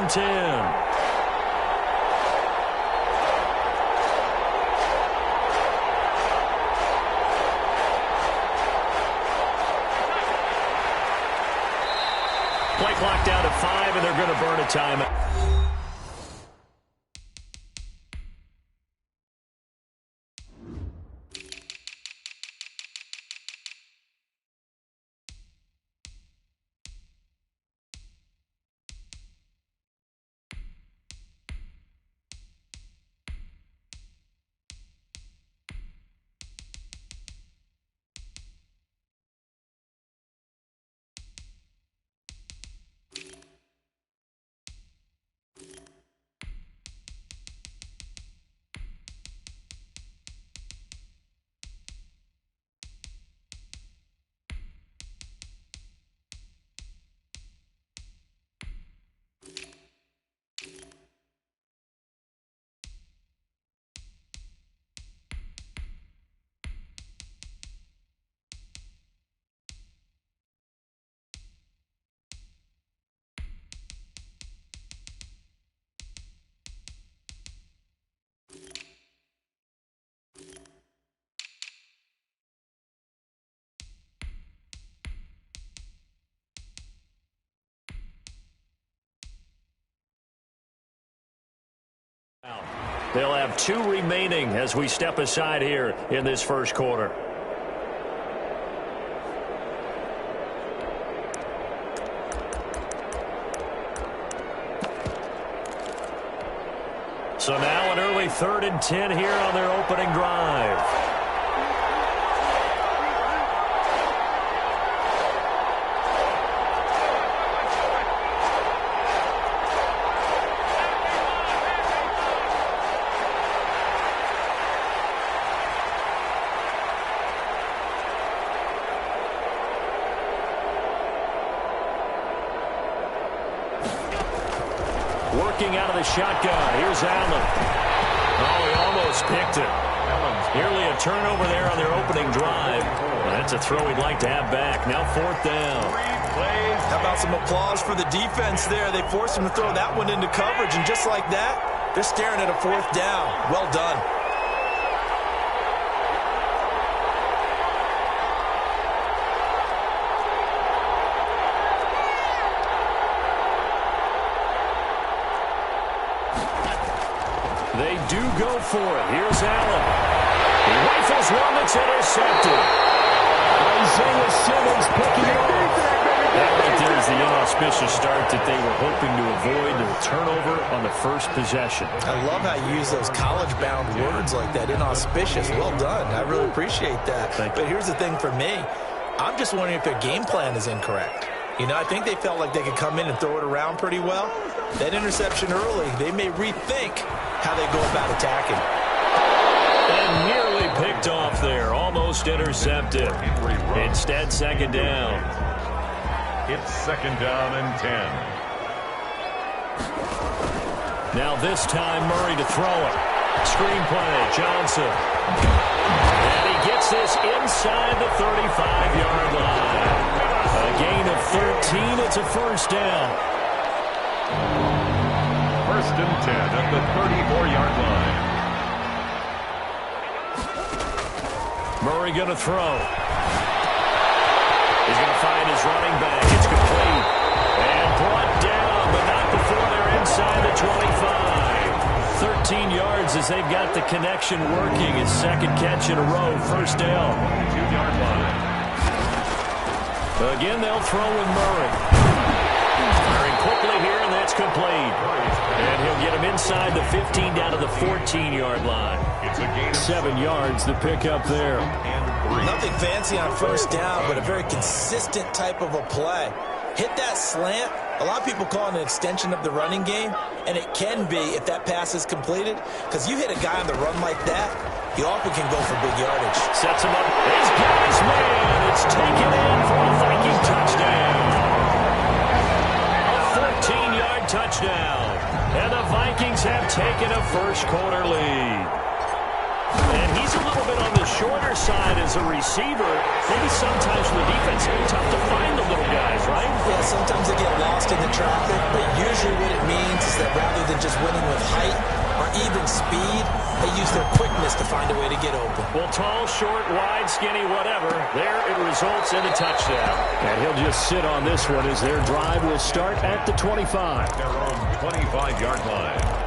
and 10. Play clock down to 5, and they're going to burn a timeout. They'll have 2 remaining as we step aside here in this first quarter. So now an early 3rd and 10 here on their opening drive. Working out of the shotgun. Here's Allen. Oh, he almost picked it. Nearly a turnover there on their opening drive. Well, that's a throw he'd like to have back. Now 4th down. How about some applause for the defense there? They forced him to throw that one into coverage, and just like that, they're staring at a 4th down. Well done. They do go for it. Here's Allen. He rifles one that's intercepted. Isaiah Simmons picking it off. That right there is the inauspicious start that they were hoping to avoid, the turnover on the first possession. I love how you use those college-bound words like that, inauspicious. Well done. I really appreciate that. But here's the thing for me. I'm just wondering if their game plan is incorrect. You know, I think they felt like they could come in and throw it around pretty well. That interception early, they may rethink how they go about attacking. And nearly picked off there. Almost intercepted. Instead, 2nd down. It's 2nd down and 10. Now this time, Murray to throw it. Screen play, Johnson. And he gets this inside the 35-yard line. A gain of 13. It's a 1st down. 1st and 10 at the 34-yard line. Murray going to throw. He's going to find his running back. It's complete. And brought down, but not before they're inside the 25. 13 yards as they've got the connection working. His 2nd catch in a row. 1st down. 2-yard line. Again, they'll throw with Murray. Very quickly here, and that's complete. And he'll get him inside the 15 down to the 14-yard line. It's a gain of 7 yards to pick up there. Nothing fancy on 1st down, but a very consistent type of a play. Hit that slant. A lot of people call it an extension of the running game, and it can be if that pass is completed, because you hit a guy on the run like that, he often can go for big yardage. Sets him up. He's got his man. It's taken in for a Viking touchdown. A 14-yard touchdown. And the Vikings have taken a first quarter lead. And he's a little bit on the shorter side as a receiver. Maybe sometimes for the defense, it's tough to find the little guys, right? Yeah, sometimes they get lost in the traffic, but usually what it means genius to find a way to get open. Well, tall, short, wide, skinny, whatever, there it results in a touchdown. And he'll just sit on this one as their drive will start at the 25. Their own 25-yard line.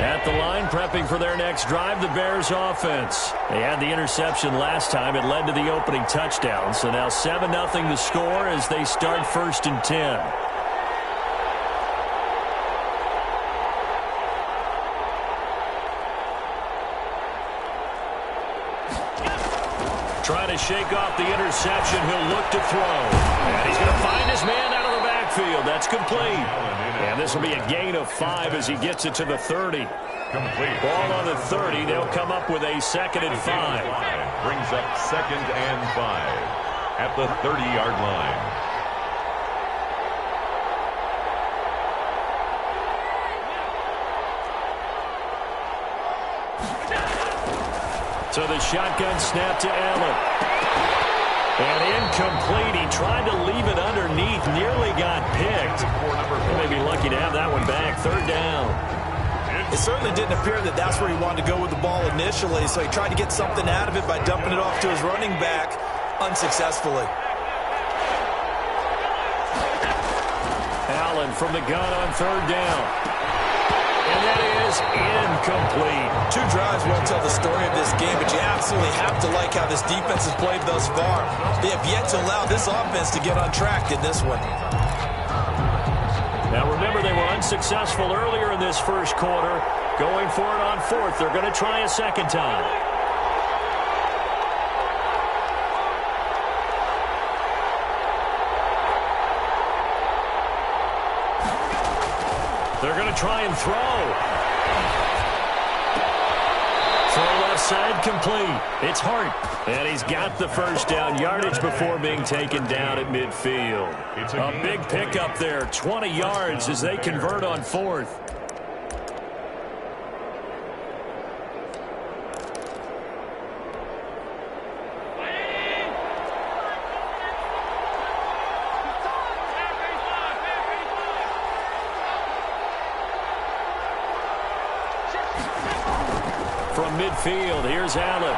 At the line, prepping for their next drive, the Bears offense. They had the interception last time. It led to the opening touchdown. So now 7-0 the score as they start 1st and 10. Trying to shake off the interception. He'll look to throw. And he's going to find his man out of the backfield. That's complete. And this will be a gain of 5 as he gets it to the 30. Complete. Ball on the 30. They'll come up with a 2nd and 5. Brings up 2nd and 5 at the 30-yard line. So the shotgun snap to Allen. And incomplete. He tried to leave it underneath. Nearly got picked. He may be lucky to have that one back. 3rd down. It certainly didn't appear that that's where he wanted to go with the ball initially, so he tried to get something out of it by dumping it off to his running back unsuccessfully. Allen from the gun on 3rd down. And that is incomplete. 2 drives won't tell the story of this game, but you absolutely have to like how this defense has played thus far. They have yet to allow this offense to get on track in this one. Now remember, they were unsuccessful earlier in this 1st quarter. Going for it on 4th. They're going to try a 2nd time. They're going to try and throw. Throw left side complete. It's Hart. And he's got the 1st down yardage before being taken down at midfield. A big pickup there. 20 yards as they convert on 4th. From midfield, here's Allen.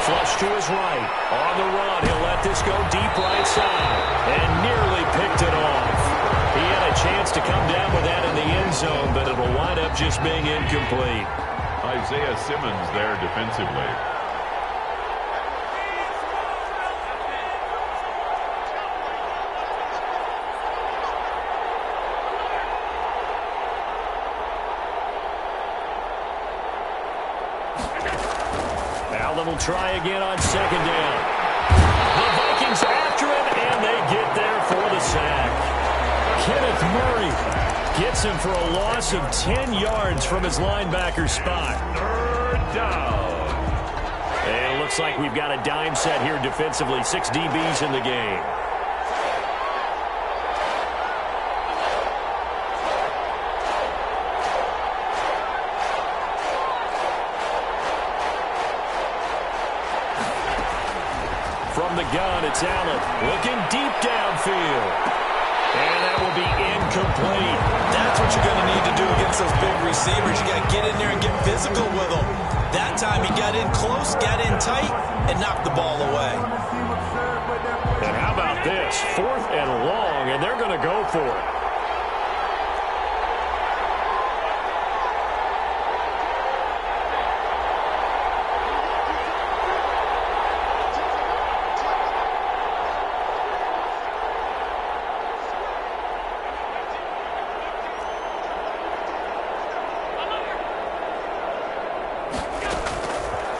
Flush to his right. On the run, he'll let this go deep right side. And nearly picked it off. He had a chance to come down with that in the end zone, but it'll wind up just being incomplete. Isaiah Simmons there defensively. Allen will try again on 2nd down. The Vikings after him, and they get there for the sack. Kenneth Murray gets him for a loss of 10 yards from his linebacker spot. 3rd down. And it looks like we've got a dime set here defensively. 6 DBs in the game. From the gun, it's Allen looking deep downfield. And that will be incomplete. That's what you're going to need to do against those big receivers. You got to get in there and get physical with them. That time he got in close, got in tight, and knocked the ball away. And how about this? 4th and long, and they're going to go for it.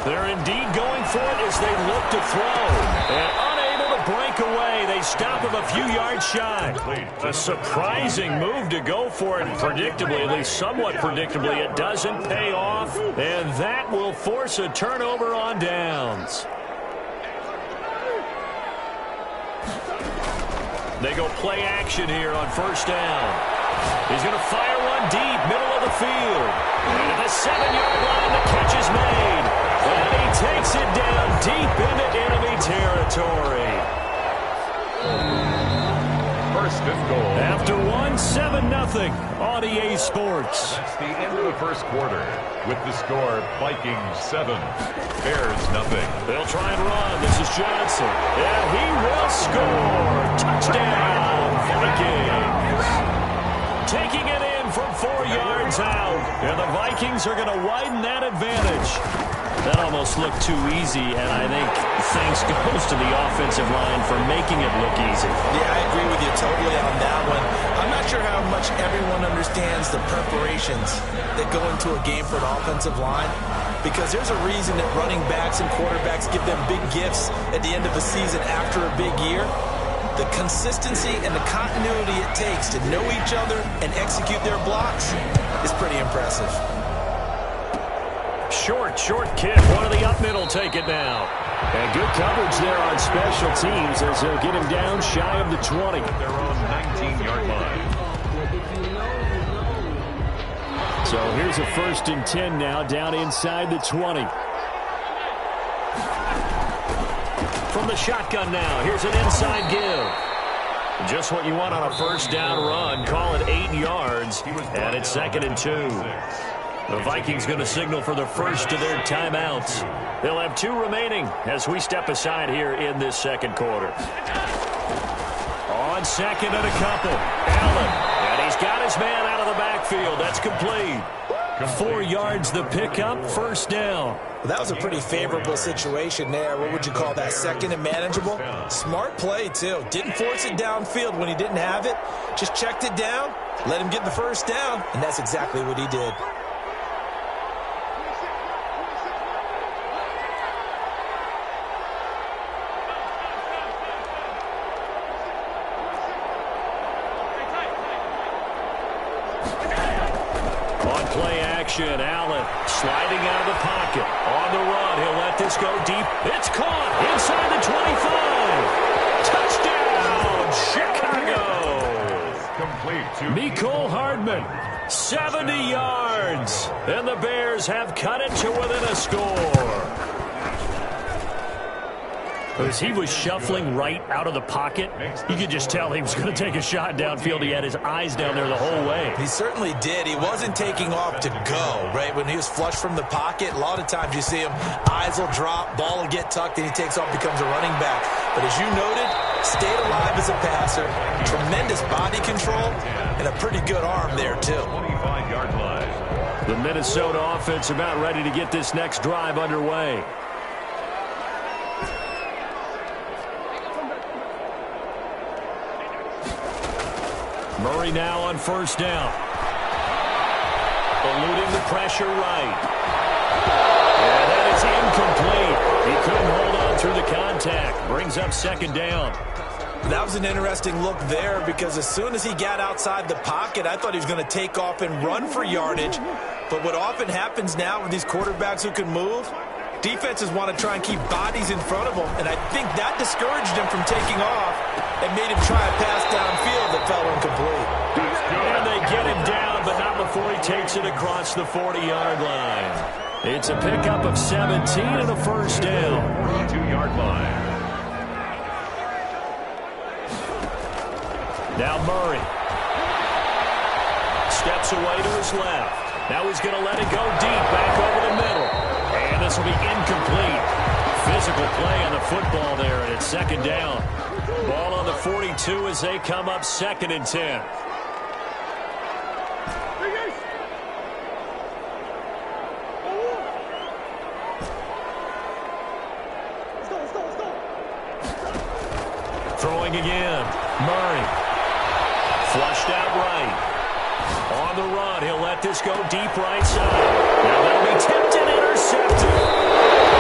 They're indeed going for it as they look to throw. And unable to break away. They stop him a few yards shy. A surprising move to go for it. Predictably, at least somewhat predictably, it doesn't pay off. And that will force a turnover on downs. They go play action here on 1st down. He's going to fire one deep, middle of the field. And at the 7-yard line, the catch is made. And he takes it down deep into enemy territory. First and goal. After 7-0 on EA Sports. That's the end of the first quarter. With the score, Vikings 7, Bears 0. They'll try and run. This is Johnson. And he will score. Touchdown, Vikings. Taking it in from 4 yards out. And the Vikings are going to widen that advantage. That almost looked too easy, and I think thanks goes to the offensive line for making it look easy. Yeah, I agree with you totally on that one. I'm not sure how much everyone understands the preparations that go into a game for an offensive line, because there's a reason that running backs and quarterbacks give them big gifts at the end of a season after a big year. The consistency and the continuity it takes to know each other and execute their blocks is pretty impressive. Short kick. One of the up middle take it now. And good coverage there on special teams as they'll get him down shy of the 20. They're on 19-yard line. So here's a 1st and 10 now down inside the 20. From the shotgun now, here's an inside give. Just what you want on a first down run. Call it 8 yards, and it's 2nd and 2. The Vikings going to signal for the first of their timeouts. They'll have 2 remaining as we step aside here in this second quarter. On second and a couple, Allen. And he's got his man out of the backfield. That's complete. 4 yards the pickup, first down. Well, that was a pretty favorable situation there. What would you call that? 2nd and manageable? Smart play, too. Didn't force it downfield when he didn't have it. Just checked it down, let him get the first down, and that's exactly what he did. Allen sliding out of the pocket. On the run, he'll let this go deep. It's caught inside the 25. Touchdown, Chicago. Complete to Mecole Hardman, 70 yards. And the Bears have cut it to within a score. As he was shuffling right out of the pocket, you could just tell he was going to take a shot downfield. He had his eyes down there the whole way. He certainly did. He wasn't taking off to go, right? When he was flush from the pocket, a lot of times you see him, eyes will drop, ball will get tucked, and he takes off, becomes a running back. But as you noted, stayed alive as a passer, tremendous body control, and a pretty good arm there, too. 25-yard line. The Minnesota offense about ready to get this next drive underway. Murray now on first down. Eluding the pressure right. And that is incomplete. He couldn't hold on through the contact. Brings up 2nd down. That was an interesting look there because as soon as he got outside the pocket, I thought he was going to take off and run for yardage. But what often happens now with these quarterbacks who can move, defenses want to try and keep bodies in front of them, and I think that discouraged him from taking off and made him try a pass downfield that fell incomplete. And they get him down, but not before he takes it across the 40-yard line. It's a pickup of 17 and a first down. 42-yard line. Now Murray steps away to his left. Now he's going to let it go deep back over the middle. And this will be incomplete. Physical play on the football there, and it's 2nd down. Ball on the 42 as they come up 2nd and 10. Throwing again. Murray. Flushed out right. On the run, he'll let this go deep right side. Now that'll be tipped and intercepted.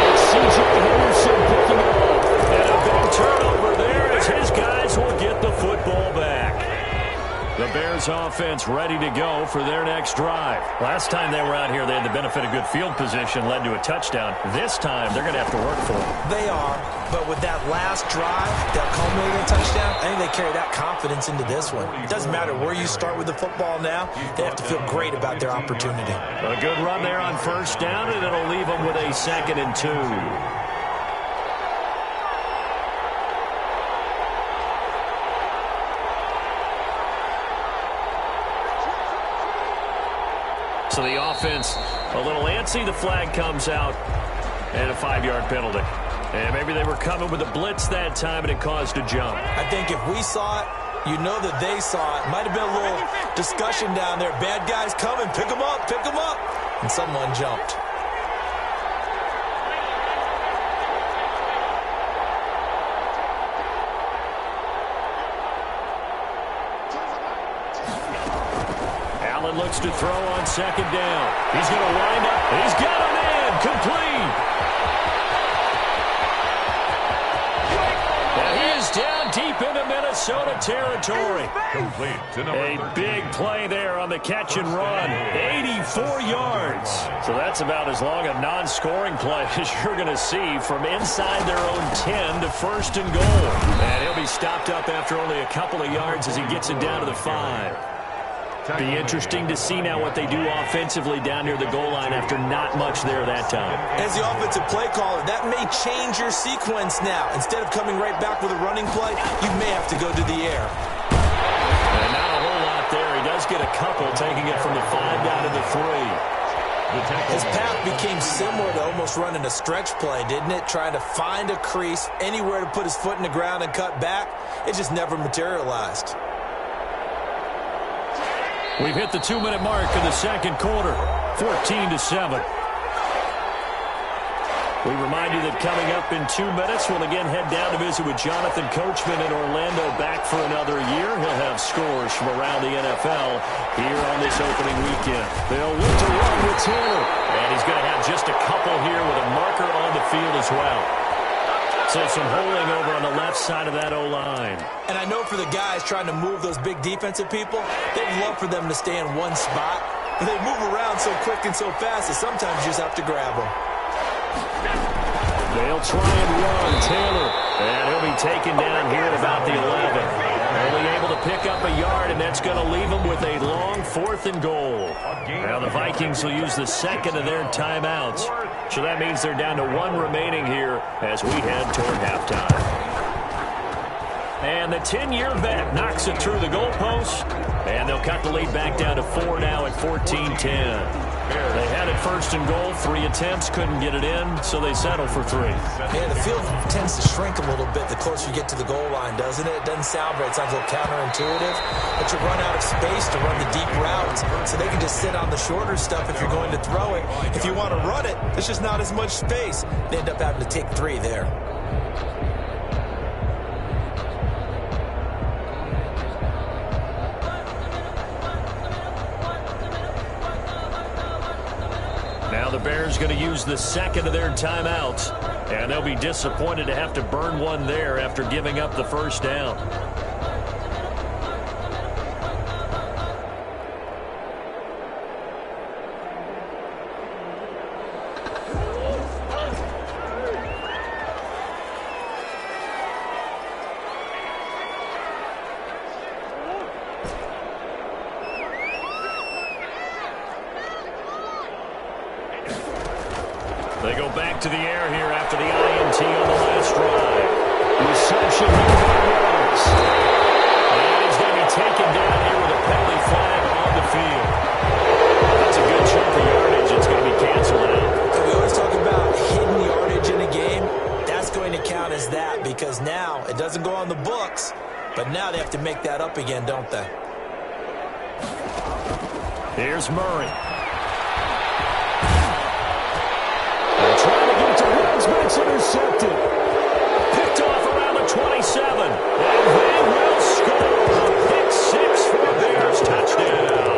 It's C.J. Henderson picking it up. And a big turnover there as his guys will get the football back. The Bears Bears offense ready to go for their next drive. Last time they were out here, they had the benefit of good field position, led to a touchdown. This time, they're going to have to work for it. They are, but with that last drive, that culminating touchdown, I think they carry that confidence into this one. It doesn't matter where you start with the football now. They have to feel great about their opportunity. A good run there on first down, and it'll leave them with a 2nd and 2. So the offense a little antsy. The flag comes out and a 5-yard penalty. And maybe they were coming with a blitz that time and it caused a jump. I think if we saw it, you know that they saw it. Might have been a little discussion down there. Bad guys coming. Pick them up. Pick them up. And someone jumped. Looks to throw on 2nd down. He's going to wind up. He's got a man. Complete. And he is down deep into Minnesota territory. Complete to number A big play there on the catch and run. 84 yards. So that's about as long a non-scoring play as you're going to see from inside their own 10 to 1st and goal. And he'll be stopped up after only a couple of yards as he gets it down to the 5. Be interesting to see now what they do offensively down near the goal line after not much there that time. As the offensive play caller, that may change your sequence now. Instead of coming right back with a running play, you may have to go to the air. And not a whole lot there. He does get a couple, taking it from the 5 down to the 3. His path became similar to almost running a stretch play, didn't it? Trying to find a crease, anywhere to put his foot in the ground and cut back. It just never materialized. We've hit the 2-minute mark in the 2nd quarter, 14-7. We remind you that coming up in 2 minutes, we'll again head down to visit with Jonathan Coachman in Orlando, back for another year. He'll have scores from around the NFL here on this opening weekend. They'll look to run with Taylor, and he's going to have just a couple here with a marker on the field as well. So some holding over on the left side of that O-line. And I know for the guys trying to move those big defensive people, they'd love for them to stay in one spot. But they move around so quick and so fast that sometimes you just have to grab them. They'll try and run Taylor. And he'll be taken down here at about the 11. Only able to pick up a yard, and that's going to leave them with a long 4th and goal. Now the Vikings will use the 2nd of their timeouts. So that means they're down to 1 remaining here as we head toward halftime. And the 10-year vet knocks it through the goalpost. And they'll cut the lead back down to 4 now at 14-10. They had it 1st and goal, 3 attempts, couldn't get it in, so they settle for 3. Yeah, the field tends to shrink a little bit the closer you get to the goal line, doesn't it? It doesn't sound right. It sounds a little counterintuitive. But you run out of space to run the deep routes, so they can just sit on the shorter stuff if you're going to throw it. If you want to run it, there's just not as much space. They end up having to take 3 there. Now the Bears going to use the 2nd of their timeouts, and they'll be disappointed to have to burn one there after giving up the 1st down. They go back to the air here after the INT on the last drive. Reception here by Rhodes. And he's going to be taken down here with a penalty flag on the field. That's a good chunk of yardage. It's going to be canceled out. So we always talk about hidden yardage in a game. That's going to count as that because now it doesn't go on the books, but now they have to make that up again, don't they? Here's Murray. Trying to get to Rhodes, but it's intercepted. Picked off around the 27. And they will score. Pick 6 for Bears. Touchdown.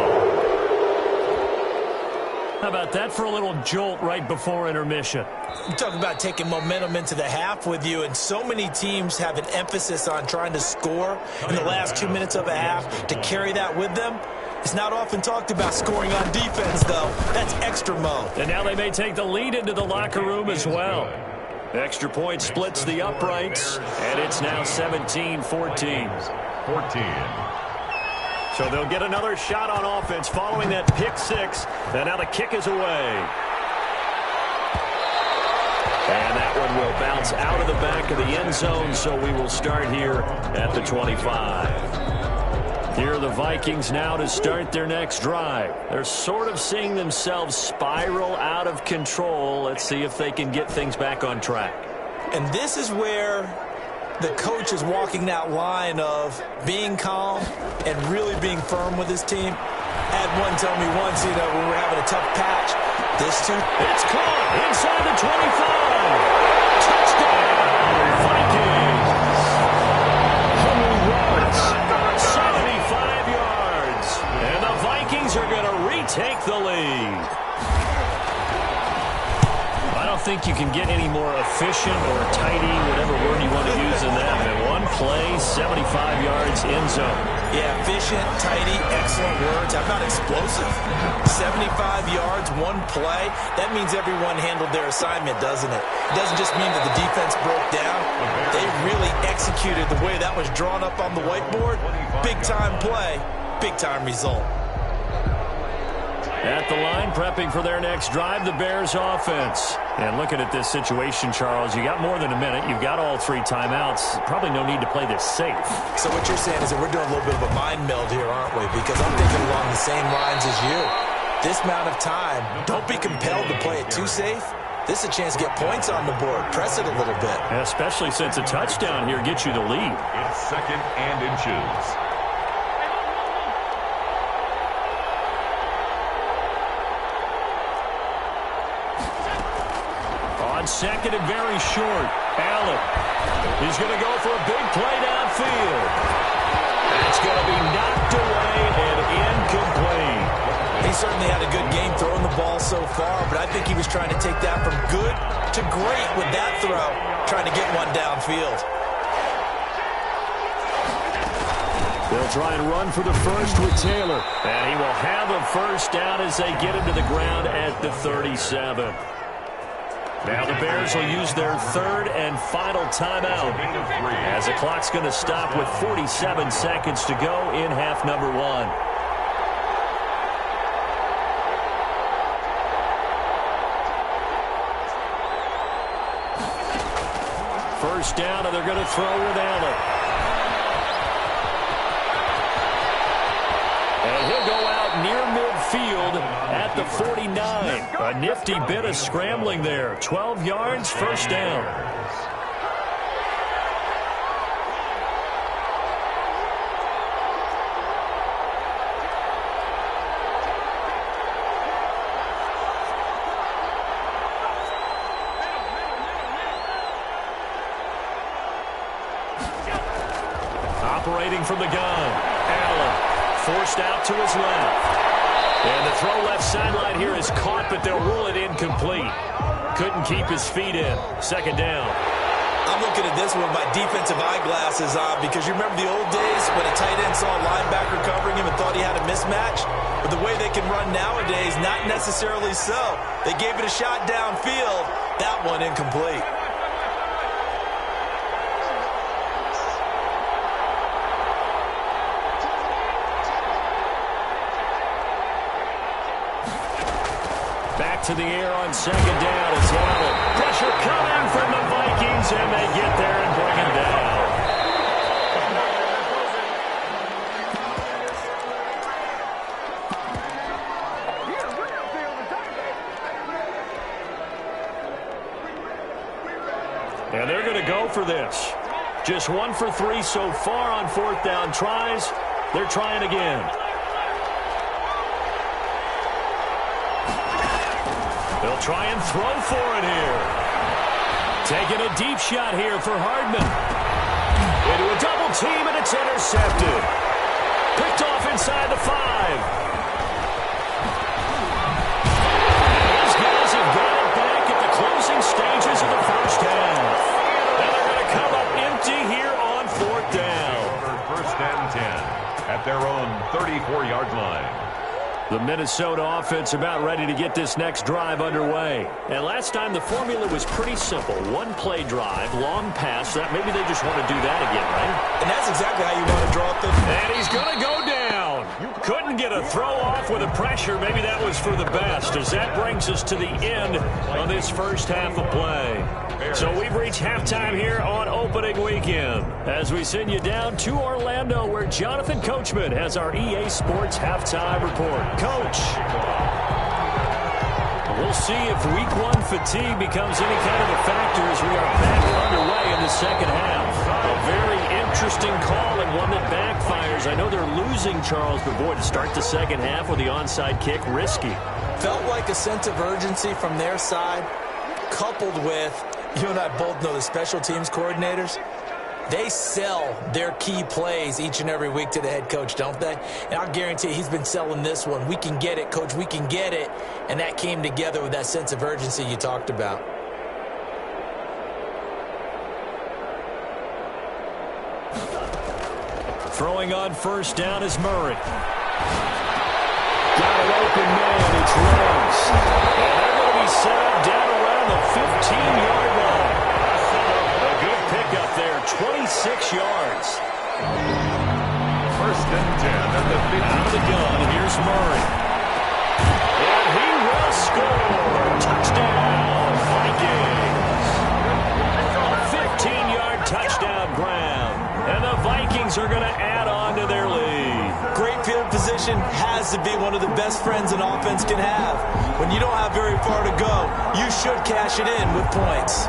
How about that for a little jolt right before intermission. You talk about taking momentum into the half with you, and so many teams have an emphasis on trying to score in the last 2 minutes of a half to carry that with them. It's not often talked about scoring on defense, though. That's extra mode. And now they may take the lead into the locker room as well. Extra point splits the uprights, and it's now 17-14. 14. So they'll get another shot on offense following that pick six. And now the kick is away. And that one will bounce out of the back of the end zone, so we will start here at the 25. Here are the Vikings now to start their next drive. They're sort of seeing themselves spiral out of control. Let's see if they can get things back on track. And this is where the coach is walking that line of being calm and really being firm with his team. Had one tell me once, when we were having a tough patch, it's caught inside the 25. Touchdown, Vikings. Henry Ruggs, 75 yards. And the Vikings are going to retake the lead. I don't think you can get any more efficient or tidy, whatever word you want to use in that. And one play, 75 yards, end zone. Yeah, efficient, tidy, excellent words. How about explosive? 75 yards, one play. That means everyone handled their assignment, doesn't it? It doesn't just mean that the defense broke down. They really executed the way that was drawn up on the whiteboard. Big-time play, big-time result. At the line, prepping for their next drive, the Bears offense. And looking at this situation, Charles, you got more than a minute. You've got all three timeouts. Probably no need to play this safe. So what you're saying is that we're doing a little bit of a mind meld here, aren't we? Because I'm thinking along the same lines as you. This amount of time, don't be compelled to play it too safe. This is a chance to get points on the board. Press it a little bit. Especially since a touchdown here gets you the lead. It's 2nd and inches. On second and very short, Allen. He's going to go for a big play downfield. It's going to be knocked away and incomplete. He certainly had a good game throwing the ball so far, but I think he was trying to take that from good to great with that throw, trying to get one downfield. They'll try and run for the first with Taylor. And he will have a first down as they get into the ground at the 37. Now the Bears will use their third and final timeout as the clock's going to stop with 47 seconds to go in half number one. First down, and they're going to throw with Allen. And he'll go out near midfield at the 49. A nifty bit of scrambling there. 12 yards, first down. Operating from the gun, Allen. Forced out to his left. And the throw left sideline here is caught, but they'll rule it incomplete. Couldn't keep his feet in. Second down. I'm looking at this with my defensive eyeglasses on because you remember the old days when a tight end saw a linebacker covering him and thought he had a mismatch? But the way they can run nowadays, not necessarily so. They gave it a shot downfield. That one incomplete. To the air on second down. It's Allen. Pressure coming from the Vikings, and they get there and bring him down. And they're going to go for this. Just 1 for 3 so far on fourth down tries. They're trying again. They'll try and throw for it here. Taking a deep shot here for Hardman. Into a double team, and it's intercepted. Picked off inside the 5. He's The Minnesota offense about ready to get this next drive underway. And last time the formula was pretty simple. One-play drive, long pass. That maybe they just want to do that again, right? And that's exactly how you want to draw up the... And he's going to go down. Couldn't get a throw off with the pressure. Maybe that was for the best, as that brings us to the end of this first half of play. So we've reached halftime here on opening weekend as we send you down to Orlando, where Jonathan Coachman has our EA Sports halftime report. Coach, we'll see if week one fatigue becomes any kind of a factor as we are back underway in the second half. A very interesting call and one that backfires. I know they're losing Charles, but boy, to start the second half with the onside kick, risky. Felt like a sense of urgency from their side, coupled with, you and I both know the special teams coordinators, they sell their key plays each and every week to the head coach, don't they? And I'll guarantee he's been selling this one. We can get it, coach, we can get it. And that came together with that sense of urgency you talked about. Throwing on first down is Murray. Got an open man, it's Rose. And they're going to be set up down around the 15-yard line. A good pickup there, 26 yards. First and 10 at the 15. Out of the gun, here's Murray. And he will score. Touchdown, Vikings. A 15-yard touchdown ground. And the Vikings are going to add on to their lead. Great field position has to be one of the best friends an offense can have. When you don't have very far to go, you should cash it in with points.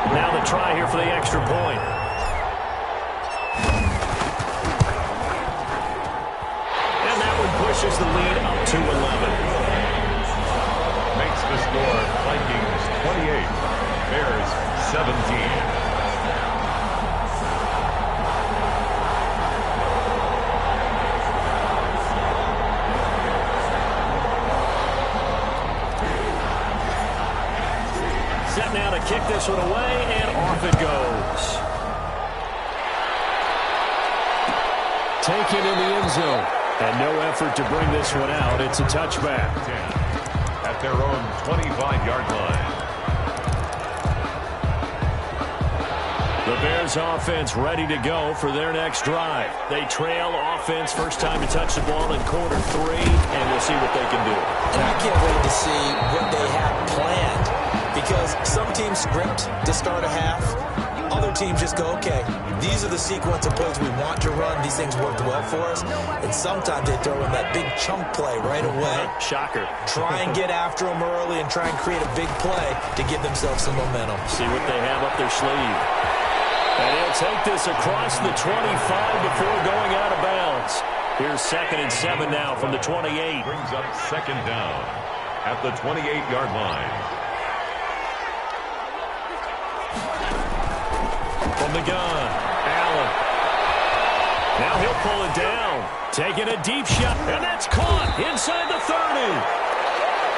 Now the try here for the extra point. Pushes the lead up to 11. Makes the score Vikings 28, Bears 17. Set now to kick this one away, and off it goes. Taken in the end zone. And no effort to bring this one out. It's a touchback. At their own 25-yard line. The Bears offense ready to go for their next drive. They trail offense, first time to touch the ball in quarter three, and we'll see what they can do. And I can't wait to see what they have planned, because some teams script to start a half. Other teams just go, okay, these are the sequence of plays we want to run. These things worked well for us. And sometimes they throw in that big chunk play right away. Shocker. Try and get after them early and try and create a big play to give themselves some momentum. See what they have up their sleeve. And he'll take this across the 25 before going out of bounds. Here's 2nd and 7 now from the 28. Brings up second down at the 28-yard line. From the gun, Allen. Now he'll pull it down. Taking a deep shot, and that's caught inside the 30.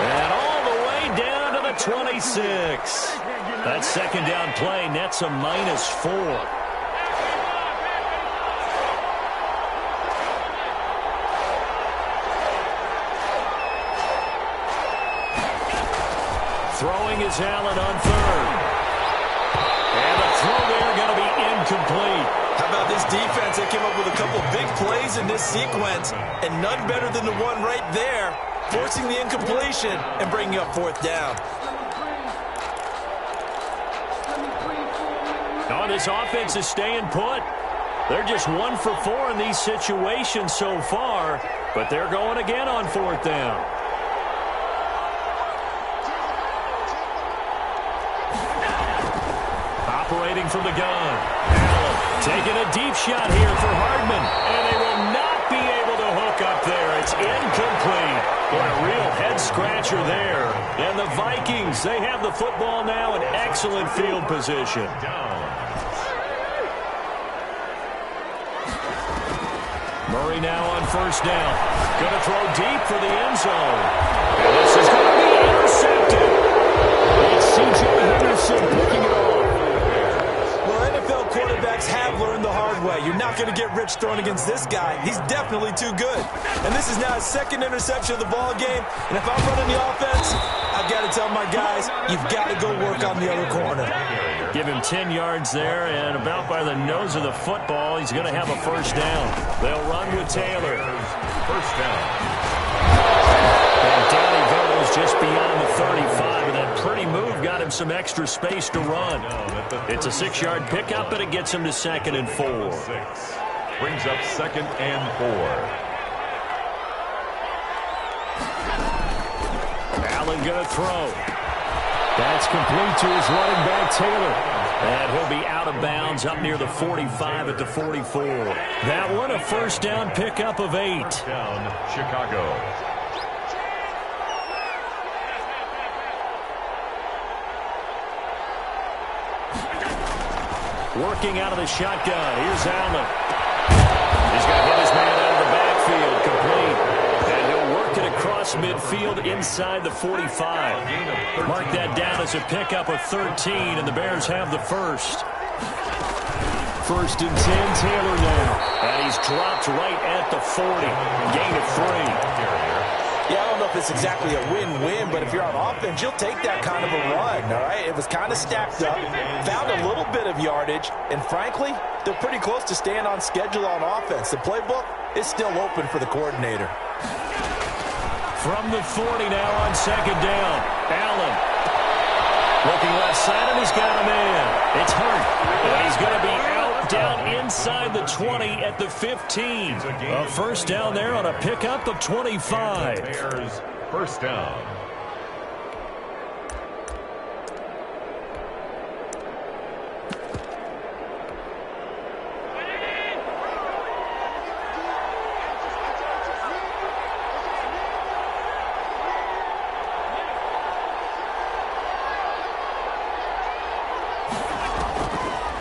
And all the way down to the 26. That second down play nets a -4. Throwing is Allen on third. And the throw there going to be incomplete. How about this defense? They came up with a couple big plays in this sequence, and none better than the one right there, forcing the incompletion and bringing up 4th down. Oh, this offense is staying put. They're just 1 for 4 in these situations so far, but they're going again on 4th down. Operating from the gun. Allen taking a deep shot here for Hardman, and they will not be able to hook up there. It's incomplete. Boy, a real head-scratcher there. And the Vikings, they have the football now in excellent field position. Murray now on first down. Going to throw deep for the end zone. And this is going to intercepted. It's C.J. Henderson picking it off. Well, NFL quarterbacks have learned the hard way. You're not going to get rich throwing against this guy. He's definitely too good. And this is now his second interception of the ball game. And if I'm running the offense, I've got to tell my guys, you've got to go work on the other corner. Give him 10 yards there, and about by the nose of the football, he's going to have a first down. They'll run with Taylor. First down. And down he goes just beyond the 35, and that pretty move got him some extra space to run. It's a 6-yard pickup, and it gets him to 2nd and 4. Brings up 2nd and 4. Allen going to throw. That's complete to his running back, Taylor. And he'll be out of bounds up near the 45 at the 44. That one a first down pickup of 8. Down, Chicago. Working out of the shotgun. Here's Allen. He's going to hit his man out of the backfield. Complete. And he'll work it across midfield inside the 45. Mark that down as a pickup of 13, and the Bears have the first. 1st and 10, Taylor now. And he's dropped right at the 40. Gain of 3. Yeah, I don't know if it's exactly a win-win, but if you're on offense, you'll take that kind of a run, all right? It was kind of stacked up, found a little bit of yardage, and frankly, they're pretty close to staying on schedule on offense. The playbook is still open for the coordinator. From the 40 now on 2nd down. Allen. Looking left side, and he's got a man. It's Hurt. And he's going to be out down inside the 20 at the 15. A first down there on a pickup of 25. Bears first down.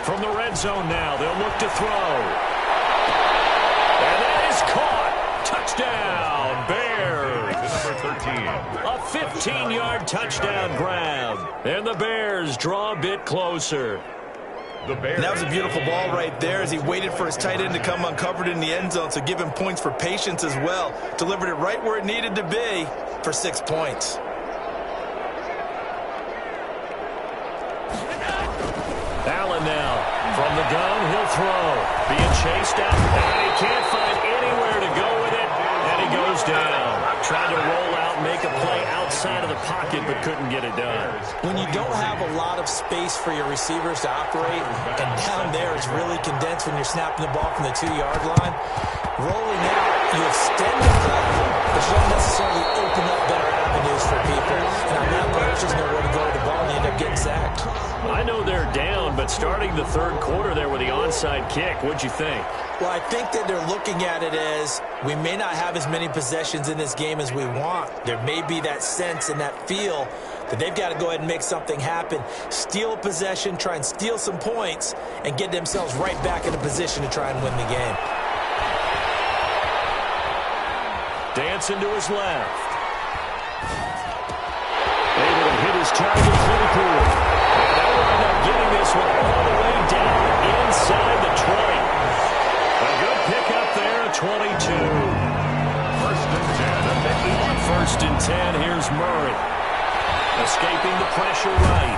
From the red zone now, they'll look to throw. And that is caught. Touchdown, Bears. Number 13. A 15-yard touchdown grab. And the Bears draw a bit closer. The Bears. That was a beautiful ball right there as he waited for his tight end to come uncovered in the end zone, so give him points for patience as well. Delivered it right where it needed to be for 6 points. Allen now. From the gun, he'll throw. Being chased out, and he can't find anywhere to go with it, and he goes down. Tried to roll out, make a play outside of the pocket, but couldn't get it done. When you don't have a lot of space for your receivers to operate, and down there it's really condensed when you're snapping the ball from the 2-yard line, rolling out, you extend the play, but you don't necessarily open up better avenues for people. And on that play, there's just nowhere to go with the ball, and you end up getting sacked. I know they're down, but starting the 3rd quarter there with the onside kick, what'd you think? Well, I think that they're looking at it as we may not have as many possessions in this game as we want. There may be that sense and that feel that they've got to go ahead and make something happen. Steal a possession, try and steal some points, and get themselves right back in a position to try and win the game. Dancing to his left. Able to hit his target pretty cool. And they'll wind up getting this one all the way down inside the 20. A good pickup there, 22. 1st and 10 at the 8. On 1st and 10, here's Murray. Escaping the pressure right.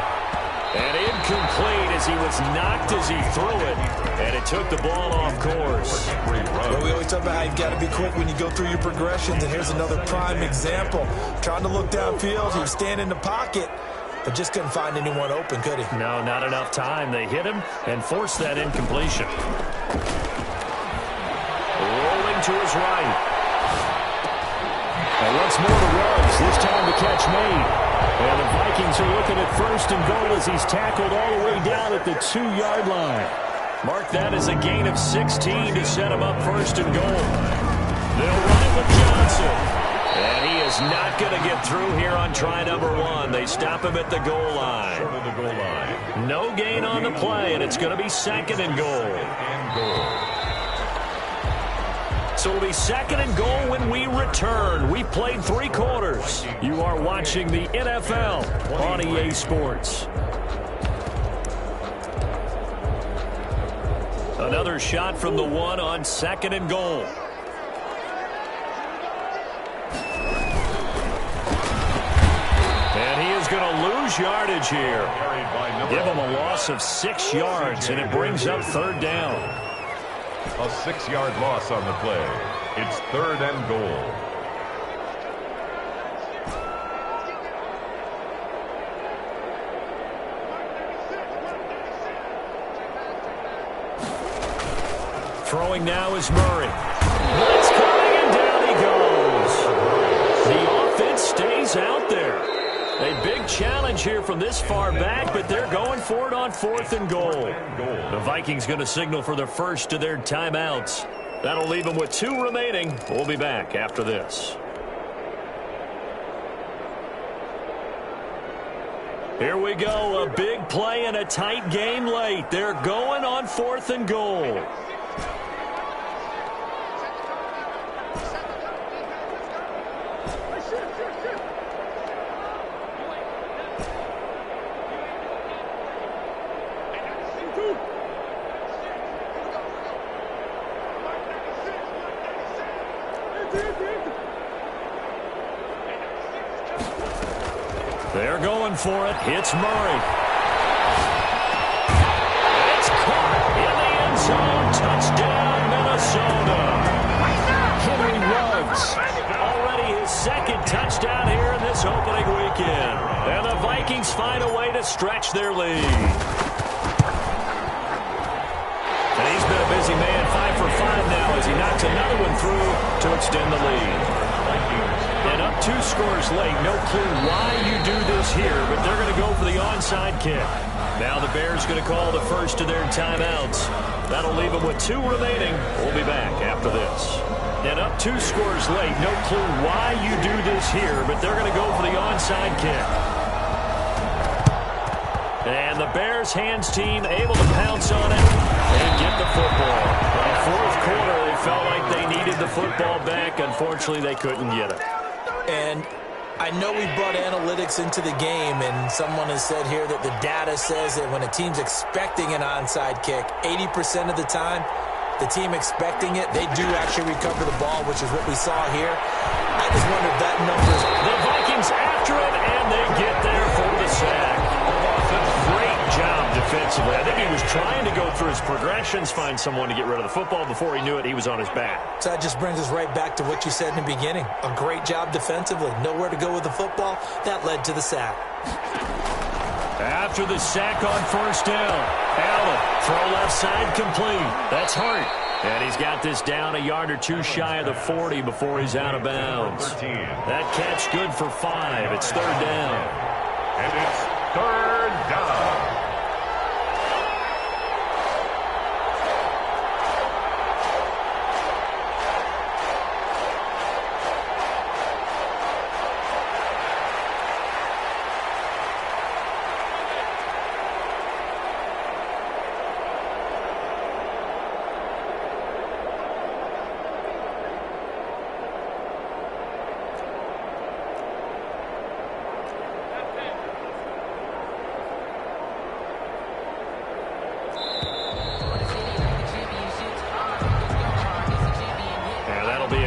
And incomplete as he was knocked as he threw it. And it took the ball off course. Well, we always talk about how you've got to be quick when you go through your progressions, and here's another prime example. Trying to look downfield, he was standing in the pocket, but just couldn't find anyone open, could he? No, not enough time. They hit him and forced that incompletion. Rolling to his right. And once more to Ruggs, this time the catch made. And the Vikings are looking at 1st and goal as he's tackled all the way down at the 2-yard line. Mark that as a gain of 16 to set him up 1st and goal. They'll run it with Johnson. And he is not going to get through here on try number 1. They stop him at the goal line. No gain on the play, and it's going to be 2nd and goal. So it'll be 2nd and goal when we return. We played 3 quarters. You are watching the NFL on EA Sports. Another shot from the 1 on 2nd and goal. And he is going to lose yardage here. Give him a loss of 6 yards, and it brings up 3rd down. A 6-yard loss on the play. It's 3rd and goal. Throwing now is Murray. Blitz coming, and down he goes. The offense stays out there. A big challenge here from this far back, but they're going for it on 4th and goal. The Vikings going to signal for the first of their timeouts. That'll leave them with 2 remaining. We'll be back after this. Here we go. A big play and a tight game late. They're going on 4th and goal. They're going for it. It's Murray. It's caught in the end zone. Touchdown, Minnesota. Henry Ruggs. Already his 2nd touchdown here in this opening weekend. And the Vikings find a way to stretch their lead. And he's been a busy man, 5 for 5 now as he knocks another one through to extend the lead. And up 2 scores late. No clue why you do this here, but they're going to go for the onside kick. Now the Bears going to call the first of their timeouts. That'll leave them with 2 remaining. We'll be back after this. And up 2 scores late. No clue why you do this here, but they're going to go for the onside kick. And the Bears hands team able to pounce on it and get the football. In the 4th quarter, they felt like they needed the football back. Unfortunately, they couldn't get it. And I know we brought analytics into the game, and someone has said here that the data says that when a team's expecting an onside kick, 80% of the time, the team expecting it, they do actually recover the ball, which is what we saw here. I just wonder if that number's... The Vikings after it, and they get there for the sack. Great job defensively. I think he was trying to go through his progressions, find someone to get rid of the football. Before he knew it, he was on his back. So that just brings us right back to what you said in the beginning. A great job defensively. Nowhere to go with the football. That led to the sack. After the sack on 1st down, Allen, throw left side complete. That's Hart. And he's got this down a yard or 2 shy of the 40 before he's out of bounds. That catch good for 5. It's 3rd down. And it's 3rd down.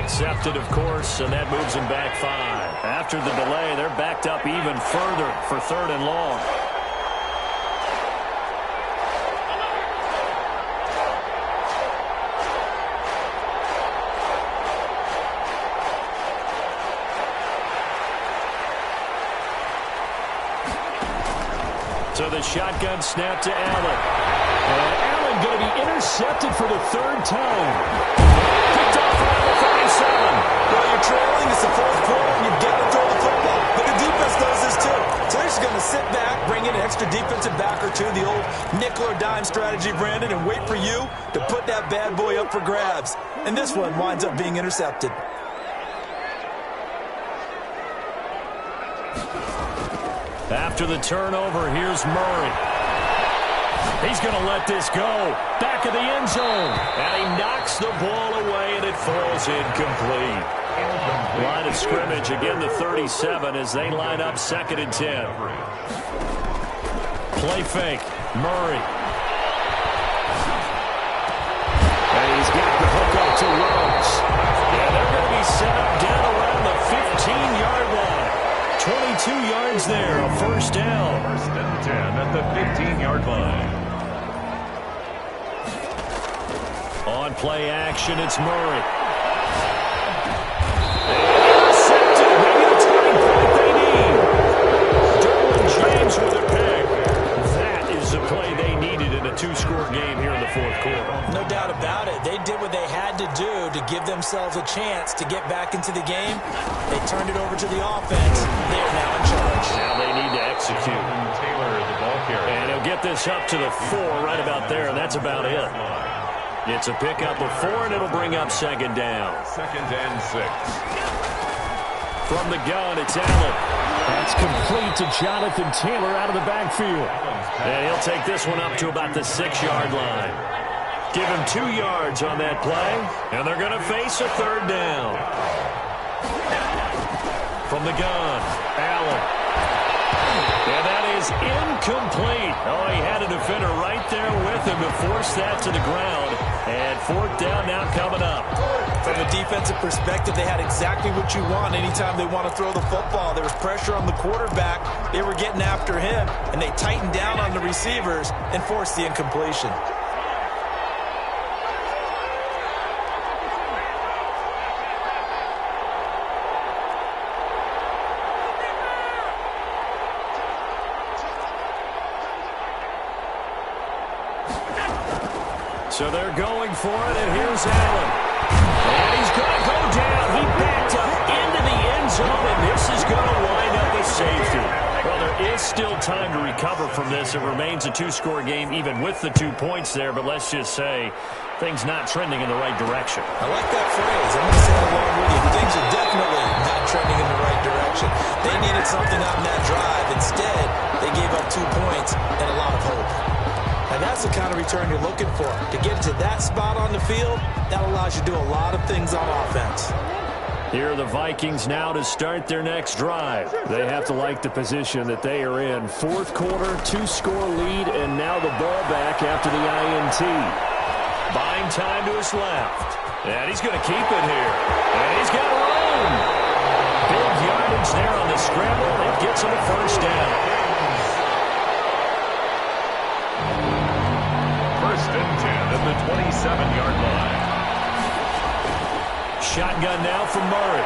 Accepted, of course, and that moves them back 5. After the delay, they're backed up even further for 3rd and long. So the shotgun snap to Allen. And Allen going to be intercepted for the 3rd time. Picked off around the 37. Well, you're trailing. It's the 4th quarter, and you've got to throw the football. But the defense does this too. So they're just going to sit back, bring in an extra defensive back or 2, the old nickel or dime strategy, Brandon, and wait for you to put that bad boy up for grabs. And this one winds up being intercepted. After the turnover, here's Murray. He's going to let this go. Back of the end zone. And he knocks the ball away, and it falls incomplete. Line of scrimmage, again the 37 as they line up 2nd and 10. Play fake. Murray. And he's got the hook up to Rhodes. And they're going to be set up down around the 15-yard line. 22 yards there, a first down. 1st and 10 at the 15-yard line. On play action, it's Murray. And intercepted. Maybe the turning point they need. Derwin James with a pick. That is the play they needed in a 2-score game here in the 4th quarter. No doubt about it. They did what they had to do to give themselves a chance to get back into the game. They turned it over to the offense. They are now in charge. Now they need to execute. Taylor, the ball carrier. And he'll get this up to the 4 right about there, and that's about it. It's a pickup of 4, and it'll bring up 2nd down. 2nd and 6. From the gun, it's Allen. That's complete to Jonathan Taylor out of the backfield. And he'll take this one up to about the 6-yard line. Give him 2 yards on that play, and they're going to face a 3rd down. From the gun, Allen. And that is incomplete. Oh, he had a defender right there with him to force that to the ground. And 4th down now coming up. From a defensive perspective, they had exactly what you want anytime they want to throw the football. There was pressure on the quarterback. They were getting after him, and they tightened down on the receivers and forced the incompletion. So they're going for it, and here's Allen. And he's going to go down. He backed up into the end zone, and this is going to wind up a safety. Well, there is still time to recover from this. It remains a 2-score game, even with the 2 points there, but let's just say things not trending in the right direction. I like that phrase. I'm going to say it along with you. Things are definitely not trending in the right direction. They needed something on that drive. Instead, they gave up 2 points and a lot of hope. And that's the kind of return you're looking for. To get to that spot on the field, that allows you to do a lot of things on offense. Here are the Vikings now to start their next drive. They have to like the position that they are in. 4th quarter, 2-score lead, and now the ball back after the INT. Buying time to his left. And he's going to keep it here. And he's got room. Big yardage there on the scramble. It gets him a first down. 1st and 10 at the 27-yard line. Shotgun now from Murray.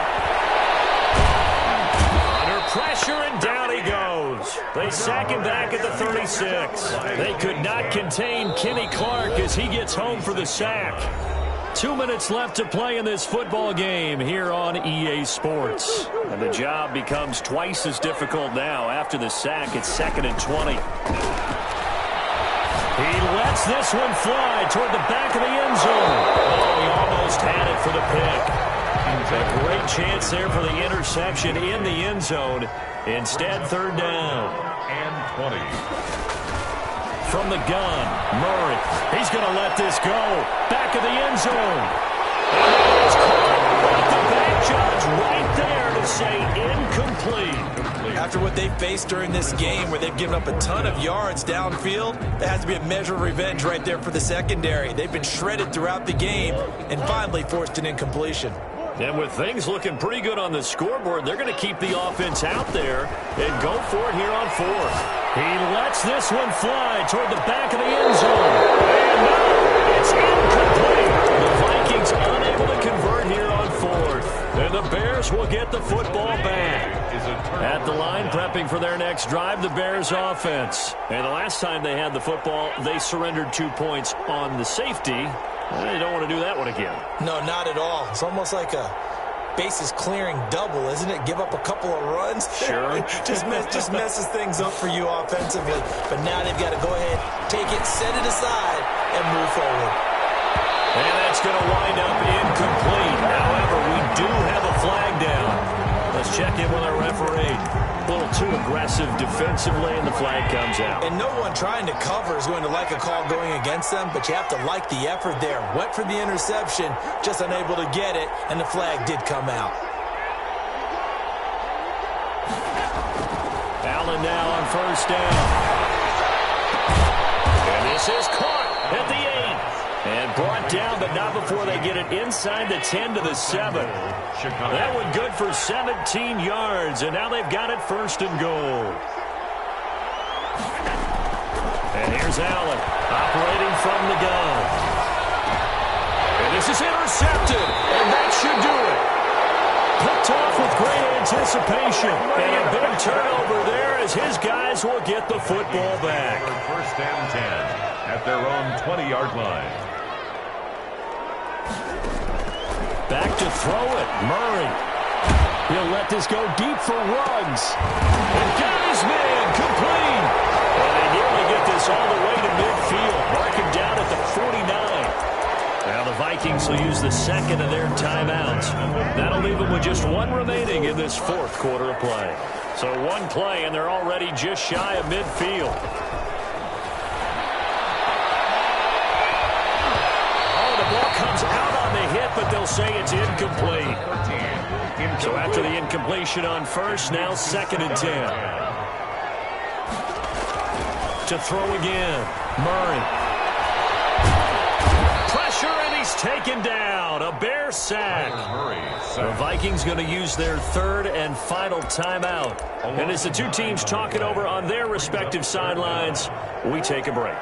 Under pressure, and down he goes. They sack him back at the 36. They could not contain Kenny Clark as he gets home for the sack. 2 minutes left to play in this football game here on EA Sports. And the job becomes twice as difficult now after the sack. It's 2nd and 20. He lets this one fly toward the back of the end zone. Oh, he almost had it for the pick. A great chance there for the interception in the end zone. Instead, 3rd down. And 20. From the gun, Murray. He's going to let this go. Back of the end zone. And it's caught. The back judge right there to say incomplete. After what they faced during this game where they've given up a ton of yards downfield, there has to be a measure of revenge right there for the secondary. They've been shredded throughout the game and finally forced an incompletion. And with things looking pretty good on the scoreboard, they're going to keep the offense out there and go for it here on 4th. He lets this one fly toward the back of the end zone. And no, it's incomplete. The Vikings unable to convert here on 4th. And the Bears will get the football back. At the line, prepping for their next drive, the Bears offense. And the last time they had the football, they surrendered 2 points on the safety. They don't want to do that one again. No, not at all. It's almost like a bases clearing double, isn't it? Give up a couple of runs. Sure. just messes things up for you offensively. But now they've got to go ahead, take it, set it aside, and move forward. And that's going to wind up incomplete. However, we do have a flag down. A Let's check in with our referee. A little too aggressive defensively, and the flag comes out. And no one trying to cover is going to like a call going against them, but you have to like the effort there. Went for the interception, just unable to get it, and the flag did come out. Allen now on first down. And this is caught at the 8. And brought down, but not before they get it inside the 10 to the 7. That one good for 17 yards, and now they've got it first and goal. And here's Allen operating from the gun. And this is intercepted, and that should do it. Picked off with great anticipation, and a big turnover there as his guys will get the football back. First and 10 at their own 20-yard line. Back to throw it, Murray. He'll let this go deep for Ruggs. And got his man complete. And they nearly get this all the way to midfield. Mark him down at the 49. Now the Vikings will use the second of their timeouts. That'll leave them with just one remaining in this fourth quarter of play. So one play, and they're already just shy of midfield. Oh, the ball comes out on the hit, but they'll say it's incomplete. So after the incompletion on first, now second and 10. To throw again, Murray. Pressure, and he's taken down. A Bear sack. The Vikings going to use their third and final timeout. And as the two teams talk it over on their respective sidelines, we take a break.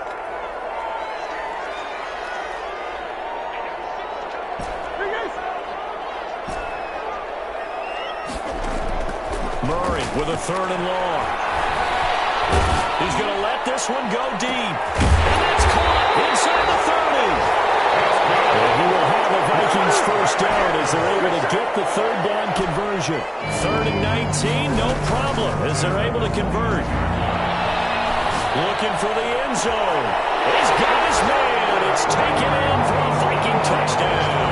Murray with a third and long. He's going to let this one go deep. And it's caught inside the 30. And he will have the Vikings first down as they're able to get the third down conversion. 3rd and 19, no problem as they're able to convert. Looking for the end zone. He's got his man. It's taken in for a Viking touchdown.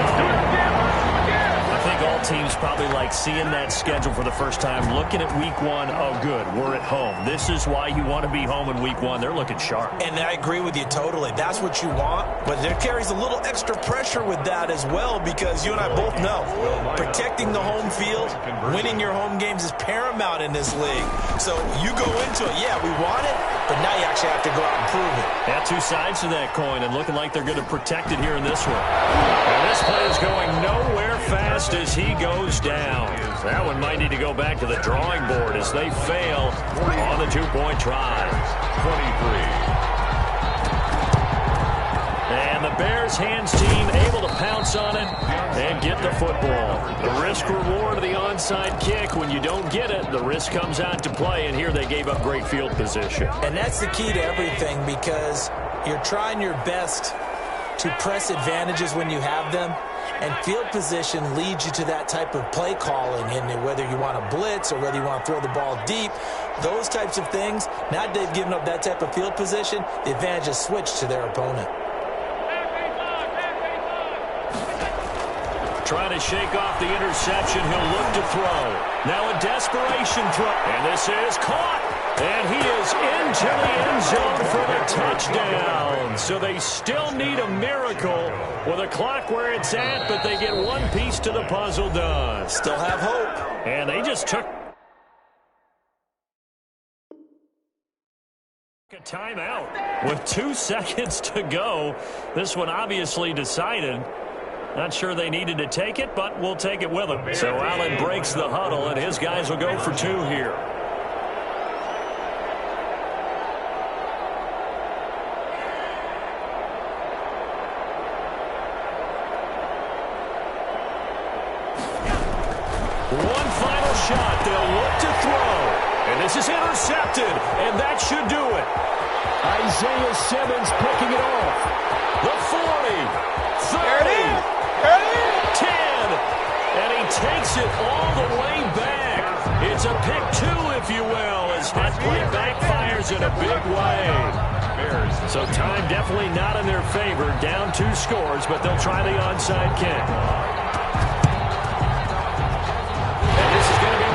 I think all teams probably like seeing that schedule for the first time, looking at week 1. Oh, good, we're at home. This is why you want to be home in week 1. They're looking sharp. And I agree with you totally. That's what you want, but there carries a little extra pressure with that as well because you and I both know protecting the home field, winning your home games is paramount in this league. So you go into it, yeah, we want it, but now you actually have to go out and prove it. Yeah, two sides to that coin, and looking like they're going to protect it here in this one. And this play is going nowhere fast as he goes down. That one might need to go back to the drawing board as they fail on the two-point try. 23. And the Bears hands team able to pounce on it and get the football. The risk-reward of the onside kick, when you don't get it, the risk comes out to play, and here they gave up great field position. And that's the key to everything because you're trying your best to press advantages when you have them, and field position leads you to that type of play calling, and whether you want to blitz or whether you want to throw the ball deep, those types of things, now that they've given up that type of field position, the advantage is switched to their opponent. Trying to shake off the interception, he'll look to throw. Now a desperation throw, and this is caught. And he is into the end zone for the touchdown. So they still need a miracle with a clock where it's at, but they get one piece to the puzzle done. Still have hope. And they just took a timeout with 2 seconds to go. This one obviously decided. Not sure they needed to take it, but we'll take it with them. So Allen breaks the huddle, and his guys will go for 2 here. One final shot. They'll look to throw. And this is intercepted. And that should do it. Isaiah Simmons picking it off. The 40. 30. 10. And he takes it all the way back. It's a pick 2, if you will, as that play backfires in a big way. So time definitely not in their favor. Down 2 scores, but they'll try the onside kick. And this is going to be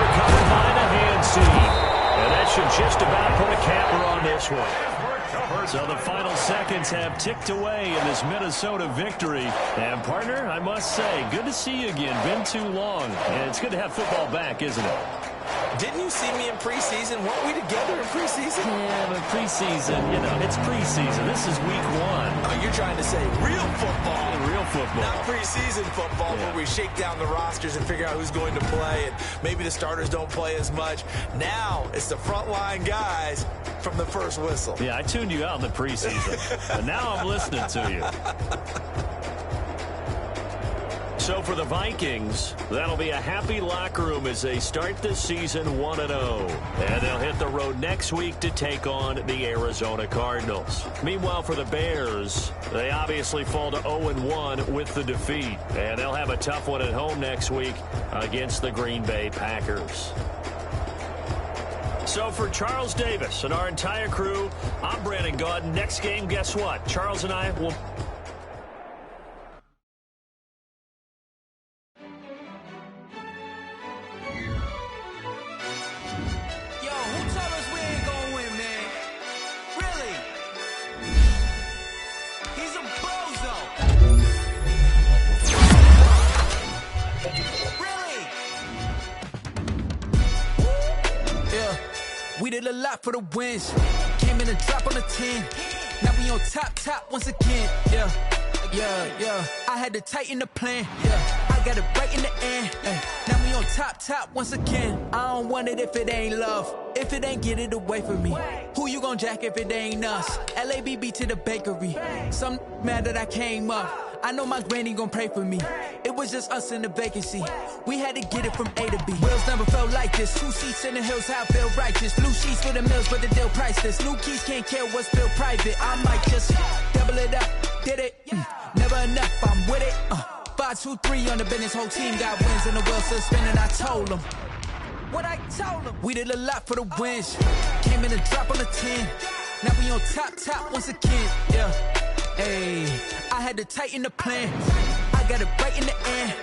should just about put a capper on this one. So the final seconds have ticked away in this Minnesota victory. And, partner, I must say, good to see you again. Been too long. And it's good to have football back, isn't it? Didn't you see me in preseason? Weren't we together in preseason? Yeah, but preseason, you know, it's preseason. This is week 1. Oh, you're trying to say real football. Real football. Not preseason football, where we shake down the rosters and figure out who's going to play, and maybe the starters don't play as much. Now it's the frontline guys from the first whistle. Yeah, I tuned you out in the preseason, but now I'm listening to you. So for the Vikings, that'll be a happy locker room as they start this season 1-0. And they'll hit the road next week to take on the Arizona Cardinals. Meanwhile, for the Bears, they obviously fall to 0-1 with the defeat. And they'll have a tough one at home next week against the Green Bay Packers. So for Charles Davis and our entire crew, I'm Brandon Gaudin. Next game, guess what? Charles and I will... We did a lot for the wins. Came in and drop on the 10. Now we on top once again. Yeah. I had to tighten the plan. Yeah. I got it right in the end. Now we on top once again. I don't want it if it ain't love. If it ain't, get it away from me. Who you gon' jack if it ain't us? LABB to the bakery. Some mad that I came up. I know my granny gon' pray for me. It was just us in the vacancy. We had to get it from A to B. Wheels never felt like this. 2 seats in the hills, how I feel righteous. Blue sheets for the mills, but the deal priceless. New keys can't care what's still private. I might just double it up. Did it? Never enough, I'm with it. 5, 2, 3 on the business. Whole team got wins and the wheels still spinning. I told them what I told them. We did a lot for the wins. Came in and drop on the 10. Now we on top once again. Yeah. Hey, I had to tighten the plan. I got it right in the end.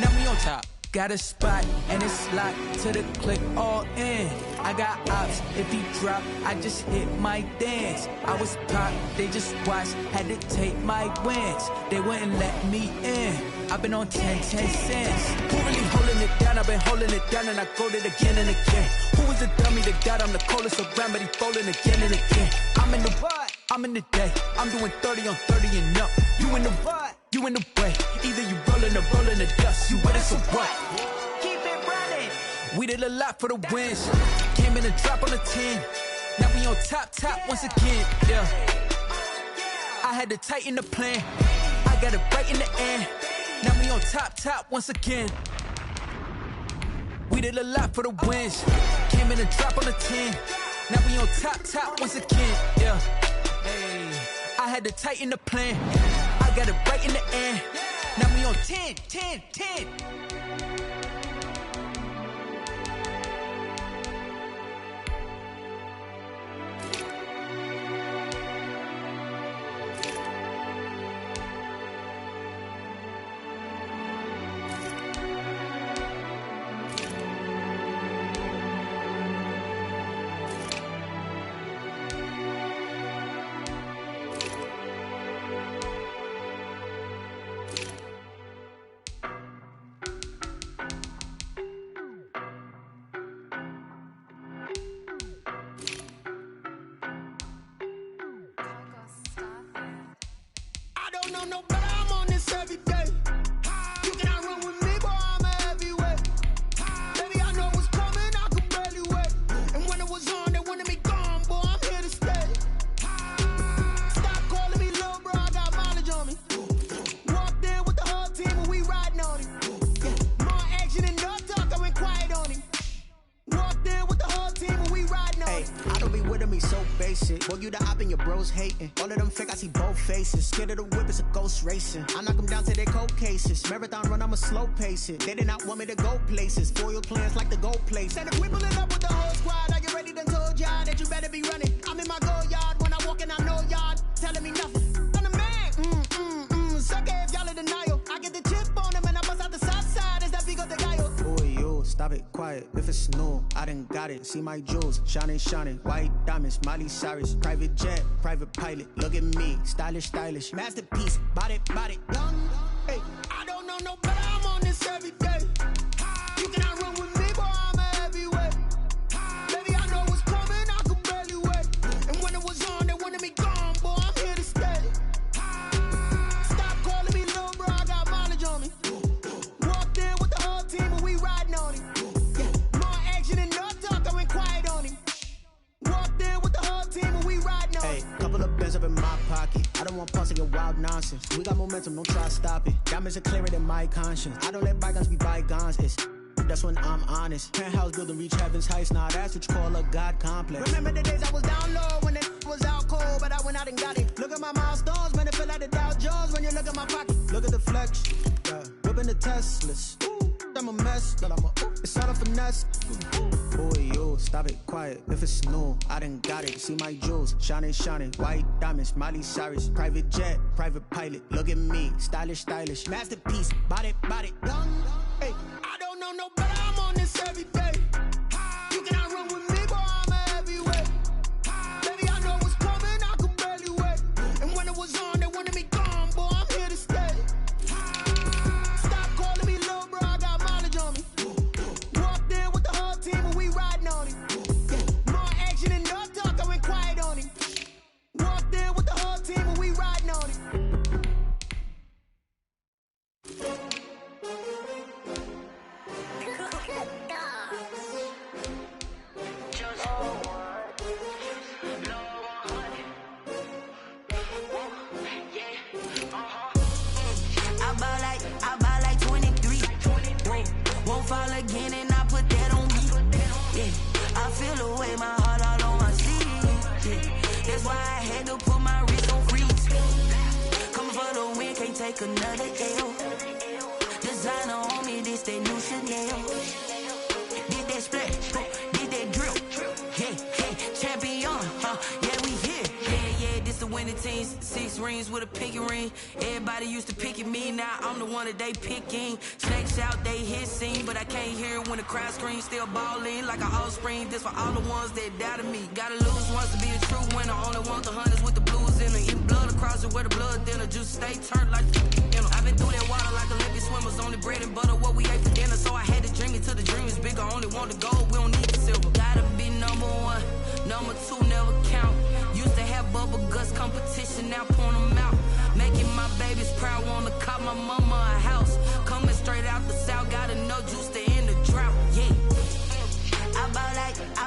Now we on top. Got a spot and it's locked to the click all in. I got ops. If he drop, I just hit my dance. I was pop, they just watched. Had to take my wins. They wouldn't let me in. I've been on 10 cents. Who really holding it down? I've been holding it down and I go it again and again. Who was the dummy that got? I'm the coldest around, but he folding again and again. I'm in the what? I'm in the day. I'm doing 30 on 30 and up. You in the what? You in the way. Either you rolling or rolling the dust. You with us or what? Keep it running. We did a lot for the wins. Came in and drop on the 10. Now we on top once again. Yeah. I had to tighten the plan. I got it right in the end. Now we on top once again. We did a lot for the wins. Came in and drop on the 10. Now we on top once again. Yeah. Hey, I had to tighten the plan. I got it right in the end. Now we on 10. No, but I'm on this every day. You cannot run with me, boy, I'm a heavyweight. Baby, I know what's coming, I could barely wait. And when it was on, they wanted me gone, boy, I'm here to stay. Stop calling me little bro, I got mileage on me. Walked in with the whole team and we riding on him. More action and no talk, I went quiet on him. Walked in with the whole team and we riding on him. I don't be with him, he's so basic. Boy, you the op and your bros hating. All of them fake, I see both faces. Scared of the whip, it's a ghost racing. I knock them down to their cold cases. Marathon run, I'ma slow pace it. They did not want me to go places. Foil plans like the gold place. And if we pulling up with the whole squad, I get ready to told y'all that you better be running. I'm in my go yard when I walk in, I know y'all telling me nothing. I'm the man, sucker if y'all in denial. I get the chip on them and I bust out the south side as that big of the guy. Boy, you, stop it, quiet. quiet if it's new. I done got it. See my jewels, shining, shining. White diamonds, Miley Cyrus. Private jet, private pilot. Look at me, stylish, stylish. Masterpiece, body, body. Hey, I don't know no better. I'm on this every day. You cannot run with me, boy. I'm a heavyweight. Baby, I know what's coming. I could barely wait. And when it was on, they wanted me gone, boy. I'm here to stay. Stop calling me little bro. I got mileage on me. Walked in with the whole team and we riding on him. Yeah, more action and no talk. I went quiet on him. Walked in with the whole team and we riding on him. Hey, couple of bands up in my pocket. I don't want pause to your wild nonsense. We got momentum, don't try to stop it. Diamonds are clearer than my conscience. I don't let bygones be bygones. That's when I'm honest. Penthouse building, reach heaven's heights. Nah, that's what you call a God complex. Remember the days I was down low when it was out cold, but I went out and got it. Look at my milestones, man, it feel like the Dow Jones when you look at my pocket. Look at the flex, yeah. Whipping the Teslas. Ooh, I'm a mess, but it's all a finesse. Boy, you, stop it, quiet, if it's new. I done got it, see my jewels, shining, shining. White diamonds, Miley Cyrus. Private jet, private pilot. Look at me, stylish, stylish. Masterpiece, body, body. Hey, I don't know no better. I'm on this every day. You cannot run with me, boy. I'm a heavyweight. Baby, I know what's coming. I could barely wait. And when it was on, they wanted me gone, boy. I'm here to stay. Stop calling me little bro. I got mileage on me. Walked in with the whole team and we riding on him. Yeah, more action and no talk. I went quiet on him. Walked in with the whole team and we riding on him. I buy like 23. Won't fall again and I put that on me. Yeah, I feel the way my heart all on my sleeve. Yeah, that's why I had to put my wrist on freeze. Coming for the win, can't take another L. Designer on me, this that new Chanel. Did that splash, did that drill. Yeah, champion, yeah, we here. Yeah, this the winning team. 6 rings with a pinky ring. Everybody used to pick at me, now I'm the one that they picking. Snakes out, they hissing, but I can't hear it when the crowd screams. Still balling like an offspring. This for all the ones that doubted me. Gotta lose once to be a true winner. Only want the hunters with the blues in it. Eating blood across it where the blood dinner. Juice stay turned like you know. I've been through that water like Olympic swimmers. Only bread and butter what we ate for dinner. So I had to dream it till the dream is bigger. Only want the gold, we don't need the silver. Gotta be number 1, number 2 never count. Used to have bubble guts competition, now point them out. Making my babies proud, wanna cop my mama a house. Coming straight out the south, gotta know juice to end the drought. Yeah, I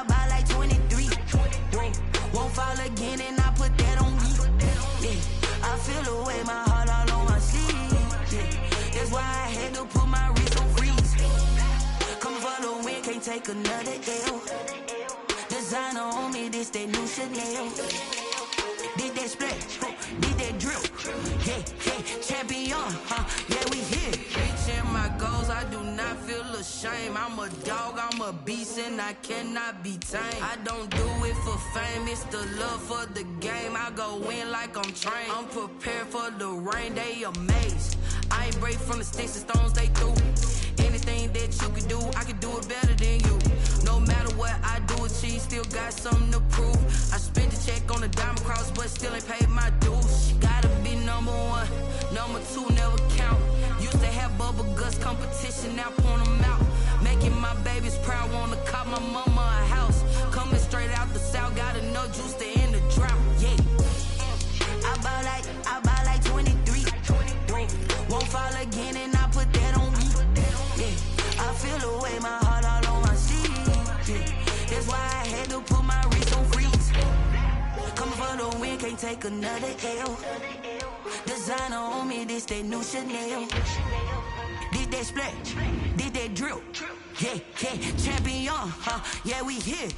buy like 23. Won't fall again and I put that on me. Yeah, I feel the way my heart all on my sleeve. Yeah, that's why I had to put my wrist on freeze. Coming for the win, can't take another L. Designer on me, this that new Chanel. Did that splash, did that drill. Yeah, champion, yeah, we here. Reaching my goals, I do not feel ashamed. I'm a dog, I'm a beast, and I cannot be tamed. I don't do it for fame, it's the love for the game. I go in like I'm trained. I'm prepared for the rain, they amazed. I ain't break from the sticks and stones they threw. Anything that you can do, I can do it better than you. No matter what I do, achieve, still got something to prove. I spent the check on the diamond cross, but still ain't paid my dues. Gotta be number 1, number 2 never count. Used to have bubble guts competition, now point them out. Making my babies proud, wanna cop my mama a house. Coming straight out the south, gotta know juice to end the drought. Yeah, I buy like 23. Won't fall again and I put that on me. Yeah, I feel the way my heart all on my sleeve. Yeah, that's why I had to put my wrist on freeze. Coming for the win, can't take another L. Designer on me, this that new Chanel. Did that splash, did that drill. Yeah, champion, yeah, we here.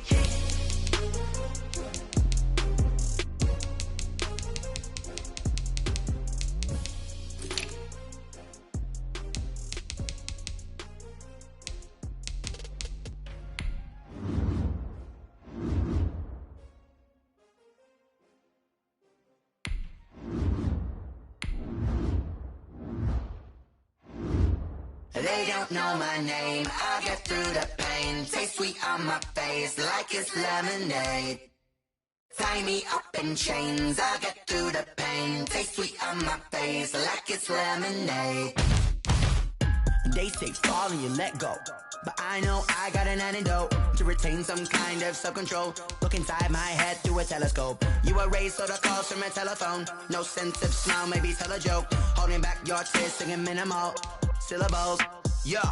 They don't know my name, I get through the pain. pain. Taste sweet on my face like it's lemonade. Tie me up in chains, I'll get through the pain. Taste sweet on my face like it's lemonade. They say fall and you let go, but I know I got an antidote to retain some kind of self-control. Look inside my head through a telescope. You erase all the calls from a telephone. No sense of smile, maybe tell a joke. Holding back your tears, singing minimal syllables. Yeah,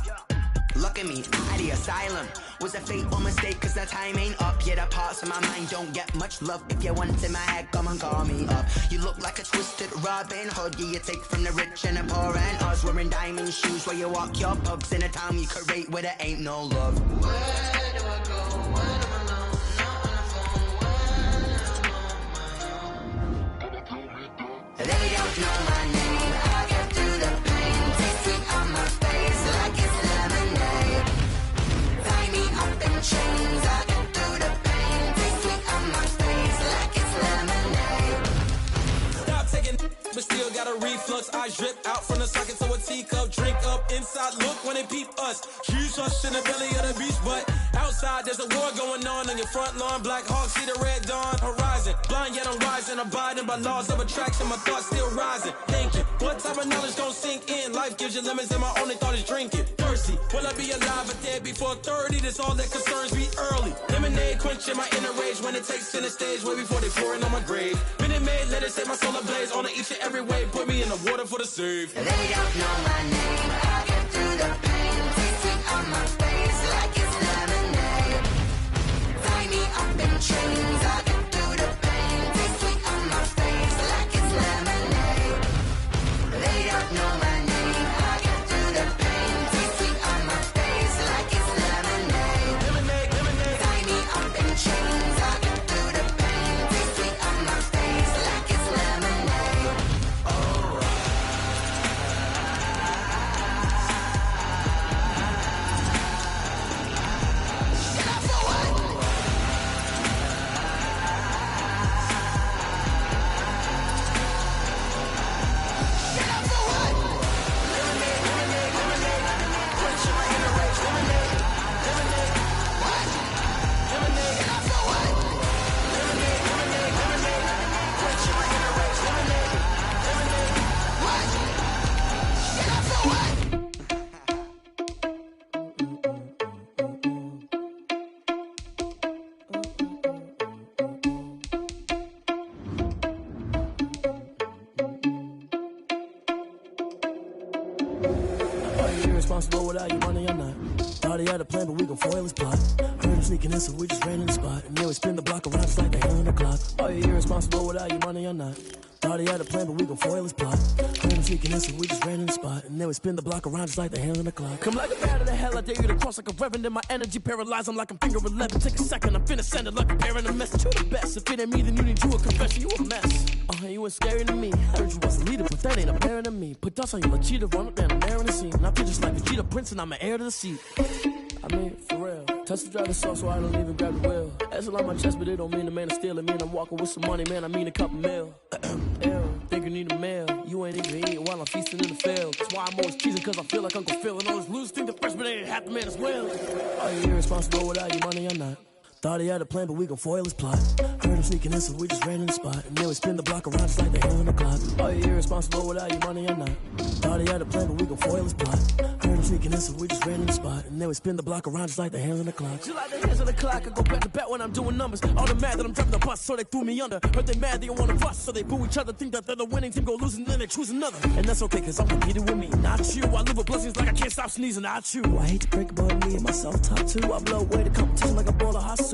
look at me, at the asylum. Was a fateful mistake, cause the time ain't up. Yet the parts of my mind don't get much love. If you want in my head, come and call me up. You look like a twisted Robin Hood. Yeah, you take from the rich and the poor and us. Wearing diamond shoes where you walk your pugs in a town you create where there ain't no love. Where do I go when I'm alone? Not on the phone when I'm on my own. They don't know my name. I get through the pain. Taste sweet on my face like it's lemonade. Tie me up in chains. I get through the pain. Taste sweet on my face like it's lemonade. Stop taking, but still got a reflux. Eyes drip out from the socket to a teacup. Drink up inside, look when they peep us. Huge us in the belly of the beast, but outside there's a war going on your front lawn. Black Hawk, see the red dawn horizon. Blind yet I'm rising, abiding by laws of attraction. My thoughts still rising. Thinking, what type of knowledge gon' sink in? Life gives you limits, and my only thought is drinking. Thirsty, will I be alive or dead before 30? That's all that concerns me early. Lemonade quenching my inner rage when it takes center stage, way before they pour it on my grave. Minute Maid, let it set my soul ablaze. On each and every way, put me in the water for the save. They don't know my name. I get through the pain. Taste sweet on my face like it's lemonade. Tie me up in chains. I get through the pain. Taste sweet on my face like it's lemonade. They don't know my name. I get through the pain. Taste sweet on my face like it's lemonade. Lemonade, lemonade. Tie me up in chains. I get through the pain. Taste sweet on my face like it's lemonade. Are you irresponsible without your money or not? Thought he had a plan, but we gon' foil his plot. Heard him sneaking in, so we just ran in the spot. And then we spin the block around just like the hand on the clock. Are you irresponsible without your money or not? Thought he had a plan, but we gon' foil his plot. Heard him sneaking in, so we just ran in the spot. And then we spin the block around just like the hand on the clock. Come like a bat of the hell, I dare you to cross like a reverend. In my energy paralyzed, I'm like I'm finger 11. Take a second, I'm finna send it like a parent a message. You the best, if it ain't me, then you need you a confession. You a mess. You ain't scary to me. Heard you was a leader, but that ain't apparent to me. Put dust on you, like cheetah, run up down, I'm there in the scene. And I feel just like Vegeta Prince, and I'm an heir to the seat. I mean, for real. Touch the driver's soft, so I don't even grab the wheel. That's a lot on my chest, but it don't mean the man is stealing. Mean I'm walking with some money, man, I mean a couple mil. Ew, think you need a meal. You ain't even eating while I'm feasting in the field. That's why I'm always cheesing, cause I feel like Uncle Phil. And all those losers think the freshman ain't half the man as well. Are you irresponsible without your money or not? Thought he had a plan, but we gon' foil his plot. Heard him sneaking in, so we just ran in the spot. And then we spin the block around just like the hand on the clock. Are you irresponsible without your money or not? Thought he had a plan, but we gon' foil his plot. Heard him sneaking in, so we just ran in the spot. And then we spin the block around just like the hands on the clock. Just like the hands on the clock, I go back to back when I'm doing numbers. All the mad that I'm driving the bus, so they threw me under. Heard they mad, they don't wanna bust, so they boo each other. Think that they're the winning team, go losing, then they choose another. And that's okay, cause I'm competing with me, not you. I live with blessings like I can't stop sneezing, not you. I hate to break it, but me and myself top two. I blow away the competition like a bowl of hot soup.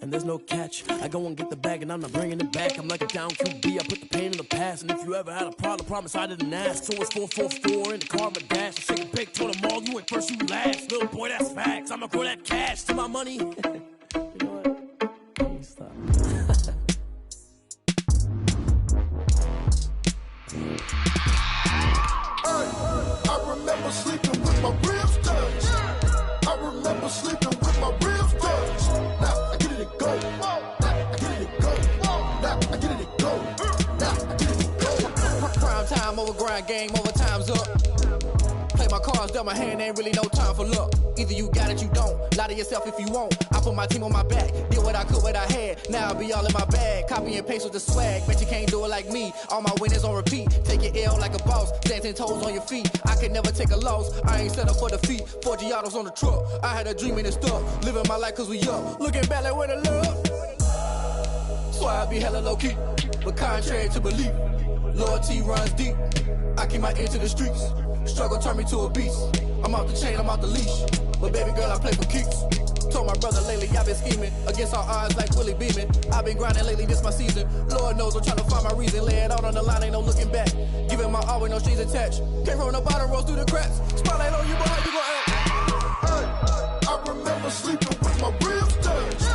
And there's no catch. I go and get the bag and I'm not bringing it back. I'm like a down QB, I put the pain in the past. And if you ever had a problem, promise I didn't ask. So it's 444 in the car, my dash. I shake a big, told them all, you ain't first, you last. Little boy, that's facts. I'ma grow that cash to my money. You know what? Let me stop. I remember sleeping with my ribs touched. I remember sleeping with my ribs touched. Now I get it go. Now I get it go. Now I get it go. Now I get it go. Prime time over grind game, over time's up. Play my cards dealt my hand, ain't really no time for luck. Either you got it, you don't. Lie to yourself if you won't. I put my team on my back, did what I could, what I had. Now I'll be all in my bag. Copy and paste with the swag. Bet you can't do it like me. All my winners on repeat. Take your L like a boss. Stand 10 toes on your feet. I can never take a loss. I ain't set up for defeat. 4 Giottos on the truck. I had a dream and it stuck. Living my life cause we up. Looking back like where the love. So I be hella low key. But contrary to belief, loyalty runs deep. I keep my ear to the streets. Struggle turned me to a beast. I'm off the chain, I'm off the leash. But baby girl, I play for keeps. Told my brother lately, I've been scheming. Against all odds like Willie Beeman. I've been grinding lately, this my season. Lord knows I'm trying to find my reason. Lay it out on the line, ain't no looking back. Giving my all with no strings attached. Came from the bottom, rose through the cracks. Spotlight on you, boy, how you gon' act? I remember sleeping with my ribs touched.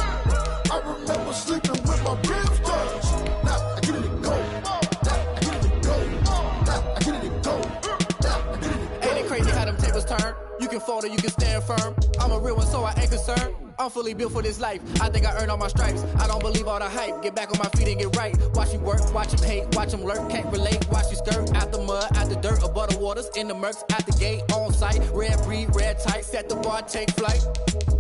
I remember sleeping with my ribs touched. Now I get it and go. Now I get it and go. Now I get it and go. Ain't it crazy how them tables turn? You can fold or you can stand firm. I'm a real one, so I ain't concerned. I'm fully built for this life. I think I earned all my stripes. I don't believe all the hype. Get back on my feet and get right. Watch you work, watch him hate, watch him lurk. Can't relate, watch you skirt. Out the mud, out the dirt, above the waters, in the murks, at the gate, on site. Red breed, red tight, set the bar, take flight.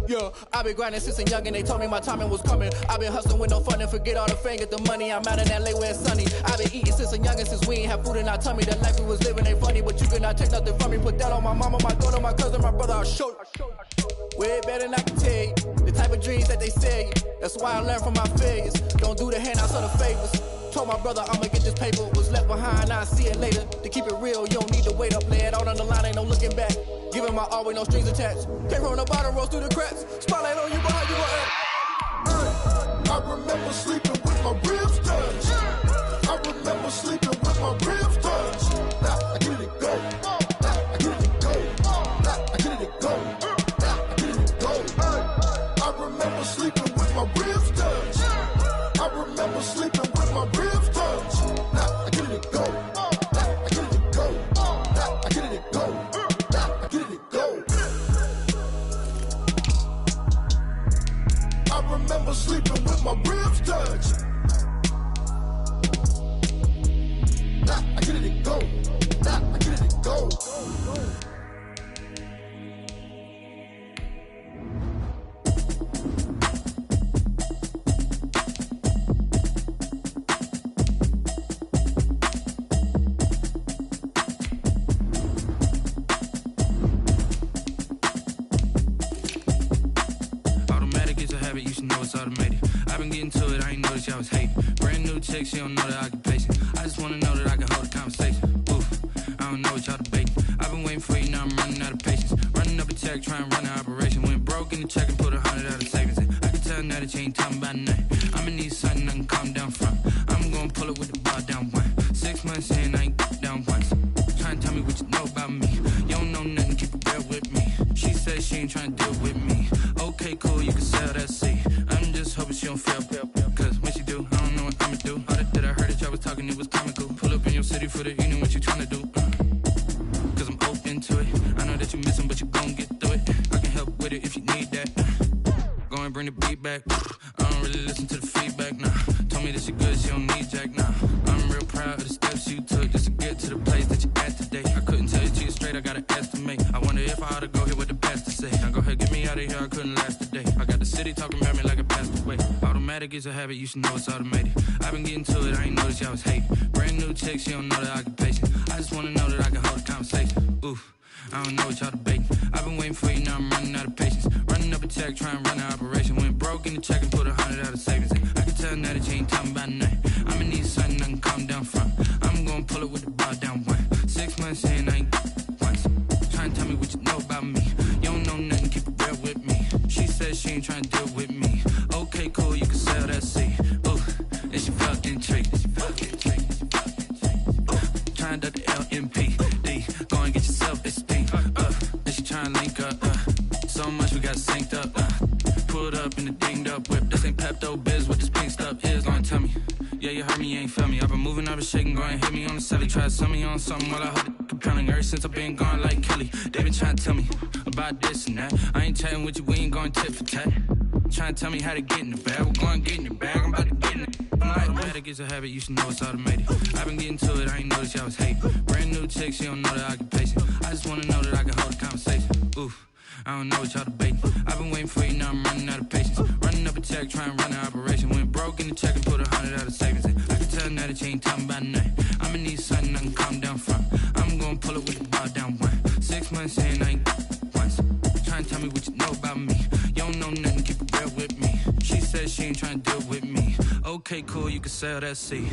Yeah, I been grinding since a young and they told me my timing was coming. I been hustling with no fun and forget all the fame, get the money. I'm out in LA where it's sunny. I been eating since a young and since we ain't have food in our tummy. The life we was living ain't funny, but you cannot take nothing from me. Put that on my mama, my daughter, my cousin, my brother, I'll show you. Way better than I can tell you. The type of dreams that they sell you. That's why I learned from my failures. Don't do the handouts or the favors. Told my brother I'ma get this paper. Was left behind, I'll see it later. To keep it real, you don't need to wait up. Lay it out on the line, ain't no looking back. Giving my all with no strings attached. Came from the bottom, rose through the cracks. Spotlight on you, boy, how you gon' act? I remember sleeping with my ribs touched. I remember sleeping with my ribs touched. Now I get it and go. Now I get it and go. Now I get it and go. Now I get it and go. I remember sleeping with my ribs touched. I remember sleeping with my ribs touched. Now I get it and go. Now I get it and go. Now I get it and go. Now I get it and go. I remember sleeping with my ribs touched. Now I get it and go. Now I get it and go. Automatic is a habit, you should know it's automated. I've been getting to it, I ain't noticed y'all was hating. Brand new chick, she don't know the occupation. I just wanna know that I can hold a conversation. Oof, I don't know what y'all debating. I've been waiting for you, now I'm running out of patience. Running up a check, trying to run an operation. Went broke in the check and put 100 out of savings in. I can tell now that you ain't talking about nothing. I'ma need something I can calm down from. I'm gonna pull it with the bar down one. 6 months in, I ain't down once. Trying to tell me what you know about me. You don't know nothing, keep it real with me. She said she ain't trying to deal with me. Okay, cool, you can sell that seat. I'm just hoping she don't fail. Cause when she do, I don't know what I'ma do. All that I heard that y'all was talking, it was comical. Pull up in your city for the evening, what you tryna do? Cause I'm open to it. I know that you missing, but you gon' get through it. I can help with it if you need that. Go and bring the beat back. I don't really listen to the feedback, nah. Told me that she good, she don't need Jack, nah. I'm real proud of the steps you took just to get to the place that you at today. I couldn't tell you to you straight, I gotta estimate. I wonder if I ought to go here with the best to say. Now go ahead, get me out of here, I couldn't last today. I got the city talking about me like I passed away. Automatic is a habit, you should know it's automated. I've been getting to it, I ain't noticed y'all was hating. Brand new chick, she don't know the occupation. I just wanna know that I can hold a conversation. Oof, I don't know what y'all debating. I've been waiting for you, now I'm running out of patience. Running up a check, trying to run an operation. Went broke in the check and put 100 out of savings in. I can tell now that you ain't talking about nothing. I'ma need something I can calm down from. I'm gonna pull it with the bar down one. 6 months in, I ain't once. Trying to tell me what you know about me. You don't know nothing, keep it real with me. She said she ain't trying to deal with me. Okay, cool, you can sell that seat. Ooh, and she felt intrigued. Trying to duck the LMPD. Go and get your self-esteem up. And she trying to link up. So much we got synced up. Pulled up in the dinged up whip. This ain't Pepto-Biz, what this pink stuff is. Gonna tell me. Yeah, you heard me, you ain't feel me. I've been moving, I've been shaking, go and hit me on the celly. Try to sell me on something while I hold it compelling. Ever since I've been gone like Kelly, they been trying to tell me about this and that. I ain't chatting with you, we ain't going tit for tat. Trying to tell me how to get in the bag. We're going to get in your bag, I'm about to get in it. Automatic is a habit, you should know it's automated. I've been getting to it, I ain't noticed y'all was hating. Brand new chick, she don't know that I can pace it. I just wanna know that I can hold a conversation. Oof, I don't know what y'all debating. I've been waiting for you, now I'm running out of patience. Running up a check, trying to run an operation. Went broke in the check and put 100 out of savings in. I can tell now that you ain't talking about nothing. I'ma need something I can calm down from. I'm gonna pull it with the ball down one. 6 months in, I ain't once. Trying to tell me what you know about me. You don't know nothing, keep it real with me. She said she ain't trying to deal with me. Okay, cool, you can sell that seed.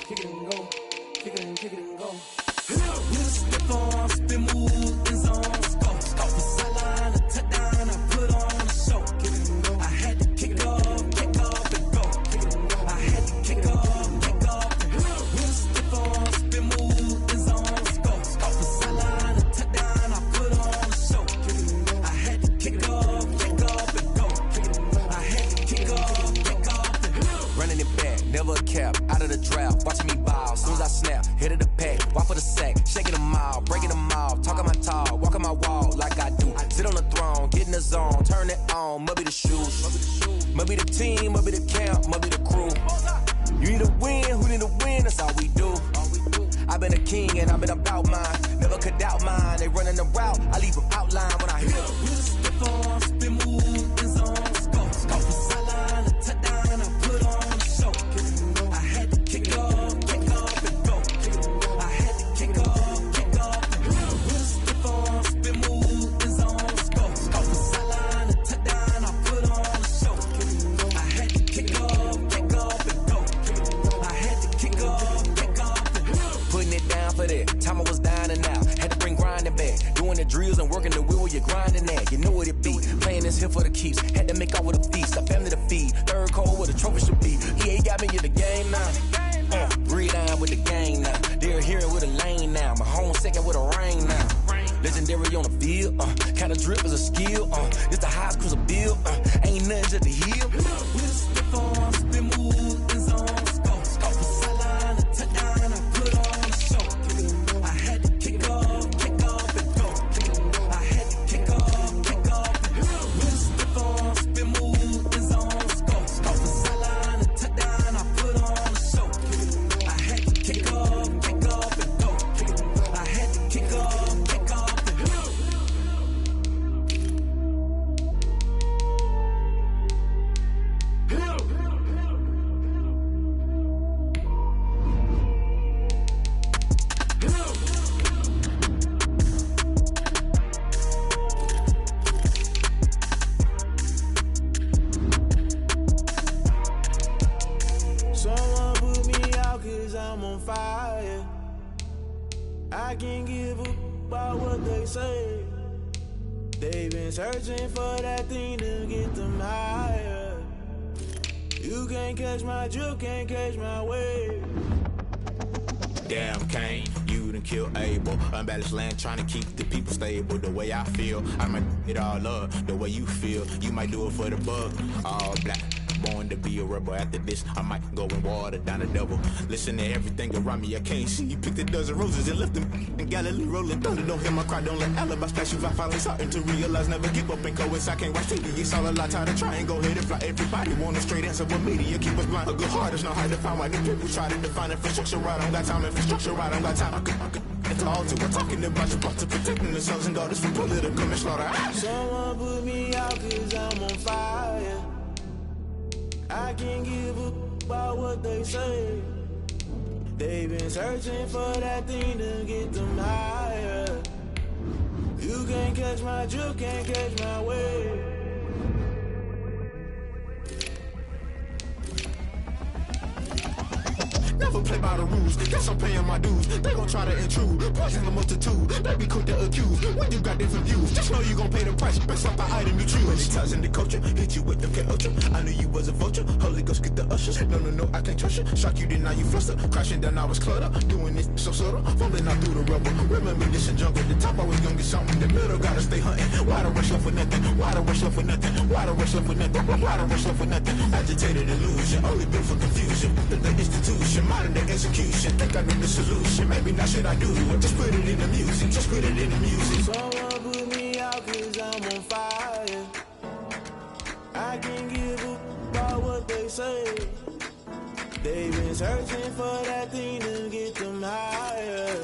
Kick it and go, kick it and go. We'll step on, spin, move, and zone, scope. Off the sideline, a touchdown, I put on a show. I had to kick off and go. I had to kick off and go. We'll step on, spin, move, and zone, scope. Off the sideline, a touchdown, I put on a show. I had to kick off and go. I had to kick off and go. Running it back, never a cap, out of the draft, watching me ball. Soon as I snap, hit of the pack, walk for the sack, shaking them all, breaking them all, talking my talk, walking my wall like I do. Sit on the throne, get in the zone, turn it on, must be the shoes, must be the team, must be the camp, must be the crew. You need a win, who need a win, that's all we do. I've been a king and I've been about mine, never could doubt mine. They running the route, I leave them outline when I hit them. We'll step on, spin, move, and zone, scope. Off the sideline, a touchdown, I put on a show. I had to kick off and go. I had to kick off and go. We'll step on, spin, move, and zone, scope. Off the sideline, a touchdown, I put on a show. I had to kick off and go. I had to kick off and go. Putting it down for that, time I was down and out, had to bring grinding back, doing the drills and working the wheel where you're grinding at, you know what it be, playing this here for the keeps, had to make out with a feast, a family to feed, third cold where the trophy should be, he ain't got me in the game now, breathe on with the gang now, they're hearing with a lane now, my home second with a rain now, legendary on the field, kinda drip is a skill, this the highest cruiser bill, ain't nothing to the hill. We'll step on, spin, move, and zone, scope. Off the sideline, a touchdown, I put on a show. I had to kick off and go. I had to kick off and go. We'll step on, spin, move, and zone, scope. Off the sideline, a touchdown, I put on a show. I had to kick off and go. I had to kick off and go. Someone put me out 'cause I'm on fire. I can't give a about what they say. They've been searching for that thing to get them higher. You can't catch my drift, can't catch my wave. Damn, Kane, you done killed Abel. Unbalanced land, trying to keep the people stable. The way I feel, I might it all up. The way you feel, you might do it for the bug. All black, born to be a rebel. After this, I might go and water down the devil. Listen to everything around me, I can't see. Picked a dozen roses and left them in Galilee rolling thunder. Don't hear my cry, don't let alibis pass you. I finally starting to realize, never give up and coincide. Can't watch TV, it's all a lot. Time to try and go ahead and fly. Everybody want a straight answer, but media keep us blind. A good heart is not hard to find. Why the people try to define infrastructure right? I don't got time, infrastructure right, I don't got time. It's all to we're talking about your part to protecting the sons and daughters from political manslaughter. Someone put me out 'cause I'm on fire. I can't give a about what they say. They've been searching for that thing to get them higher. You can't catch my drift, can't catch my wave. Never play by by the rules. Guess I'm paying my dues. They gon' try to intrude. Poison the multitude. They be quick to accuse. When you got different views, just know you gon' pay the price based off the item you choose. Many times in the culture, hit you with the K-Ultra. I knew you was a vulture. Holy Ghost get the ushers. No, I can't trust you. Shock you, then now you fluster. Crashing down, I was cluttered. Doing this so subtle. Fumbling out through the rubble. Remember this in jungle. The top, I was gonna get something. The middle, gotta stay hunting. Why the rush left for nothing? Why the rush left for nothing? Why the rush left for nothing? Why the rush left for nothing? Agitated illusion. Only built for confusion. The institution. Modern day execution. Think I know the solution. Maybe not shit I do. Just put it in the music. Just put it in the music. Someone put me out 'cause I'm on fire. I can't give up about what they say. They've been searching for that thing to get them higher.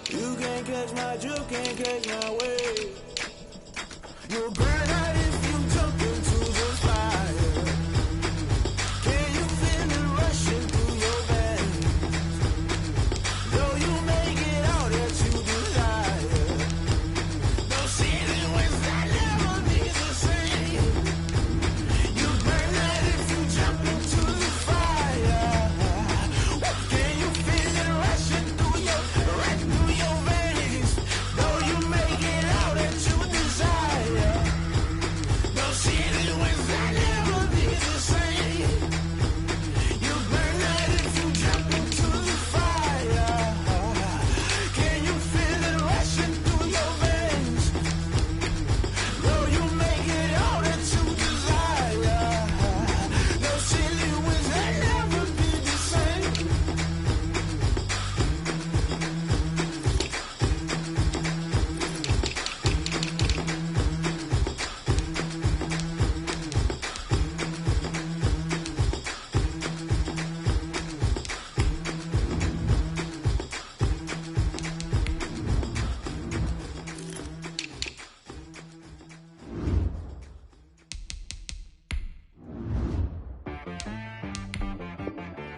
You can't catch my drift, can't catch my wave. You'll burn out if you jump into the fire. Can you feel it rushing through your veins? Though you make it all that you desire. No ceiling when that never be the same. You burn out if you jump into the fire. Can you feel it rushing through your veins? Though you make it all that you desire. No ceiling when that never be the same. You burn out if you jump into the fire. Can you feel it rushing through your veins? Though you make it all that you desire. No ceiling when that never be the same.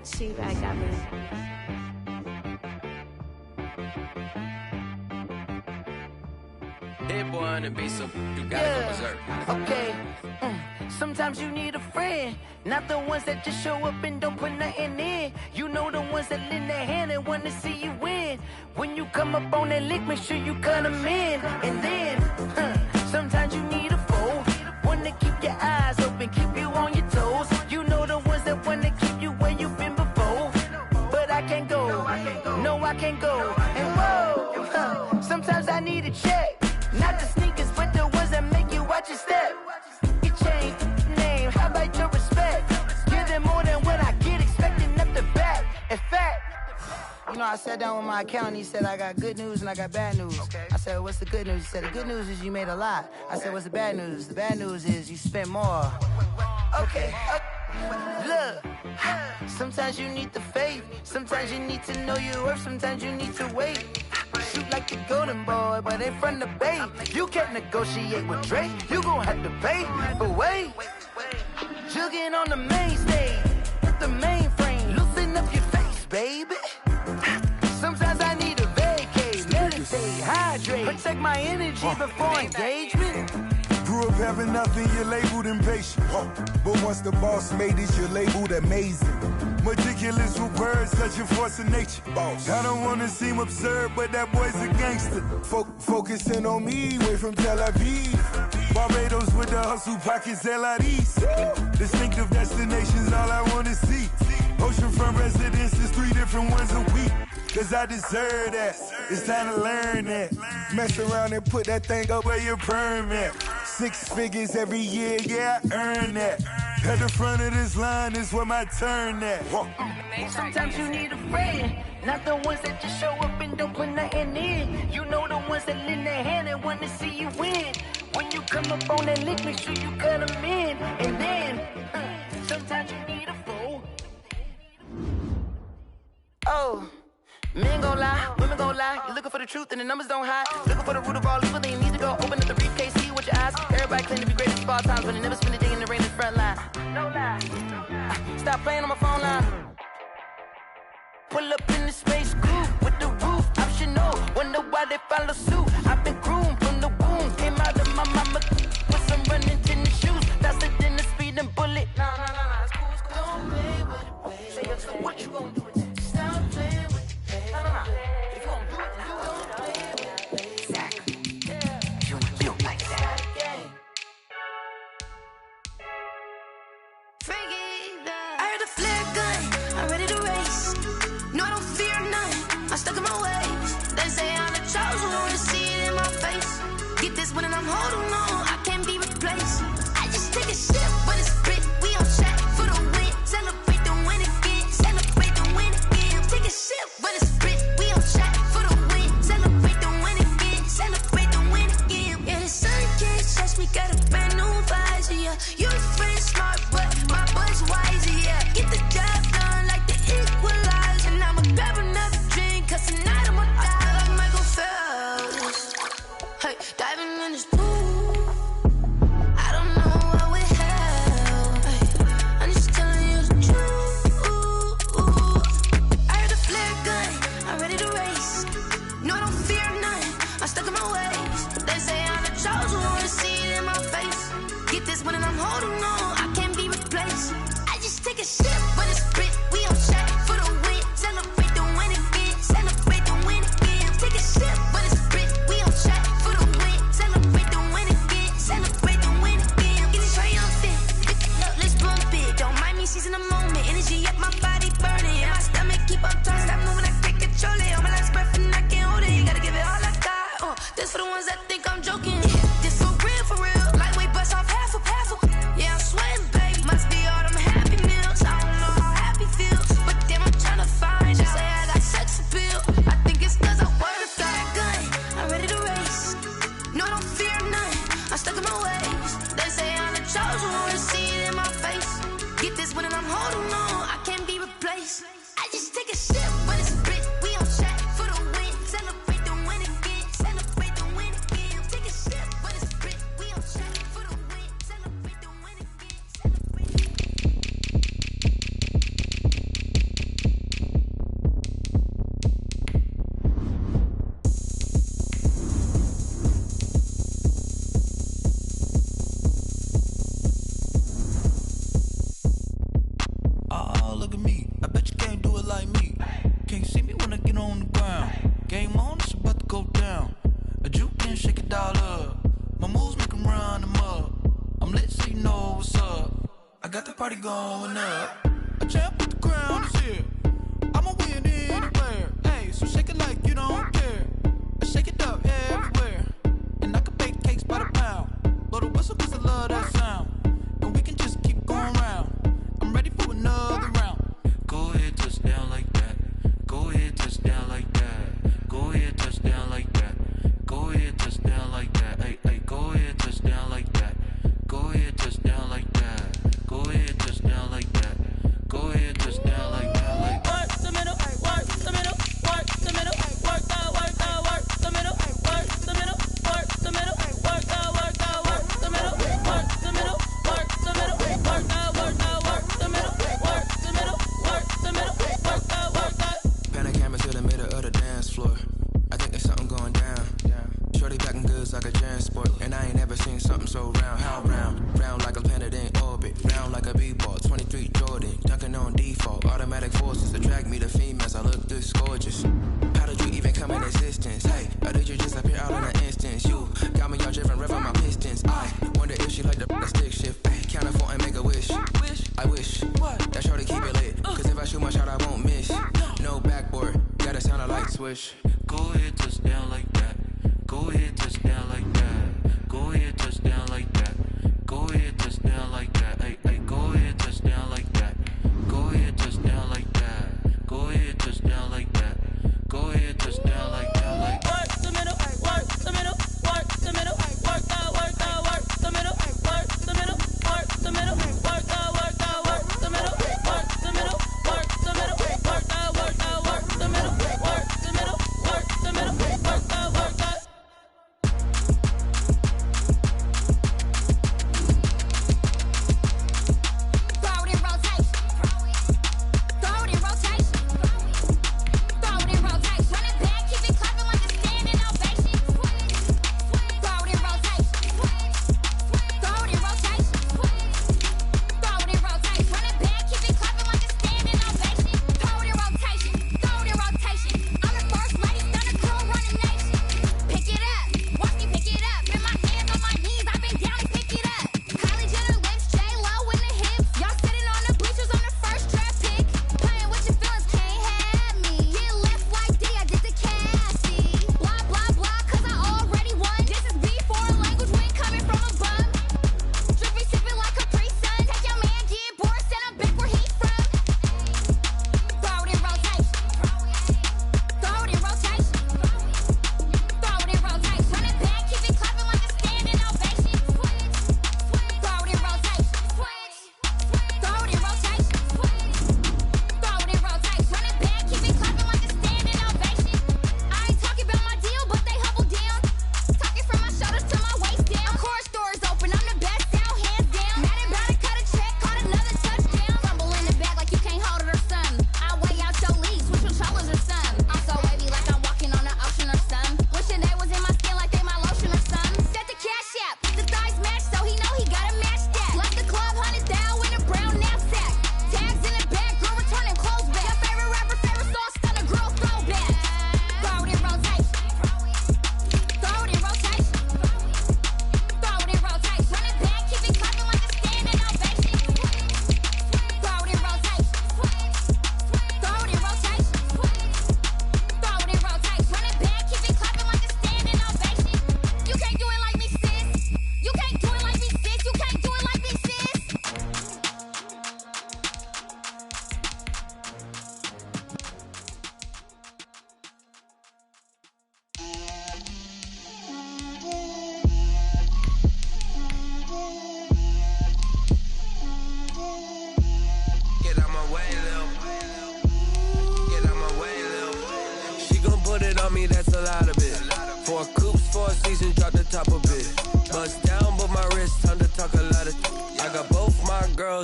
See that got me. Hit boy on the beat, so you gotta go berserk. Okay. Sometimes you need a friend, not the ones that just show up and don't put nothing in. You know the ones that lend their hand and want to see you win. When you come up on that lick, make sure you cut them in. And then, sometimes you need a foe, one to keep your eyes open, keep you on your toes. You know the ones that want to keep you where you've been before. But I can't go, no I can't go. And whoa, sometimes I need a check. Not the sneakers, but the ones that make you watch your step. You change name, how about your respect? Give them more than what I get, expecting up the back. In fact, you know, I sat down with my accountant, he said I got good news and I got bad news. I said, what's the good news? He said, the good news is you made a lot. I said, what's the bad news? The bad news is you spent more. Okay, look, sometimes you need the faith, sometimes you need to know your worth, sometimes you need to wait. Shoot like the golden boy, but in front of the bay. You can't negotiate with Drake, you gon' have to pay. But wait, jugging on the main stage, with the mainframe, loosen up your face, baby. Sometimes I need a vacate, meditate, hydrate, protect my energy before engagement. Grew up having nothing, you're labeled impatient. But once the boss made it, you're labeled amazing. Meticulous with words, such a force of nature. I don't wanna seem absurd, but that boy's a gangster. Focusing on me, way from Tel Aviv. Barbados with the hustle pockets, LIDs. Distinctive destinations, all I wanna see. Oceanfront residences, 3 different ones a week. Cause I deserve that, it's time to learn that. Mess around and put that thing up where your permit. 6 figures every year, yeah, I earn that. At the front of this line is where my turn at. Sometimes you need a friend, not the ones that just show up and don't put nothing in. You know the ones that lend their hand and want to see you win. When you come up on that lick, make sure you cut them in. And then, sometimes you need a fool. Oh. Men gon' lie, women gon' lie. You're looking for the truth and the numbers don't hide. Looking for the root of all evil, then you need to go open up the briefcase, see with your eyes. Everybody claim to be greatest of all times, but they never spend a day in the rain in the front line. No lie. Stop playing on my phone line. Pull up in the space coupe with the roof optional. Wonder why they follow suit. I've been groomed from the womb. Came out of my mama with some running tennis shoes. Faster than the speeding bullet. No. It's cool. Don't play with it, baby. Say what you gon' do with that? party going up. A champ with the crown is here. I'ma win anywhere. Hey, so shake it like you don't care. I shake it up everywhere. And I can bake cakes by the pound. Blow the whistle 'cause I love that sound. And we can just keep going round. I'm ready for another round. Go ahead, touch down like that. Go ahead, touch down like that. Go ahead, touch down like that. Go ahead, touch down like that. Hey, hey, go ahead, touch down like that. Go ahead, touch down like that. Go ahead, touch down like that. Go ahead, touch down like that. Like work the middle, work the middle, work the middle, work the middle, work the middle, work the middle, work the middle, work the middle, work the middle, work the middle, work the middle, work the middle, work the middle, work the. Pan a camera to the middle of the dance floor. I think there's something going down. Shorty backing goods like a transport, and I ain't never seen something so round. How round? Round like a planet in orbit. Round like a b-ball. 23 Jordan, dunking on default. Automatic forces attract me to females. I look this gorgeous. How did you even come in existence? Hey, or did you just appear out in an instance? You got me all driven, revving my pistons. I wonder if she like the stick shift. Ay, count a 4 and make a wish. I wish that shorty keep it lit. 'Cause if I shoot my shot, I won't miss. No backboard, gotta sound a light switch. go ahead, touch down like that. Go ahead, touch down like that. Go ahead, touch down like that. Go ahead, touch down like that. Hey, hey, go ahead, touch down like that. Go ahead, touch down like that. Go ahead, touch down like that. Go ahead, touch down like that. Like work the middle, work the middle, work the middle, work the middle, work the middle, work the middle, work the middle, work the middle, work the middle, work the middle, work the middle, work the middle, work the middle, work the.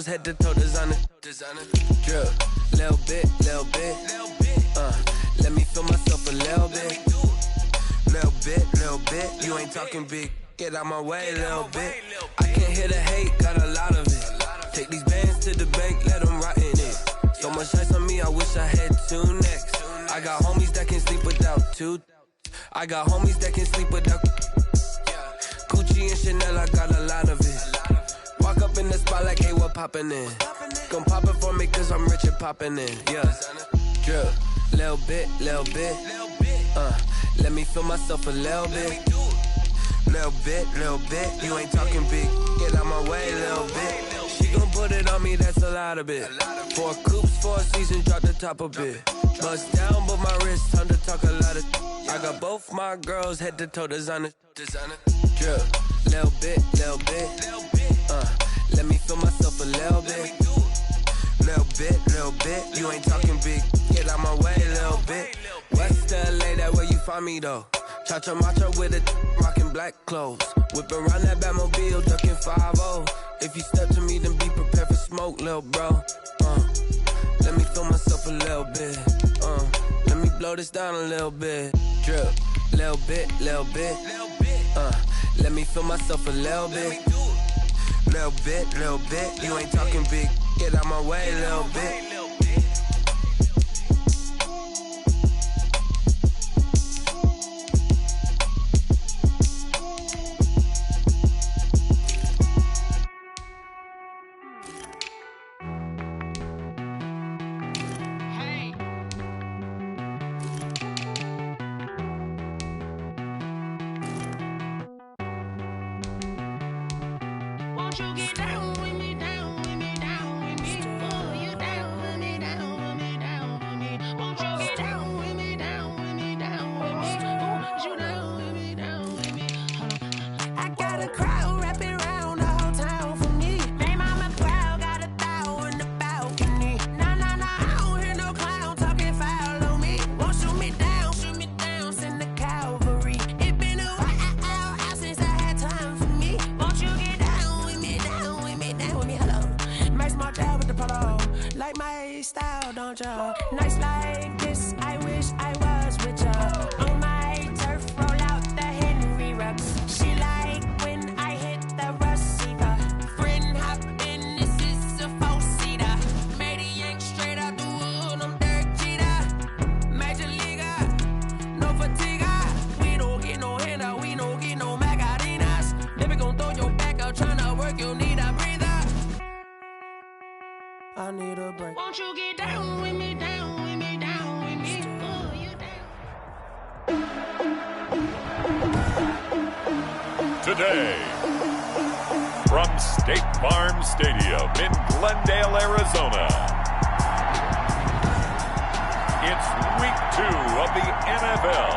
Head to toe designer, drip, little bit, let me feel myself a little bit, you ain't talking big, get out my way, little bit, I can't hear the hate, got a lot of it, take these bands to the bank, let them rot in it, so much ice on me, I wish I had 2 necks, I got homies that can sleep without 2, I got homies that can sleep without, Gucci and Chanel, I got a lot of it, walk Walk up in the spot like, hey, what poppin' in? Gon' pop it for me cause I'm rich and poppin' in. Yeah, drip, little bit. Let me feel myself a little bit. Little bit. You ain't talking big. Get out my way, little bit. She gon' put it on me, that's a lot of it. 4 coops, 4 seasons, drop the top a bit. Bust down, but my wrist, time to talk a lot of. I got both my girls head to toe designer. Drip, little bit. Let me feel myself a little bit. Little bit. You ain't talking big. Get out my way, little bit. West LA, that where you find me though. Cha-cha matcha with a rockin' black clothes. Whip around that Batmobile, ducking 5-0. If you step to me, then be prepared for smoke, little bro. Let me feel myself a little bit. Let me blow this down a little bit. Drip, little bit. Let me feel myself a little bit. Little bit. You ain't talking big. Get out my way, little bit. Nights like this, I wish I was with ya. On my turf, roll out the Henry rocks. She like when I hit the receiver. Friend hop in, this is a 4-seater. Made a yank straight out the wood, I'm Derek Jeter. Major leaguer, no fatigue. We don't get no handout, we don't get no Macarinas. Never gon' throw your back out, tryna work, you need a breather. I need a break. Won't you get down with me, down with me, down with me? Oh, you down. Today, from State Farm Stadium in Glendale, Arizona, it's week 2 of the NFL.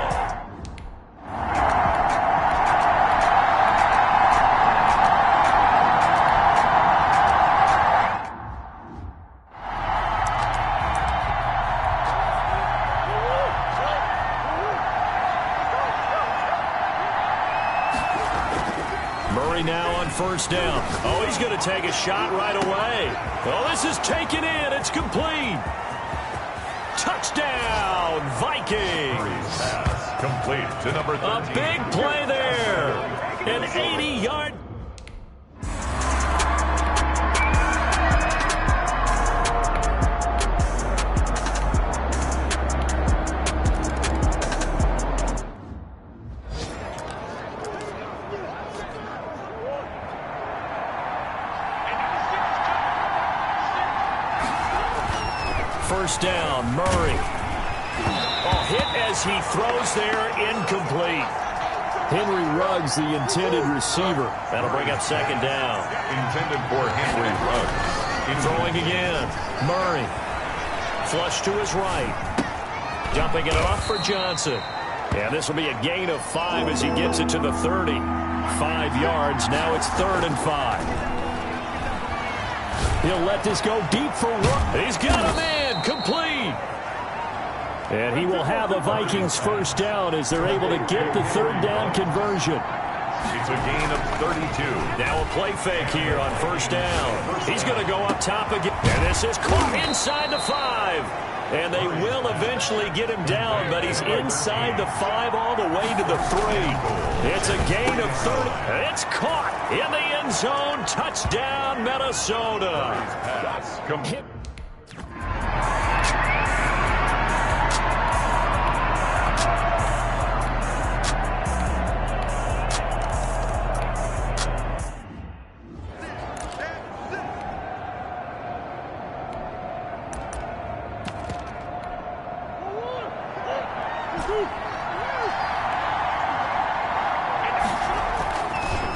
Now on first down. Oh, he's going to take a shot right away. Oh, this is taken in. It's complete. Touchdown, Vikings. Pass complete to number 13. A big play there. An 80-yard. First down, Murray. Oh, hit as he throws there, incomplete. Henry Ruggs, the intended receiver. That'll bring up second down. Intended for Henry Ruggs. Throwing again. Murray. Flush to his right. Dumping it off for Johnson. And this will be a gain of 5 as he gets it to the 30. 5 yards. Now it's 3rd and 5. He'll let this go deep for one. He's got a man. Complete. And he will have a Vikings first down as they're able to get the 3rd down conversion. It's a gain of 32. Now a play fake here on first down. He's going to go up top again. And this is caught inside the 5. And they will eventually get him down, but he's inside the 5 all the way to the 3. It's a gain of 30. And it's caught in the end zone. Touchdown, Minnesota.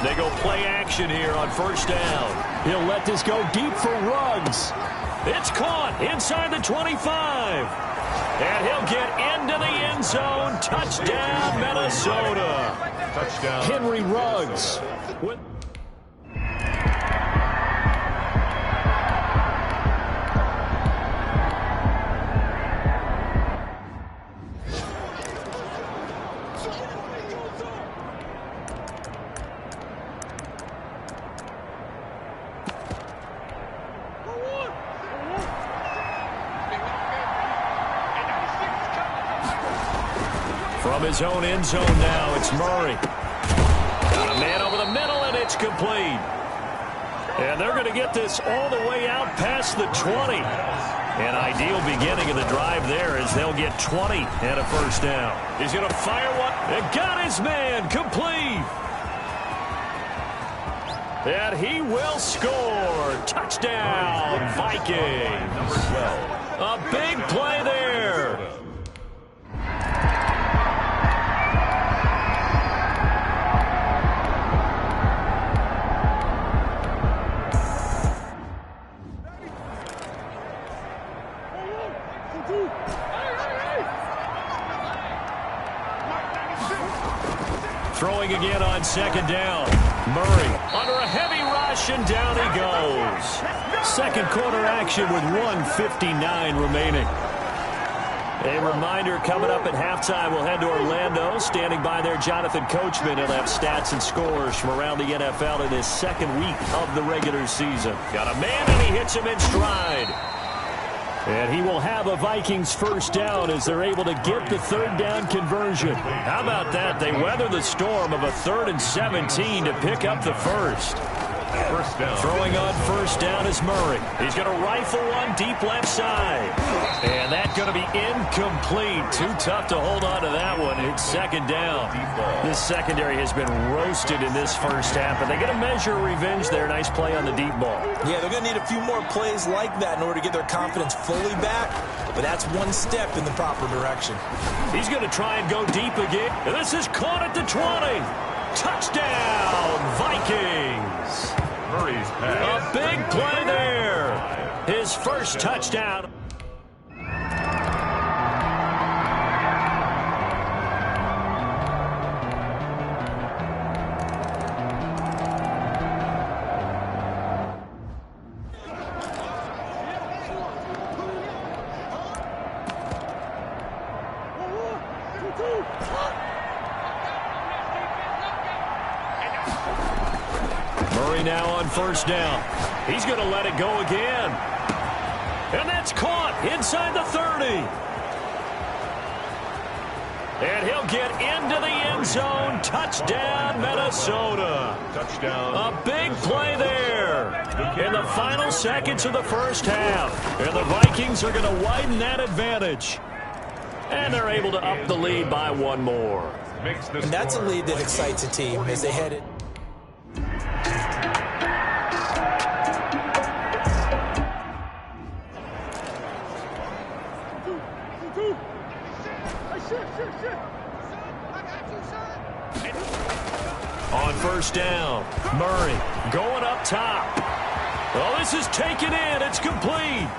They go play action here on first down. He'll let this go deep for Ruggs. It's caught inside the 25. And he'll get into the end zone. Touchdown, Minnesota. Touchdown. Henry Ruggs. From his own end zone now, it's Murray. Got a man over the middle, and it's complete. And they're going to get this all the way out past the 20. An ideal beginning of the drive there as they'll get 20 and a first down. He's going to fire one. And got his man complete. And he will score. Touchdown, Vikings. Number 12. A big play there. Throwing again on second down. Murray under a heavy rush, and down he goes. Second quarter action with 1:59 remaining. A reminder coming up at halftime, we'll head to Orlando. Standing by there, Jonathan Coachman. He'll have stats and scores from around the NFL in his second week of the regular season. Got a man, and he hits him in stride. And he will have a Vikings first down as they're able to get the third down conversion. How about that? They weather the storm of a 3rd and 17 to pick up the first. First down. Throwing on first down is Murray. He's going to rifle one deep left side. And that's going to be incomplete. Too tough to hold on to that one. It's second down. This secondary has been roasted in this first half, but they get a measure of revenge there. Nice play on the deep ball. Yeah, they're going to need a few more plays like that in order to get their confidence fully back, but that's one step in the proper direction. He's going to try and go deep again. And this is caught at the 20. Touchdown, Vikings. Murray's pass. A big play there. His first touchdown. Murray now on first down. He's going to let it go again. And that's caught inside the 30. And he'll get into the end zone. Touchdown, Minnesota. Touchdown. A big play there in the final seconds of the first half. And the Vikings are going to widen that advantage. And they're able to up the lead by one more. And that's a lead that excites a team as they head it. On first down, Murray going up top. Oh, this is taken in. It's complete.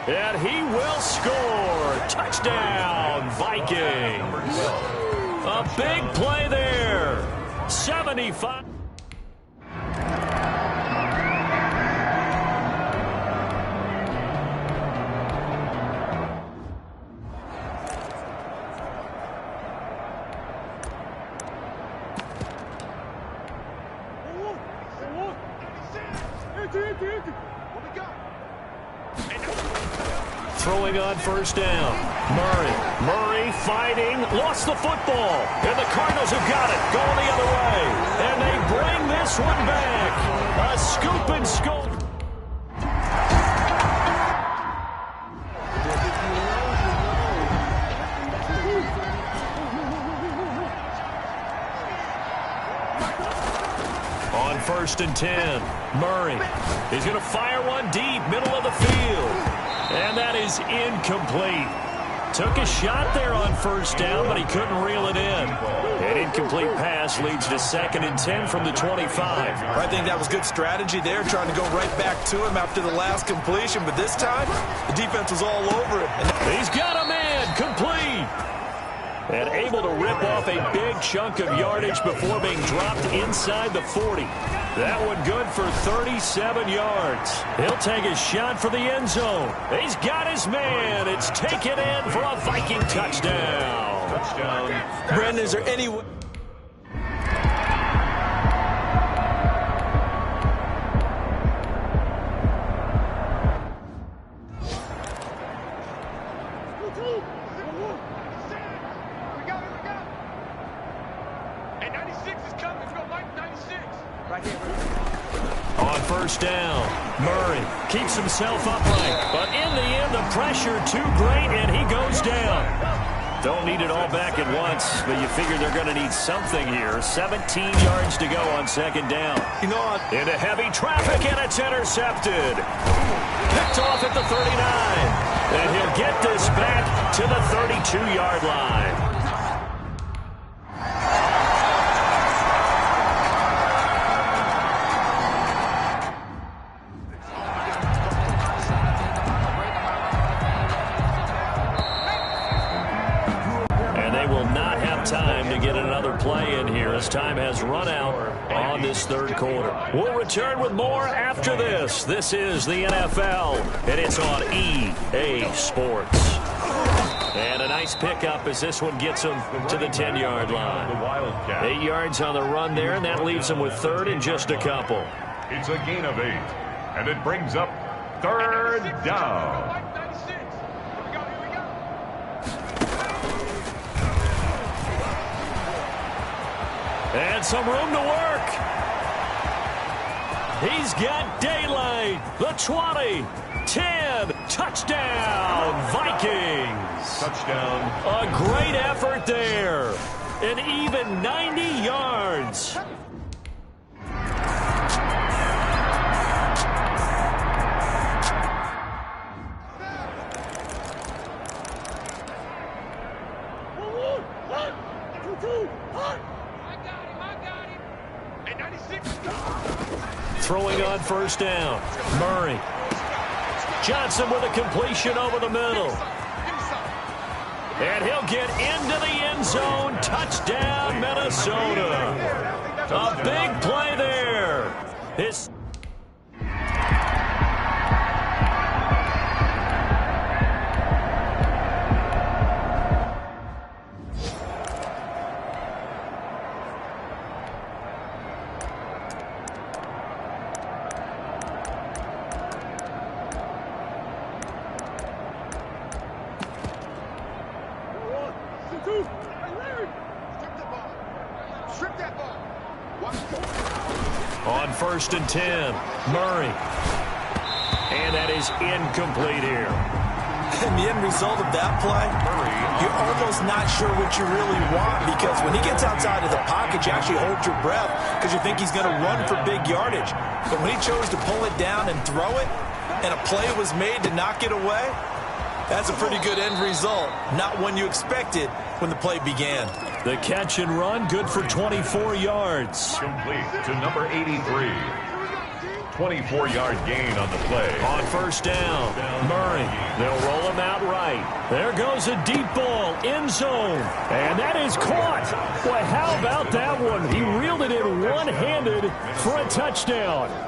And he will score. Touchdown, Vikings. A big play there. 75. Throwing on first down. Murray fighting. Lost the football. And the Cardinals have got it. Going the other way. And they bring this one back. A scoop and scope. On first and 10. Murray. He's going to fire one deep. Middle of the field. And that is incomplete. Took a shot there on first down, but he couldn't reel it in. And incomplete pass leads to 2nd and 10 from the 25. I think that was good strategy there, trying to go right back to him after the last completion. But this time, the defense was all over him. He's got a man, complete. And able to rip off a big chunk of yardage before being dropped inside the 40. That one good for 37 yards. He'll take a shot for the end zone. He's got his man. It's taken in for a Viking touchdown. Brandon, is there any way? On first down, Murray keeps himself upright, but in the end, the pressure too great, and he goes down. Don't need it all back at once, but you figure they're going to need something here. 17 yards to go on 2nd down. Into heavy traffic, and it's intercepted. Picked off at the 39, and he'll get this back to the 32-yard line. Time to get another play in here as time has run out on this 3rd quarter. We'll return with more after this. This is the NFL, and it's on EA Sports. And a nice pickup as this one gets him to the 10-yard line. 8 yards on the run there, and that leaves him with 3rd and just a couple. It's a gain of 8, and it brings up 3rd down. And some room to work. He's got daylight. The 20, 10, touchdown, Vikings. Touchdown. A great effort there. An even 90 yards. Throwing on first down. Murray. Johnson with a completion over the middle. And he'll get into the end zone. Touchdown, Minnesota. A big play there. His on 1st and 10, Murray. And that is incomplete here. And the end result of that play, you're almost not sure what you really want, because when he gets outside of the pocket, you actually hold your breath because you think he's going to run for big yardage. But when he chose to pull it down and throw it, and a play was made to knock it away, that's a pretty good end result. Not one you expected when the play began. The catch and run, good for 24 yards. Complete to number 83. 24-yard gain on the play. On first down, Murray. They'll roll him out right. There goes a deep ball, end zone. And that is caught. Boy, how about that one? He reeled it in one-handed for a touchdown.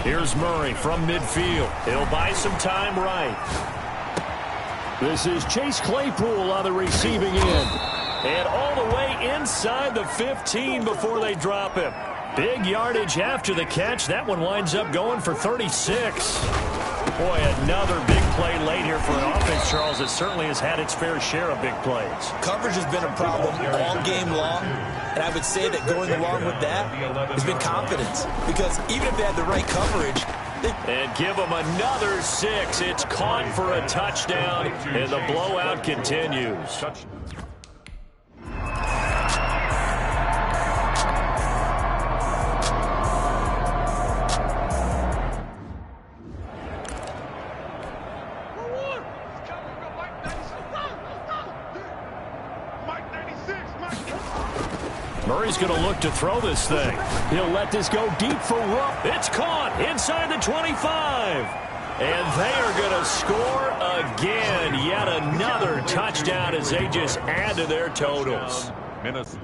Here's Murray from midfield. He'll buy some time right. This is Chase Claypool on the receiving end. And all the way inside the 15 before they drop him. Big yardage after the catch. That one winds up going for 36. Boy, another big play late here for an offense, Charles, that certainly has had its fair share of big plays. Coverage has been a problem all game long, and I would say that going along with that has been confidence. Because even if they had the right coverage, And give him another 6. It's caught for a touchdown, and the blowout continues. Murray's going to look to throw this thing. He'll let this go deep for Rupp. It's caught inside the 25. And they are going to score again. Yet another touchdown as they just add to their totals. Minnesota.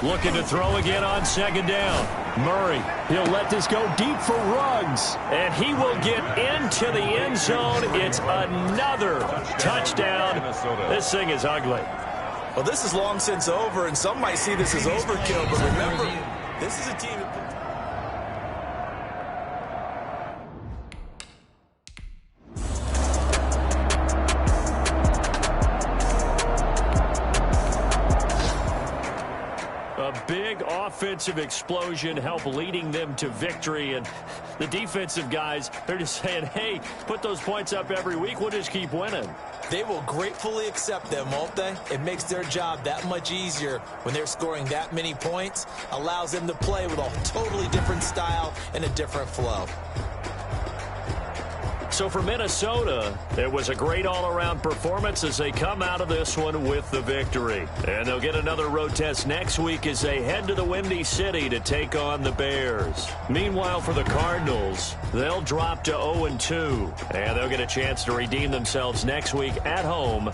Looking to throw again on second down. Murray, he'll let this go deep for Ruggs. And he will get into the end zone. It's another touchdown. This thing is ugly. Well, this is long since over, and some might see this as overkill. But remember, this is a team that... Big offensive explosion helped leading them to victory, and the defensive guys, they're just saying, hey, put those points up every week, we'll just keep winning. They will gratefully accept them, won't they? It makes their job that much easier when they're scoring that many points, allows them to play with a totally different style and a different flow. So for Minnesota, it was a great all-around performance as they come out of this one with the victory. And they'll get another road test next week as they head to the Windy City to take on the Bears. Meanwhile, for the Cardinals, they'll drop to 0-2, and they'll get a chance to redeem themselves next week at home.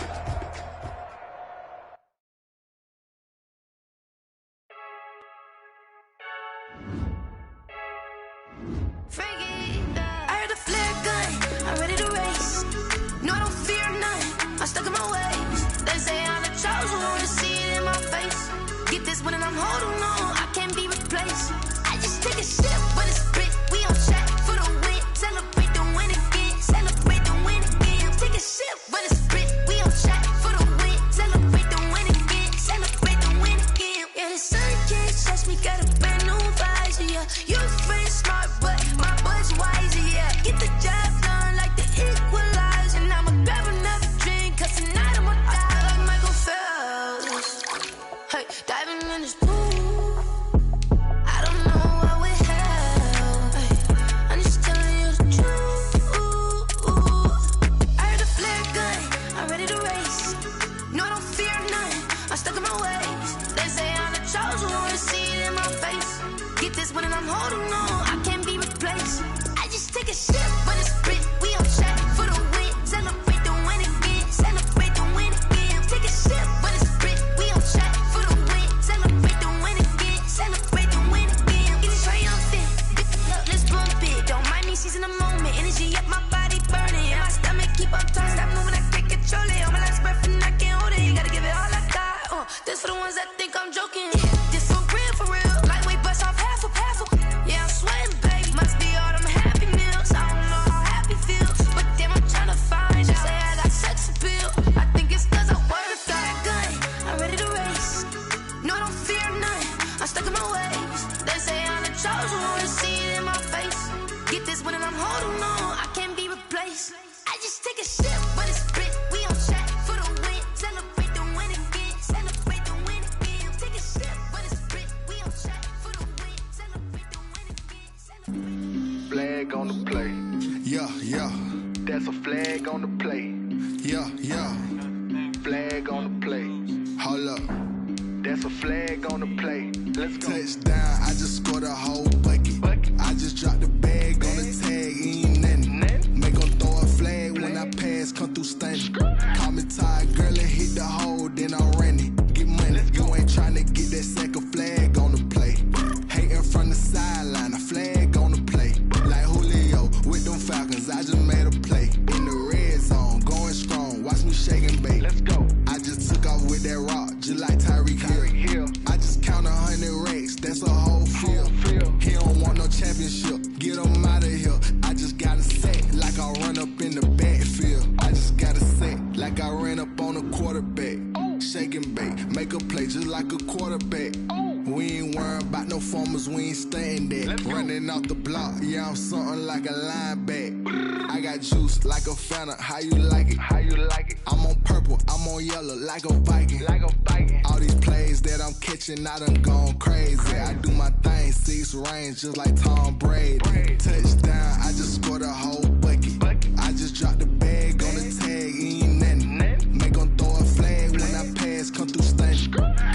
Flag on the play. Yeah, yeah. That's a flag on the play. Yeah, yeah. Flag on the play. Hold up. That's a flag on the play. Let's go. Touchdown, I just scored a whole bucket. I just dropped the bag on the tag, ain't nothing. Make them throw a flag when I pass, come through stunning. Call me tired, girl, and hit the hole, then I'm running. Get money, you ain't trying to get that second flag on the play. Hating from the sideline, a flag on the play. Like Julio with them Falcons, I just made a play. In the red zone, going strong, watch me shake and bake. Let's go. I just took off with that rock, just like Tyreek Hill. I just count 100 racks, that's a whole field. He don't want no championship. quarterback. Shake and bake, make a play just like a quarterback. We ain't worrying about no formers, we ain't staying there. Running off the block, yeah, I'm something like a linebacker. I got juice like a Fanta, how you like it? How you like it? I'm on purple, I'm on yellow, like a Viking. Like a Viking. All these plays that I'm catching, I done gone crazy. I do my thing, 6 range, just like Tom Brady. Touchdown, I just scored a whole bucket. I just dropped the bag on the tag, ain't nothing. Make 'em throw a flag when I pass, come through stunning.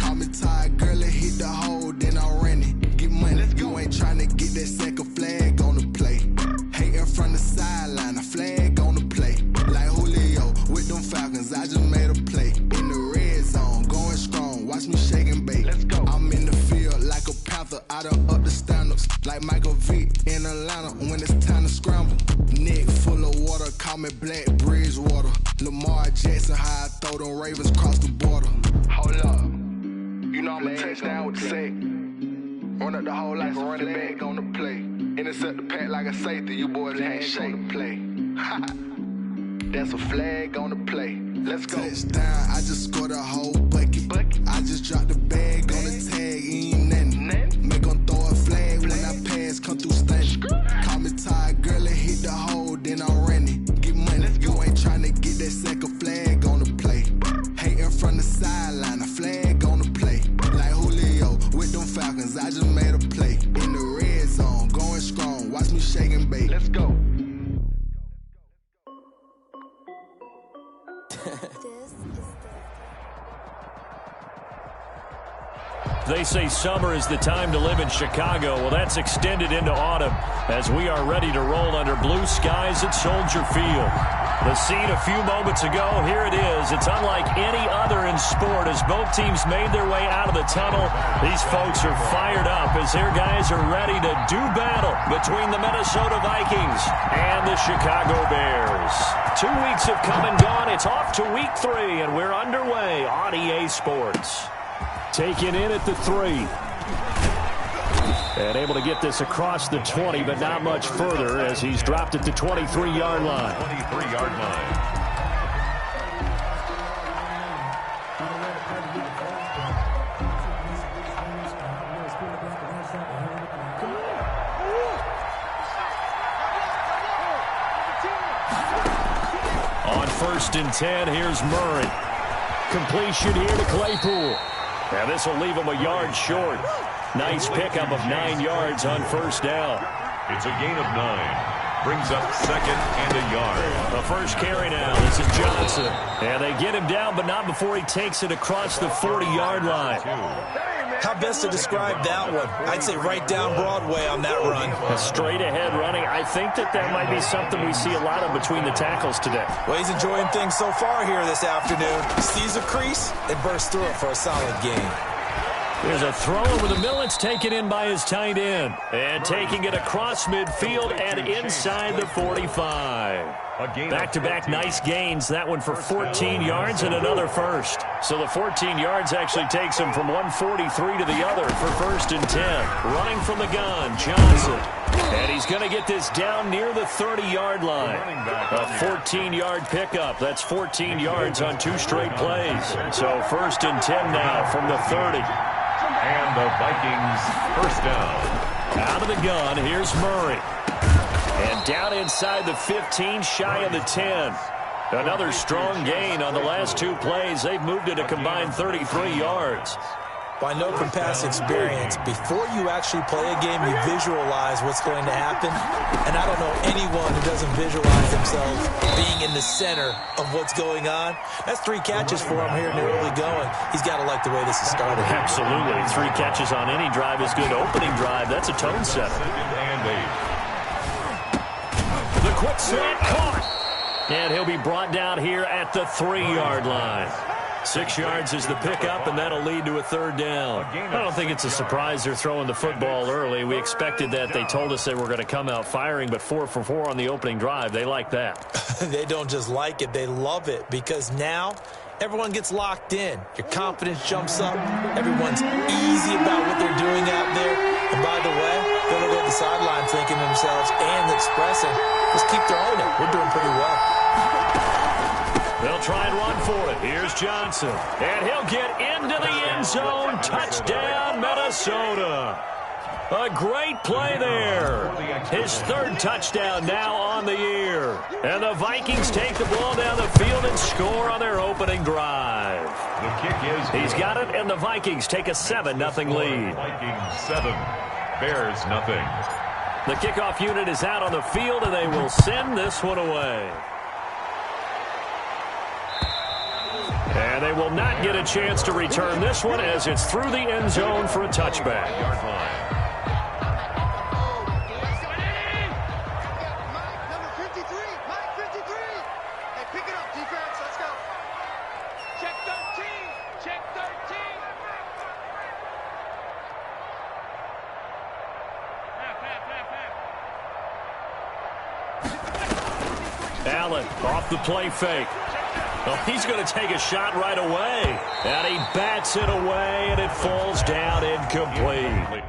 Call me tired, girl, it hit the hole, then I ran it. Get money, you ain't tryna get that second flag on the play. Hating from the sideline, a flag on the play. Like Julio with them Falcons, I just made a play. In the red zone, going strong, watch me shake and bake. Let's go. I'm in the field like a panther, I done up the stand-ups. Like Michael Vick in Atlanta when it's time to scramble. Neck full of water, call me Black Bridgewater. Lamar Jackson, how I throw them Ravens across the border. Hold up. You know I'm a touchdown with the sack. Run up the whole life and run it back on the play. Intercept the pack like a safety, you boys ain't shake the play. That's a flag on the play. Let's go. Touchdown, I just scored a whole bucket. I just dropped the bag on the tag, ain't nothing. Make 'em throw a flag when I pass, come through stunning. Call me tired, girl, it hit the hole, then I ran it. Get money, you ain't tryna get that second flag on the play. Hating from the sideline, a flag on the play. Like Julio with them Falcons, I just made a play. In the red zone, going strong, watch me shake and bake. Let's go. They say summer is the time to live in Chicago. Well, that's extended into autumn as we are ready to roll under blue skies at Soldier Field. The scene a few moments ago, here it is. It's unlike any other in sport as both teams made their way out of the tunnel. These folks are fired up as their guys are ready to do battle between the Minnesota Vikings and the Chicago Bears. 2 weeks have come and gone. It's off to week 3, and we're underway on EA Sports. Taken in at the 3. And able to get this across the 20, but not much further as he's dropped at the 23-yard line. 23-yard line. On 1st and 10, here's Murray. Completion here to Claypool. Now this will leave him a yard short. Nice pickup of 9 yards on 1st down. It's a gain of 9. Brings up 2nd and a yard. The first carry now. This is Johnson. And they get him down, but not before he takes it across the 40-yard line. How best to describe that one? I'd say right down Broadway on that run. A straight ahead running. I think that might be something we see a lot of between the tackles today. Well, he's enjoying things so far here this afternoon. Sees a crease and bursts through it for a solid gain. There's a throw over the middle. It's taken in by his tight end. And taking it across midfield and inside the 45. Back-to-back nice gains. That one for 14 yards and another first. So the 14 yards actually takes him from 143 to the other for 1st and 10. Running from the gun, Johnson. And he's going to get this down near the 30-yard line. A 14-yard pickup. That's 14 yards on 2 straight plays. So 1st and 10 now from the 30. And the Vikings first down. Out of the gun, here's Murray. And down inside the 15, shy of the 10. Another strong gain on the last 2 plays. They've moved it a combined 33 yards. By no from past experience, before you actually play a game, you visualize what's going to happen. And I don't know anyone who doesn't visualize themselves being in the center of what's going on. That's 3 catches for him here in the early going. He's got to like the way this is started. Absolutely. 3 catches on any drive is good. Opening drive, that's a tone setter. 2nd and 8. The quick slant caught. And he'll be brought down here at the 3-yard line. 6 yards is the pickup, and that'll lead to a 3rd down. I don't think it's a surprise they're throwing the football early. We expected that. They told us they were going to come out firing, but 4 for 4 on the opening drive. They like that. They don't just like it. They love it because now everyone gets locked in. Your confidence jumps up. Everyone's easy about what they're doing out there. And by the way, they'll go to the sideline thinking to themselves and expressing, just keep throwing it. We're doing pretty well. They'll try and run for it. Here's Johnson. And he'll get into the end zone. Touchdown, Minnesota. A great play there. His third touchdown now on the year. And the Vikings take the ball down the field and score on their opening drive. The kick is He's got it, and the Vikings take a 7-0 lead. Vikings 7, Bears nothing. The kickoff unit is out on the field, and they will send this one away. And they will not get a chance to return this one as it's through the end zone for a touchback. Yard line. Allen off the play fake. Oh, he's going to take a shot right away. And he bats it away, and it falls down incomplete.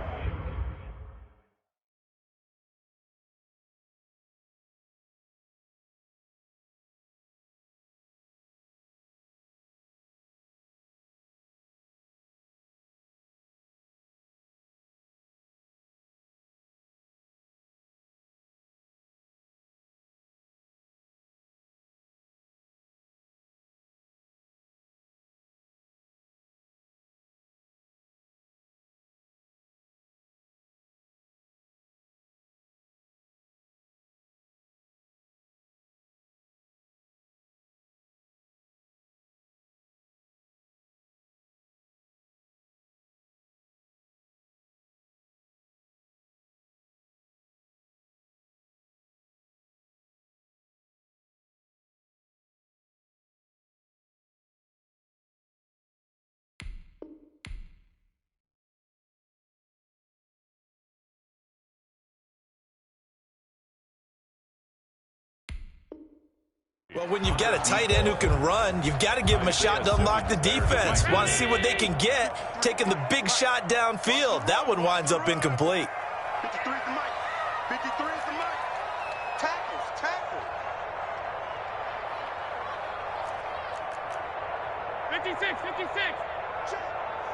Well, when you've got a tight end who can run, you've got to give him a shot to unlock the defense. Want to see what they can get, taking the big shot downfield. That one winds up incomplete. 53 is the mic. 53 is the mic. Tackles, tackles. 56, 56. Check.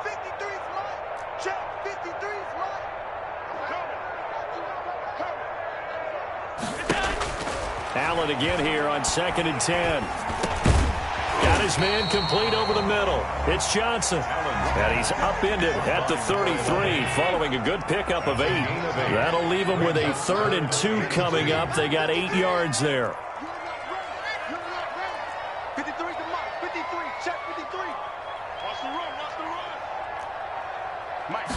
53 is mic. Check. 53 is mic. Allen again here on 2nd and 10. Got his man complete over the middle. It's Johnson. And he's upended at the 33 following a good pickup of 8. That'll leave them with a 3rd and 2 coming up. They got 8 yards there. 53 is the mic. 53. Check 53. Watch the run. Watch the run. Mike.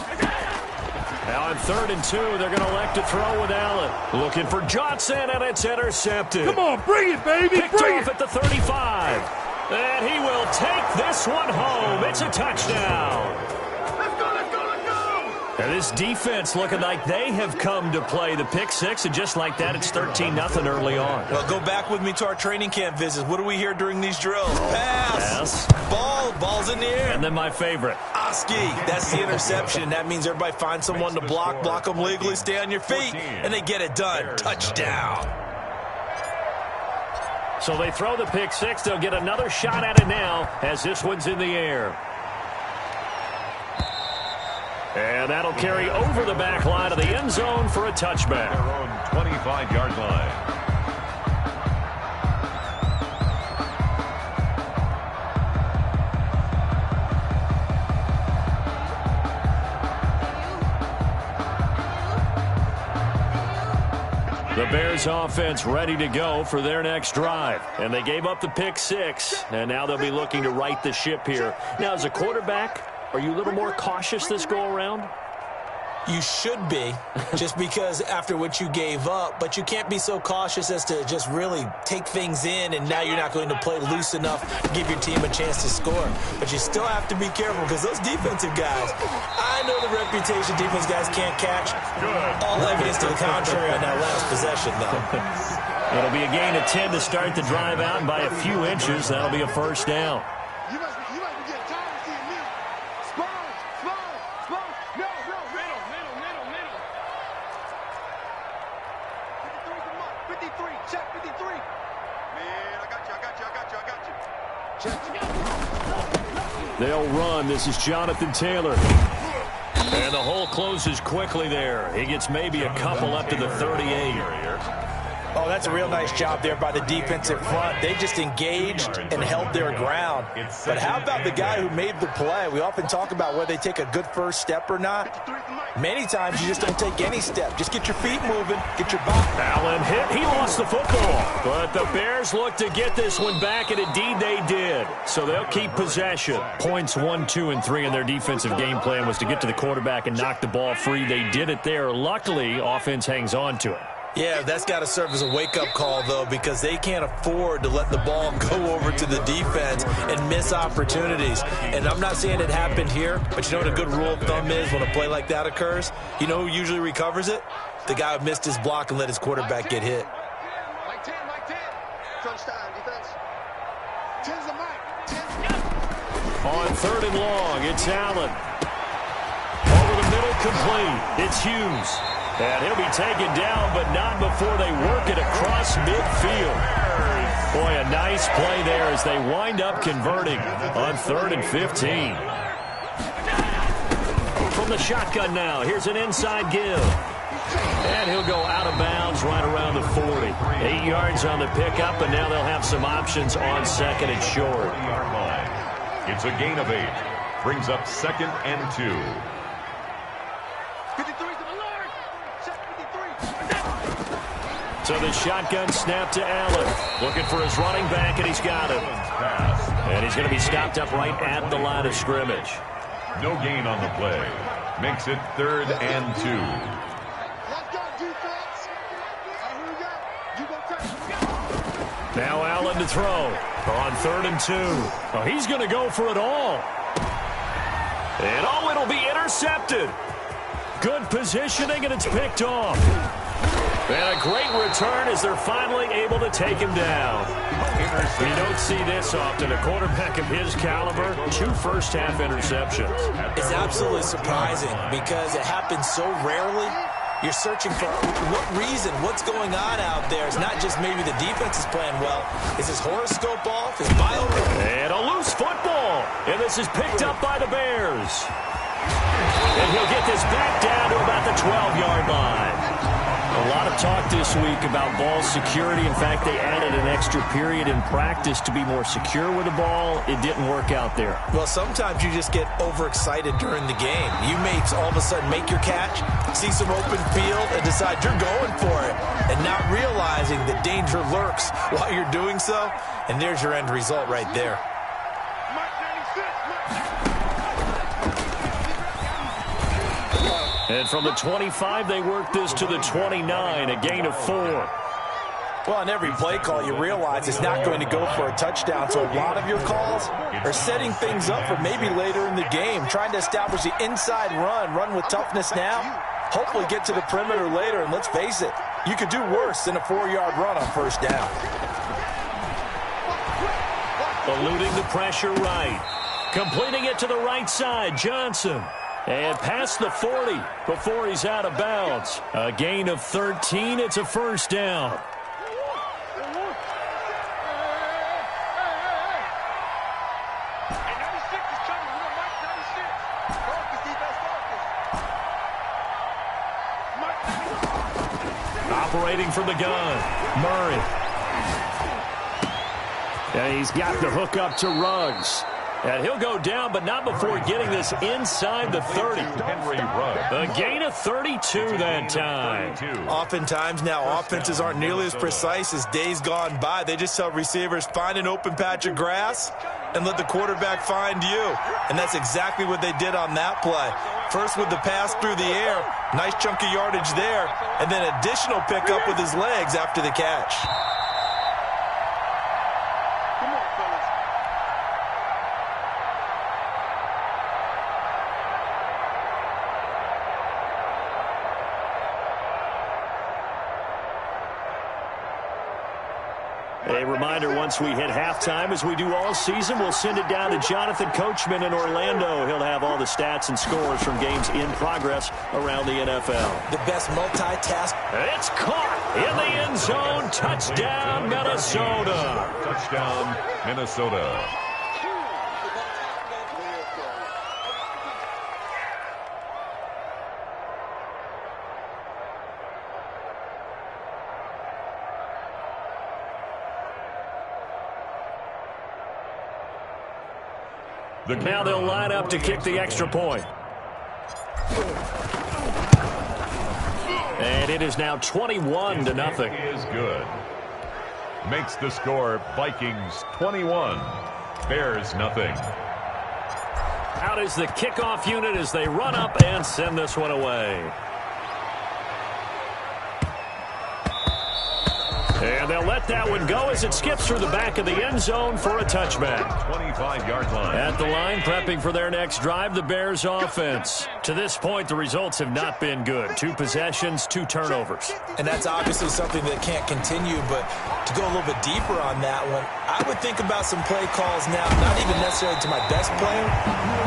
Now on 3rd and 2, they're going to elect to throw with Allen. Looking for Johnson, and it's intercepted. Come on, bring it, baby. Picked off at the 35. And he will take this one home. It's a touchdown. Let's go, let's go, let's go. And this defense looking like they have come to play the pick six, and just like that, it's 13-0 early on. Well, go back with me to our training camp visits. What do we hear during these drills? Pass. Ball's in the air. And then my favorite. Oski, that's the interception. That means everybody finds someone to block them legally, stay on your feet, and they get it done. Touchdown. So they throw the pick six. They'll get another shot at it now as this one's in the air. And that'll carry over the back line of the end zone for a touchback. Their own 25-yard line. The Bears offense ready to go for their next drive. And they gave up the pick six, and now they'll be looking to right the ship here. Now, as a quarterback, are you a little more cautious this go-around? You should be, just because after what you gave up, but you can't be so cautious as to just really take things in, and now you're not going to play loose enough to give your team a chance to score. But you still have to be careful because those defensive guys, I know the reputation defense guys can't catch. All evidence to the contrary on that last possession, though. It'll be a gain of 10 to start the drive out, and by a few inches, that'll be a first down. You must be getting tired of seeing me. Sponge. No. Middle. 53's the mark. 53. Check 53. Man, I got you. They'll run. This is Jonathan Taylor. And the hole closes quickly there. He gets maybe a couple up to the 38. Oh, that's a real nice job there by the defensive front. They just engaged and held their ground. But how about the guy who made the play? We often talk about whether they take a good first step or not. Many times you just don't take any step. Just get your feet moving, get your body. Allen hit. He lost the football. But the Bears look to get this one back, and indeed they did. So they'll keep possession. Points 1, 2, and 3 in their defensive game plan was to get to the quarterback and knock the ball free. They did it there. Luckily, offense hangs on to it. Yeah, that's got to serve as a wake-up call, though, because they can't afford to let the ball go over to the defense and miss opportunities. And I'm not saying it happened here, but you know what a good rule of thumb is when a play like that occurs? You know who usually recovers it? The guy who missed his block and let his quarterback get hit. Mike 10, Mike 10. Crunch time, defense. 10's the mic. 10's On 3rd and long, it's Allen. Over the middle, complete. It's Hughes. And he'll be taken down, but not before they work it across midfield. Boy, a nice play there as they wind up converting on 3rd and 15. From the shotgun now, here's an inside give. And he'll go out of bounds right around the 40. 8 yards on the pickup, and now they'll have some options on 2nd and short. It's a gain of 8. Brings up 2nd and 2. So the shotgun snap to Allen. Looking for his running back, and he's got him. And he's going to be stopped up right at the line of scrimmage. No gain on the play. Makes it 3rd and 2. Now Allen to throw on 3rd and 2. Oh, he's going to go for it all. And oh, it'll be intercepted. Good positioning, and it's picked off. And a great return as they're finally able to take him down. You don't see this often. A quarterback of his caliber, 2 first-half interceptions. It's absolutely surprising because it happens so rarely. You're searching for what reason, what's going on out there. It's not just maybe the defense is playing well. Is his horoscope off? Is bio? And a loose football. And this is picked up by the Bears. And he'll get this back down to about the 12-yard line. A lot of talk this week about ball security. In fact, they added an extra period in practice to be more secure with the ball. It didn't work out there. Well, sometimes you just get overexcited during the game. You may all of a sudden make your catch, see some open field, and decide you're going for it, and not realizing that danger lurks while you're doing so. And there's your end result right there. And from the 25, they work this to the 29, a gain of 4. Well, on every play call, you realize it's not going to go for a touchdown. So a lot of your calls are setting things up for maybe later in the game, trying to establish the inside run with toughness now, hopefully get to the perimeter later. And let's face it, you could do worse than a 4-yard run on first down. Eluding the pressure right. Completing it to the right side, Johnson. And past the 40 before he's out of bounds. A gain of 13. It's a first down. Operating from the gun, Murray. And he's got the hook up to Ruggs. And he'll go down, but not before getting this inside the 30. Henry Ruggs. A gain of 32 that time. Oftentimes now, offenses aren't nearly as precise as days gone by. They just tell receivers, find an open patch of grass and let the quarterback find you. And that's exactly what they did on that play. First with the pass through the air, nice chunk of yardage there, and then additional pickup with his legs after the catch. A reminder, once we hit halftime, as we do all season, we'll send it down to Jonathan Coachman in Orlando. He'll have all the stats and scores from games in progress around the NFL. The best multitask. It's caught in the end zone. Touchdown, Minnesota. Touchdown, Minnesota. Now they'll line up to kick the extra point. And it is now 21-0. Is good. Makes the score Vikings 21, Bears nothing. Out is the kickoff unit as they run up and send this one away. And they'll let that one go as it skips through the back of the end zone for a touchback. 25-yard line. At the line, prepping for their next drive, the Bears offense. To this point, the results have not been good. 2 possessions, 2 turnovers. And that's obviously something that can't continue, but to go a little bit deeper on that one, I would think about some play calls now, not even necessarily to my best player,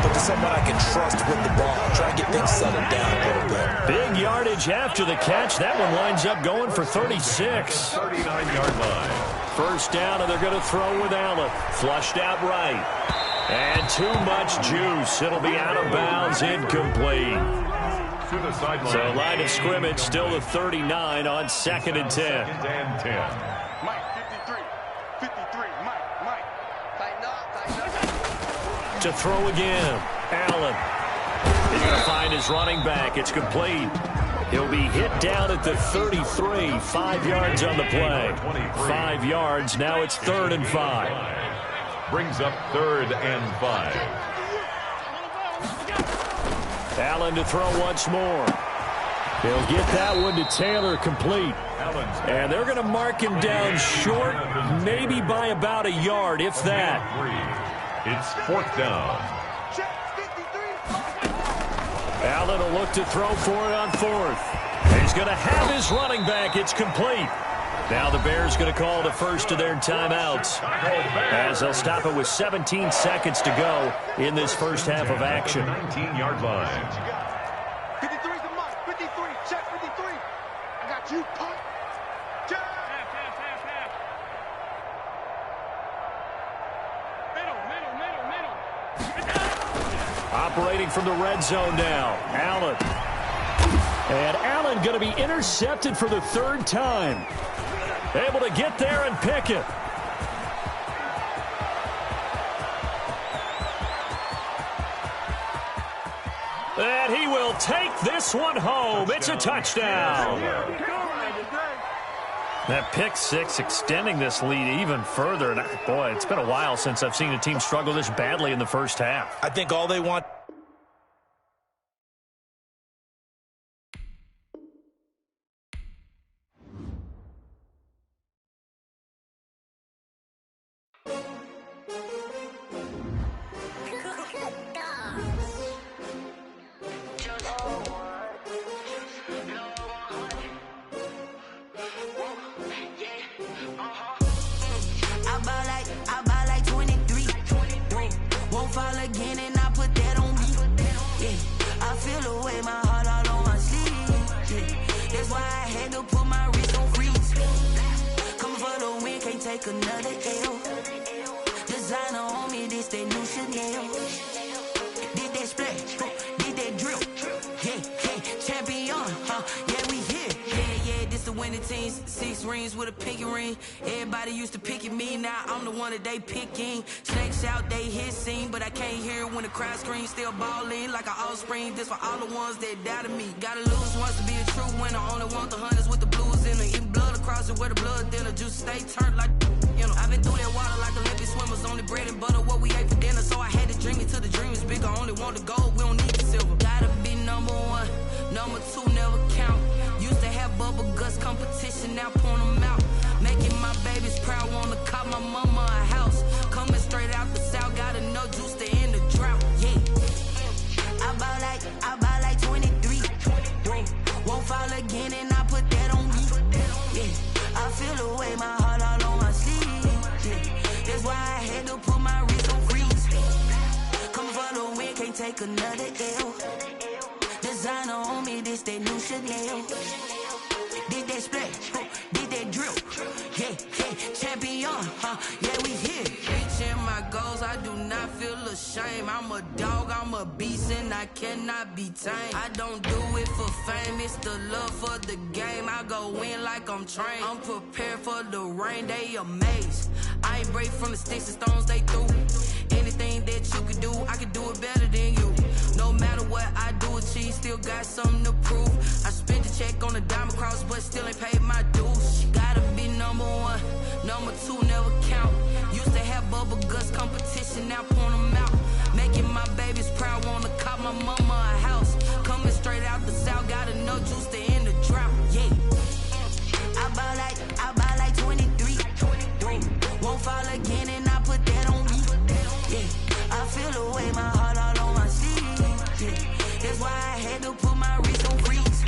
but to someone I can trust with the ball. Try and get things settled down a little bit. Big yardage after the catch. That one lines up going for 36. 39-yard line. First down, and they're going to throw with Allen. Flushed out right. And too much juice. It'll be out of bounds, incomplete. To the sideline. So line of scrimmage still to 39 on 2nd and 10. 2nd and 10. Mike, 53, Mike. To throw again. Allen. He's going to find his running back. It's complete. He'll be hit down at the 33. 5 yards on the play. 5 yards. Now it's 3rd and 5. Brings up 3rd and 5. Allen to throw once more. He'll get that one to Taylor, complete. And they're going to mark him down short, maybe by about a yard, if that. It's 4th down. Allen will look to throw for it on 4th. He's going to have his running back. It's complete. Now the Bears going to call the first of their timeouts as they'll stop it with 17 seconds to go in this first half of action. 19-yard line. 53's the Mike. 53. Check 53. I got you. Punt. Check. Middle. Operating from the red zone now. Allen. And Allen going to be intercepted for the 3rd time. Able to get there and pick it. And he will take this one home. It's a touchdown. That pick 6 extending this lead even further. And boy, it's been a while since I've seen a team struggle this badly in the first half. I think all they want... Another L. Designer on me, this that new Chanel. Did that splash, did that drill. Yeah, champion, yeah, we here. Yeah, this the winning team. 6 rings with a pinky ring. Everybody used to pick at me, now I'm the one that they picking. Snakes out, they hit scene, but I can't hear when the crowd screams. Still balling like an offspring. This for all the ones that doubted me. Gotta lose once to be a true winner. Only want the hunters with the blues in them. Even blood across it where the blood dinner. Juice stay turned like... You know, I've been through that water like Olympic swimmers. Only bread and butter, what we ate for dinner. So I had to dream it till the dream is bigger. Only want the gold, we don't need the silver. Gotta be number 1, number 2 never count. Used to have bubble guts competition, now point them out. Making my babies proud, wanna cop my mama a house. Coming straight out the south, gotta know juice to end the drought. Yeah, I buy like 23. Won't fall again, and I put that on me. Yeah, I feel the way my heart all on my sleeve. That's why I had to put my wrist on freeze. Coming for the win, can't take another L. Designer on me, this that new Chanel. Did that splash, did that drill. Yeah, champion, yeah, we here. Reaching my goals, I do not feel ashamed. I'm a dog, I'm a beast, and I cannot be tamed. I don't do it for fame, it's the love for the game. I go in like I'm trained. I'm prepared for the rain, they amazed. I ain't break from the sticks and stones they threw. Anything that you could do, I could do it better than you. No matter what I do, achieve, still got something to prove. I spent the check on the diamond cross, but still ain't paid my dues. Gotta be number one, number two never count. Used to have bubble guts competition, now point them out. Making my babies proud, wanna cop my mama a house. Coming straight out the south, got enough juice to end the drought. Yeah, I buy like 23. Won't fall again, and I put that on me. Yeah, I feel the way, my heart all on my sleeve. Yeah, that's why I had to put my wrist on freeze.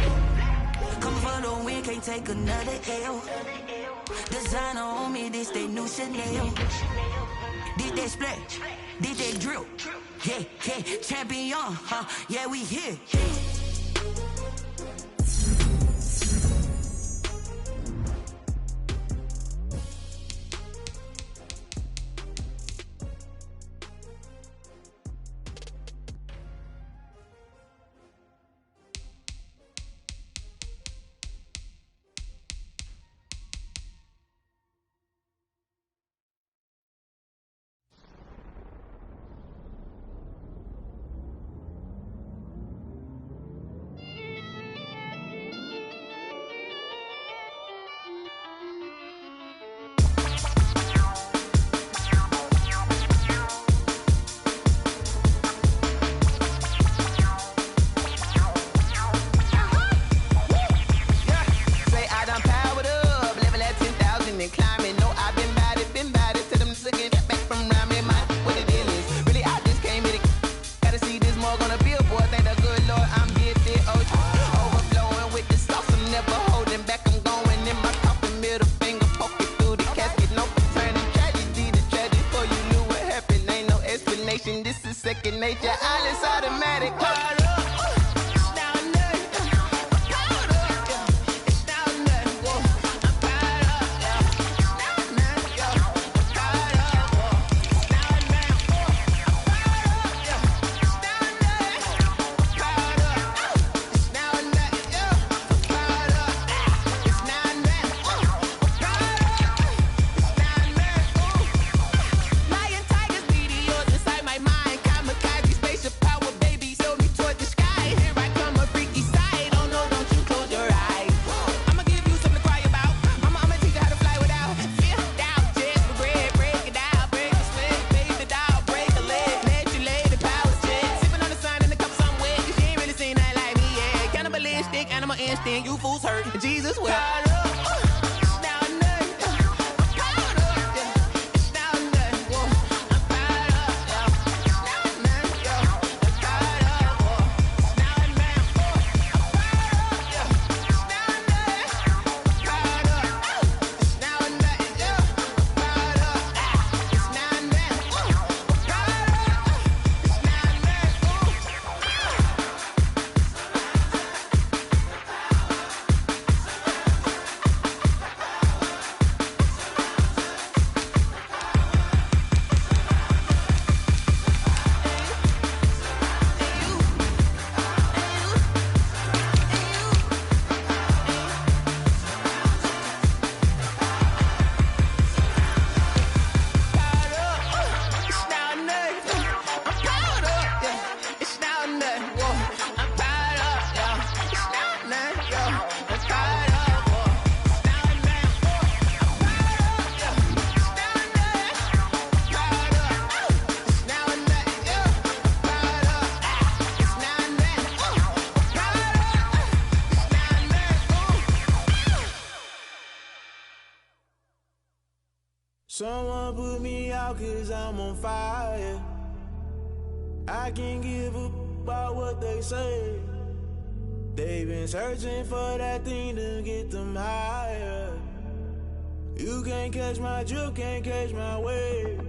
Come for the win, can't take another L. Designer on me, this they new Chanel. Did that splash, did that drill. Yeah, yeah, champion, huh? Yeah, we here. Someone put me out 'cause I'm on fire. I can't give up about what they say. They've been searching for that thing to get them higher. You can't catch my drift, can't catch my wave.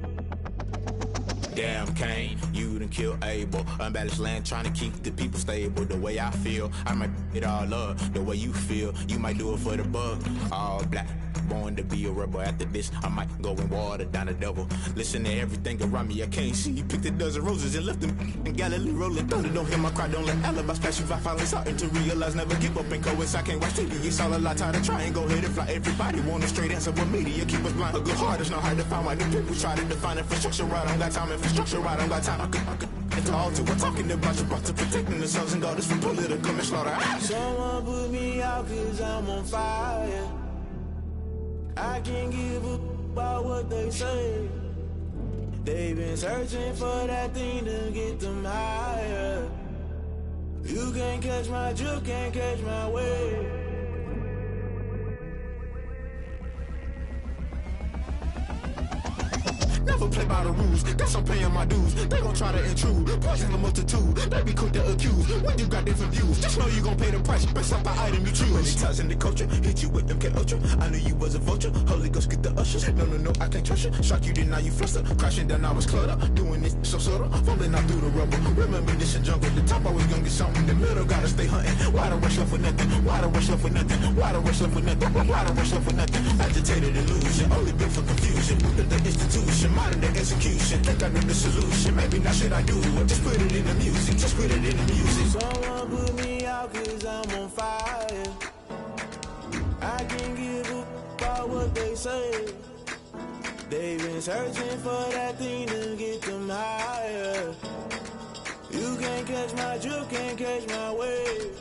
Damn, Kane, you done killed Abel. Unbalanced land, trying to keep the people stable. The way I feel, I might it all up. The way you feel, you might do it for the buck. All black, born to be a rebel. After this, I might go and water down the devil. Listen to everything around me, I can't see. He picked a dozen roses and left them in Galilee rolling thunder. Don't hear my cry, don't let alibis pass you. I finally starting to realize never give up and coincide. I can't watch TV, it's all a lot. Tired of trying, go ahead and fly. Everybody want a straight answer, but media keep us blind. A good heart is not hard to find. Why the people try to define infrastructure right? I don't got time, infrastructure right? I don't got time. I could at the altar, we're talking about you brought to protecting the sons and daughters from political manslaughter. Someone put me out cause I'm on fire. I can't give a about what they say. They've been searching for that thing to get them higher. You can't catch my drift, can't catch my wave. Never play by the rules, guess I'm paying my dues. They gon' try to intrude, poison the multitude. They be quick to accuse, when you got different views. Just know you gon' pay the price, based off the item you choose. Many times in the culture, hit you with them K-Ultra. I knew you was a vulture, Holy Ghost get the ushers. No, I can't trust you. Shock you, then now you fluster. Crashing down, I was cluttered. Doing this so subtle, fumbling out through the rubble. Remember this in jungle, the top always gonna get something. The middle gotta stay hunting. Why the rush left for nothing? Why the rush left for nothing? Why the rush left for nothing? Why the rush left for nothing? Agitated illusion, only built for confusion. The institution, modern day execution. Think I know the solution. Maybe not shit I do. Just put it in the music. Just put it in the music. Someone put me out cause I'm on fire. I can't give a about what they say. They've been searching for that thing to get them higher. You can't catch my drift, can't catch my wave.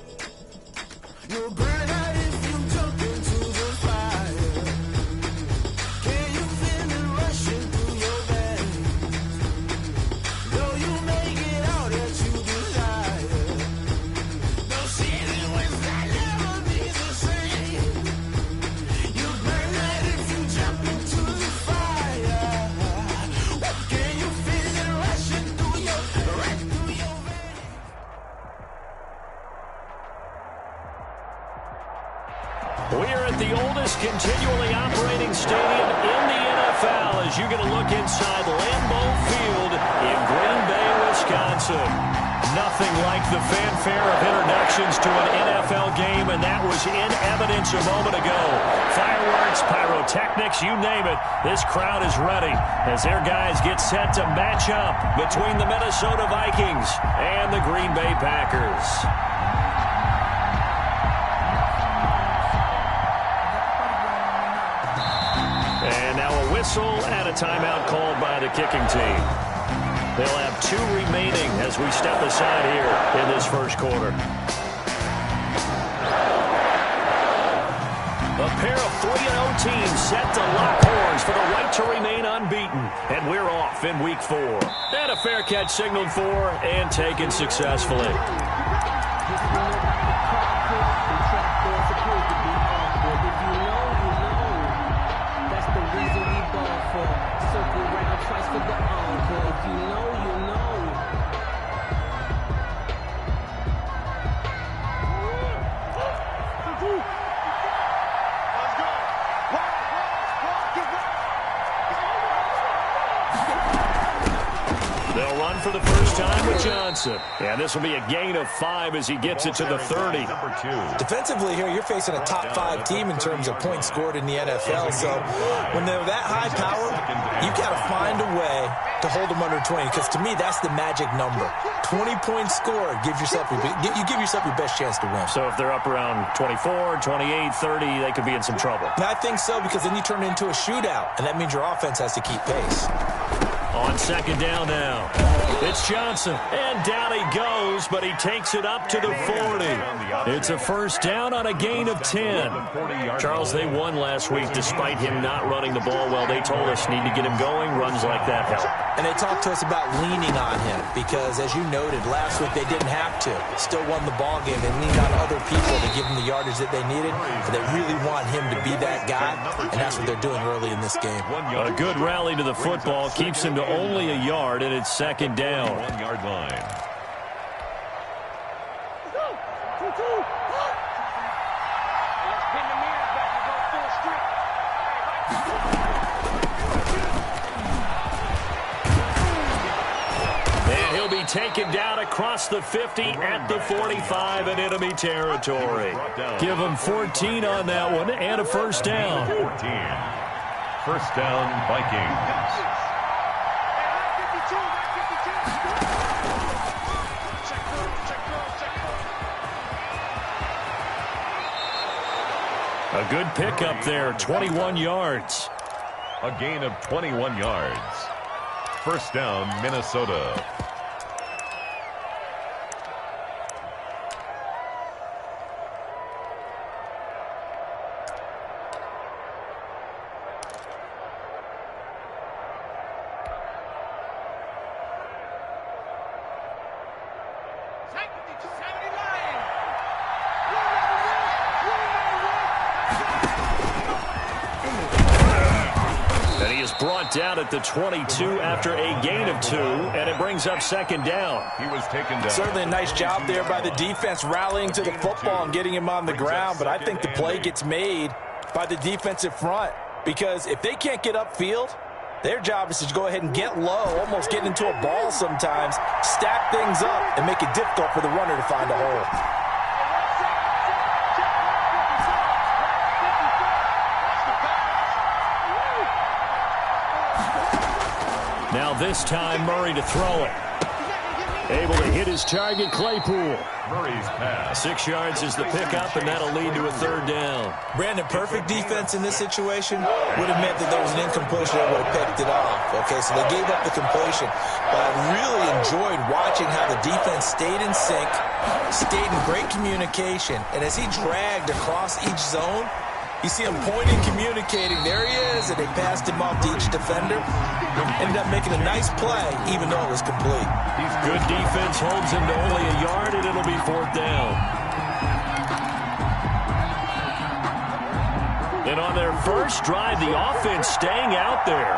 You'll burn out if you jump into the fire. Can you feel it rushing through your veins? Though you may get out that you desire. No city was that never be the same. You burn out if you jump into the fire. Can you feel it rushing through your veins? We're at the oldest continually operating stadium in the NFL as you get a look inside Lambeau Field in Green Bay, Wisconsin. Nothing like the fanfare of introductions to an NFL game, and that was in evidence a moment ago. Fireworks, pyrotechnics, you name it. This crowd is ready as their guys get set to match up between the Minnesota Vikings and the Green Bay Packers. And now a whistle and a timeout called by the kicking team. They'll have 2 remaining as we step aside here in this first quarter. A pair of 3-0 teams set to lock horns for the right to remain unbeaten. And we're off in week 4. And a fair catch signaled for and taken successfully. They'll run for the first time with Johnson. And this will be a gain of 5 as he gets it to the 30. Defensively here, you're facing a top 5 team in terms of points scored in the NFL. So when they're that high power, you've got to find a way to hold them under 20. Because to me, that's the magic number. 20 points scored, you give yourself your best chance to win. So if they're up around 24, 28, 30, they could be in some trouble. And I think so, because then you turn it into a shootout, and that means your offense has to keep pace. On second down now, it's Johnson, and down he goes, but he takes it up to the 40. It's a first down on a gain of 10. Charles, they won last week despite him not running the ball well. They told us need to get him going. Runs like that help. And they talked to us about leaning on him because, as you noted, last week they didn't have to. Still won the ball game. They leaned on other people to give them the yardage that they needed. But they really want him to be that guy, and that's what they're doing early in this game. A good rally to the football keeps him to only a yard, and it's second down. 1-yard line. taken down across the 50 at the 45 in enemy territory. Give them 14 on that one and a first down. 14. First down, Vikings. A good pickup there, 21 yards. A gain of 21 yards. First down, Minnesota. Brought down at the 22 after a gain of 2, and it brings up second down. He was taken down. Certainly a nice job there by the defense rallying to the football and getting him on the ground, but I think the play gets made by the defensive front because if they can't get upfield, their job is to go ahead and get low, almost get into a ball sometimes, stack things up, and make it difficult for the runner to find a hole. Now this time, Murray to throw it. Able to hit his target, Claypool. Murray's pass. 6 yards is the pickup, and that'll lead to a third down. Brandon, perfect defense in this situation would have meant that there was an incompletion that would have picked it off. Okay, so they gave up the completion. But I really enjoyed watching how the defense stayed in sync, stayed in great communication, and as he dragged across each zone, you see him pointing, communicating. There he is, and they passed him off to each defender. Ended up making a nice play, even though it was complete. Good defense holds him to only a yard, and it'll be fourth down. And on their first drive, the offense staying out there.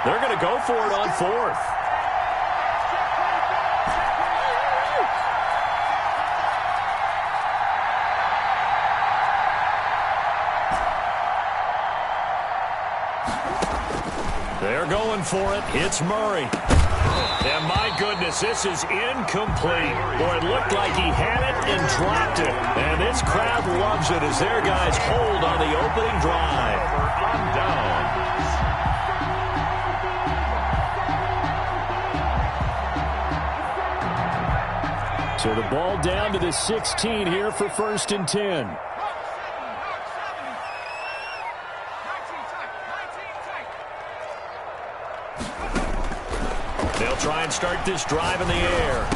They're going to go for it on fourth. They're going for it. It's Murray. And my goodness, this is incomplete. Boy, it looked like he had it and dropped it. And this crowd loves it as their guys hold on the opening drive. On down. So the ball down to the 16 here for first and 10. They'll try and start this drive in the air.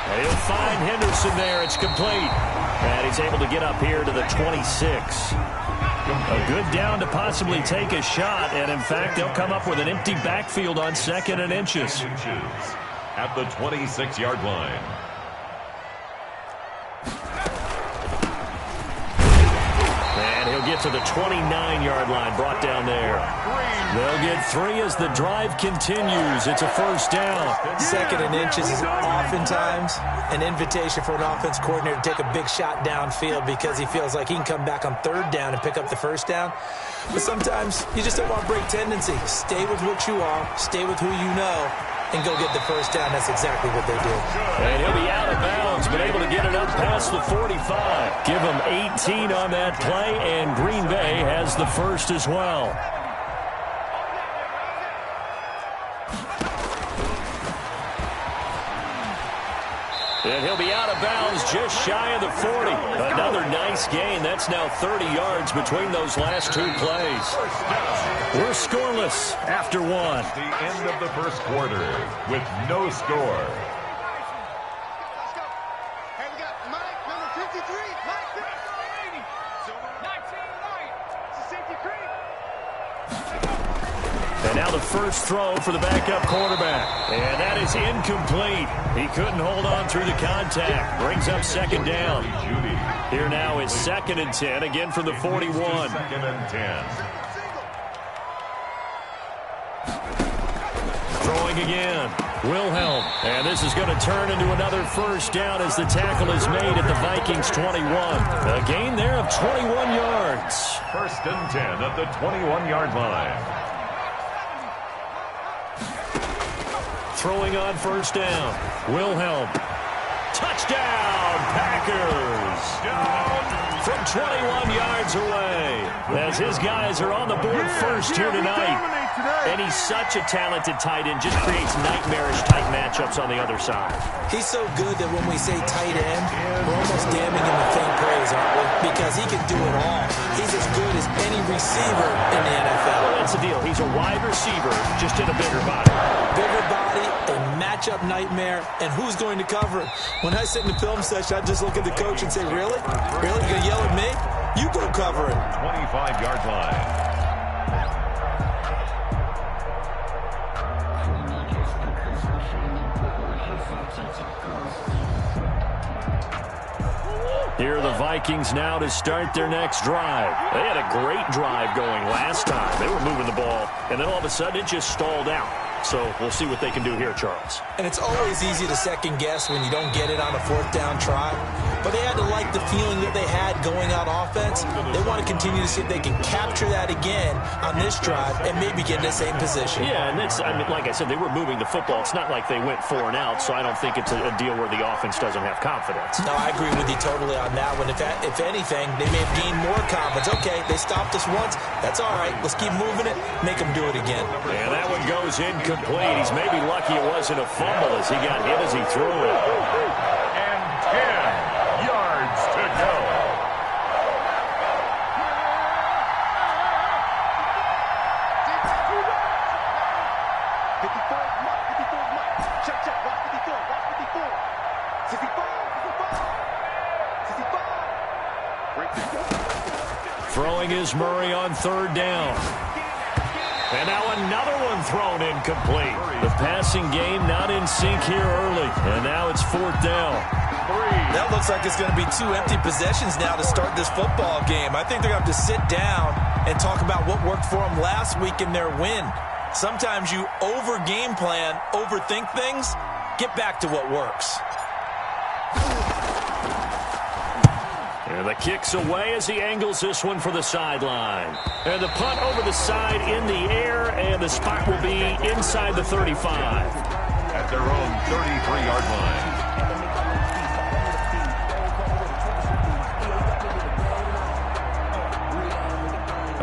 And he'll find Henderson there. It's complete. And he's able to get up here to the 26. A good down to possibly take a shot. And, in fact, they'll come up with an empty backfield on 2nd and inches. At the 26-yard line. And he'll get to the 29-yard line, brought down there. They'll get 3 as the drive continues. It's a first down. 2nd and inches is oftentimes an invitation for an offense coordinator to take a big shot downfield because he feels like he can come back on 3rd down and pick up the first down. But sometimes you just don't want to break tendency. Stay with what you are, stay with who you know, and go get the first down. That's exactly what they do. And he'll be out of bounds, but able to get it up past the 45. Give him 18 on that play, and Green Bay has the first as well. And he'll be out of bounds just shy of the 40. Another nice gain. That's now 30 yards between those last 2 plays. We're scoreless after 1. The end of the first quarter with no score. And now the first throw for the backup quarterback. And that is incomplete. He couldn't hold on through the contact. Brings up second down. Here now is 2nd and 10, again from the 41. 2nd and 10. Throwing again. Wilhelm. And this is going to turn into another first down as the tackle is made at the Vikings 21. A gain there of 21 yards. 1st and 10 at the 21-yard line. throwing on first down. Wilhelm. Touchdown, Packers. From 21 yards away. As his guys are on the board first here tonight. And he's such a talented tight end. Just creates nightmarish tight matchups on the other side. He's so good that when we say tight end, we're almost damning him with faint praise, aren't we? Because he can do it all. He's as good as any receiver in the NFL. Well, that's the deal. He's a wide receiver, just in a bigger body. Bigger body, a matchup nightmare, and who's going to cover it? When I sit in the film session, I just look at the coach and say, really? Really? You're going to yell at me? You go cover it. 25-yard line. Here are the Vikings now to start their next drive. They had a great drive going last time. They were moving the ball, and then all of a sudden it just stalled out. So we'll see what they can do here, Charles. And it's always easy to second guess when you don't get it on a fourth down try. But they had to like the feeling that they had going out offense. They want to continue to see if they can capture that again on this drive and maybe get in the same position. Yeah, and that's, I mean, like I said, they were moving the football. It's not like they went 4 and out, so I don't think it's a deal where the offense doesn't have confidence. No, I agree with you totally on that one. If anything, they may have gained more confidence. Okay, they stopped us once. That's all right. Let's keep moving it. Make them do it again. And that one goes incomplete. He's maybe lucky it wasn't a fumble as he got hit as he threw it. And 10 yards to go. Throwing is Murray on third down. And now another one thrown incomplete. The passing game not in sync here early. And now it's fourth down. That looks like it's going to be 2 empty possessions now to start this football game. I think they're going to have to sit down and talk about what worked for them last week in their win. Sometimes you over-game plan, overthink things. Get back to what works. And the kick's away as he angles this one for the sideline. And the punt over the side in the air, and the spot will be inside the 35. At their own 33-yard line.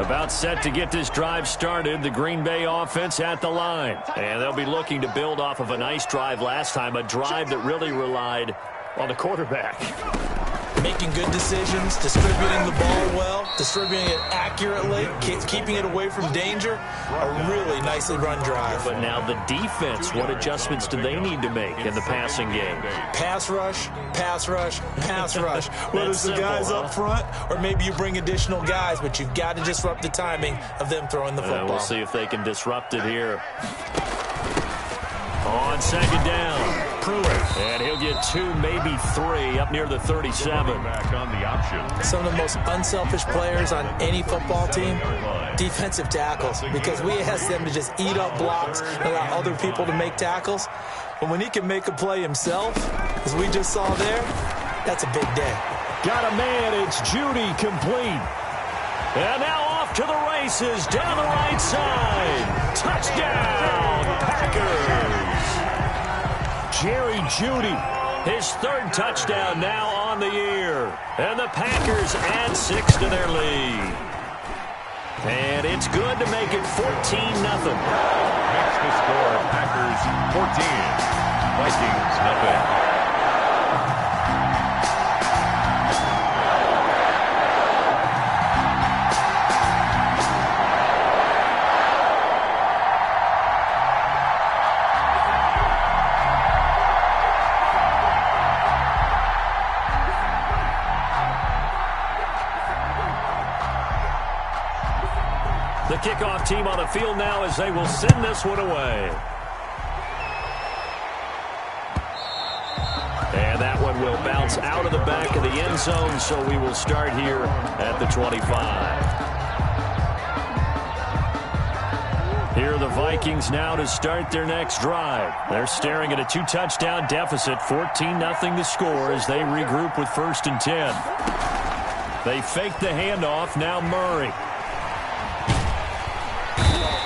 About set to get this drive started, the Green Bay offense at the line. And they'll be looking to build off of a nice drive last time, a drive that really relied on the quarterback. Making good decisions, distributing the ball well, distributing it accurately, keeping it away from danger. A really nicely run drive. But now the defense, what adjustments do they need to make in the passing game? Pass rush, pass rush, pass rush. Whether it's the guys up front or maybe you bring additional guys, but you've got to disrupt the timing of them throwing the football. We'll see if they can disrupt it here. On second down, Pruitt, and he'll get 2, maybe 3 up near the 37. Back on the option. Some of the most unselfish players on any football team, defensive tackles, because we ask them to just eat up blocks and allow other people to make tackles. But when he can make a play himself, as we just saw there, that's a big day. Got a man, it's Judy complete. And now off to the races down the right side. Touchdown, Packers. Jerry Judy, his 3rd touchdown now on the year. And the Packers add 6 to their lead. And it's good to make it 14-0. Makes the score Packers 14, Vikings nothing. The kickoff team on the field now as they will send this one away. And that one will bounce out of the back of the end zone, so we will start here at the 25. Here are the Vikings now to start their next drive. They're staring at a 2-touchdown deficit, 14-0 the score as they regroup with 1st and 10. They fake the handoff, now Murray.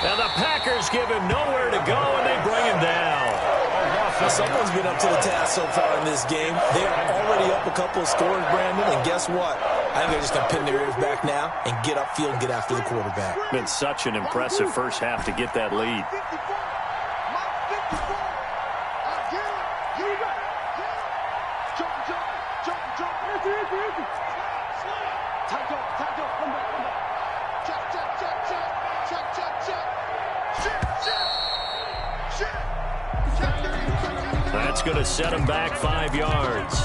And the Packers give him nowhere to go, and they bring him down. Well, someone's been up to the task so far in this game. They are already up a couple of scores, Brandon, and guess what? I think they're just going to pin their ears back now and get upfield and get after the quarterback. Been such an impressive first half to get that lead. That's going to set him back 5 yards.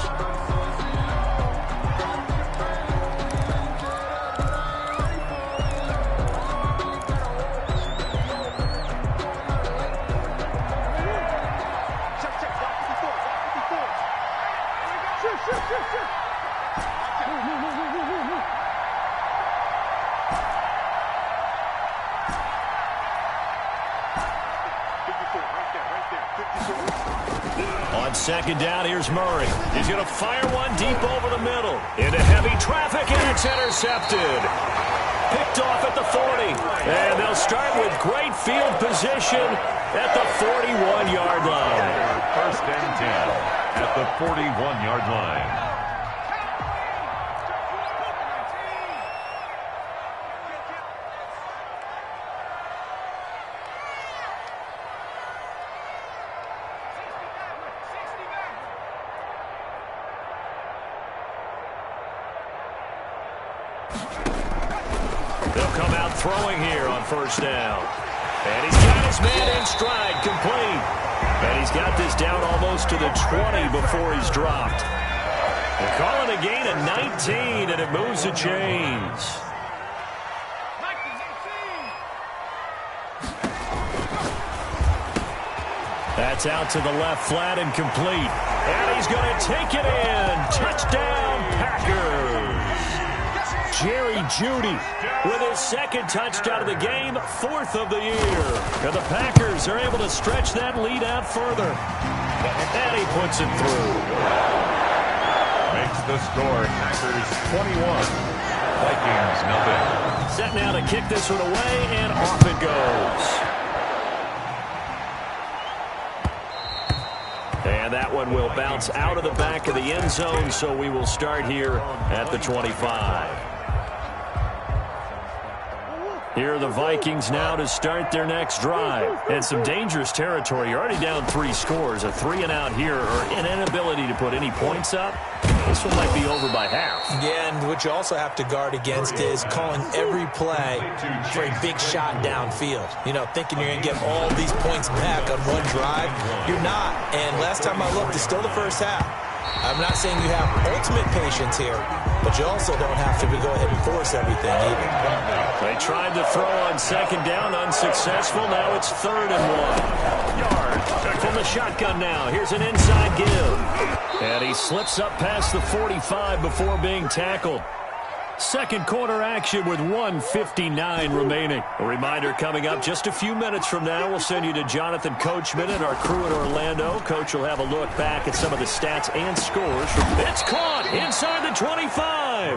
On second down, here's Murray. He's going to fire one deep over the middle. Into heavy traffic, and it's intercepted. Picked off at the 40. And they'll start with great field position at the 41-yard line. First and 10 at the 41-yard line. They'll come out throwing here on first down. And he's got his man in stride, complete. And he's got this down almost to the 20 before he's dropped. They're calling a gain of 19, and it moves the chains. That's out to the left flat and complete. And he's going to take it in. Touchdown, Packers. Jerry Jeudy with his second touchdown of the game, 4th of the year. And the Packers are able to stretch that lead out further. And he puts it through. Makes the score Packers 21. Vikings nothing. Set now to kick this one away, and off it goes. And that one will bounce out of the back of the end zone, so we will start here at the 25. Here are the Vikings now to start their next drive. And some dangerous territory. You're already down 3 scores. A 3-and-out here, or an inability to put any points up. This one might be over by half. Yeah, and what you also have to guard against is calling every play for a big shot downfield. You know, thinking you're going to get all these points back on one drive. You're not. And last time I looked, it's still the first half. I'm not saying you have ultimate patience here, but you also don't have to go ahead and force everything either. They tried to throw on second down, unsuccessful. Now it's 3rd and 1. Yards from the shotgun now. Here's an inside give. And he slips up past the 45 before being tackled. Second quarter action with 1:59 remaining. A reminder coming up just a few minutes from now. We'll send you to Jonathan Coach Minute, our crew in Orlando. Coach will have a look back at some of the stats and scores. It's caught inside the 25.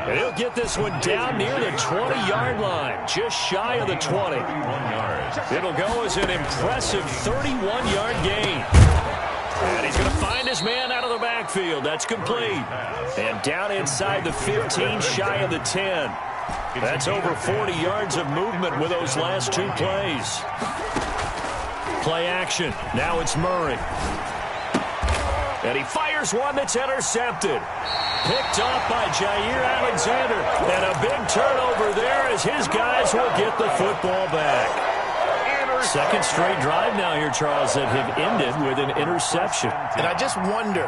And he'll get this one down near the 20-yard line, just shy of the 20. It'll go as an impressive 31-yard gain. And he's going to find his man out of the backfield. That's complete. And down inside the 15, shy of the 10. That's over 40 yards of movement with those last 2 plays. Play action. Now it's Murray. And he fires one that's intercepted. Picked off by Jair Alexander. And a big turnover there as his guys will get the football back. Second straight drive now here, Charles, that have ended with an interception. And I just wonder,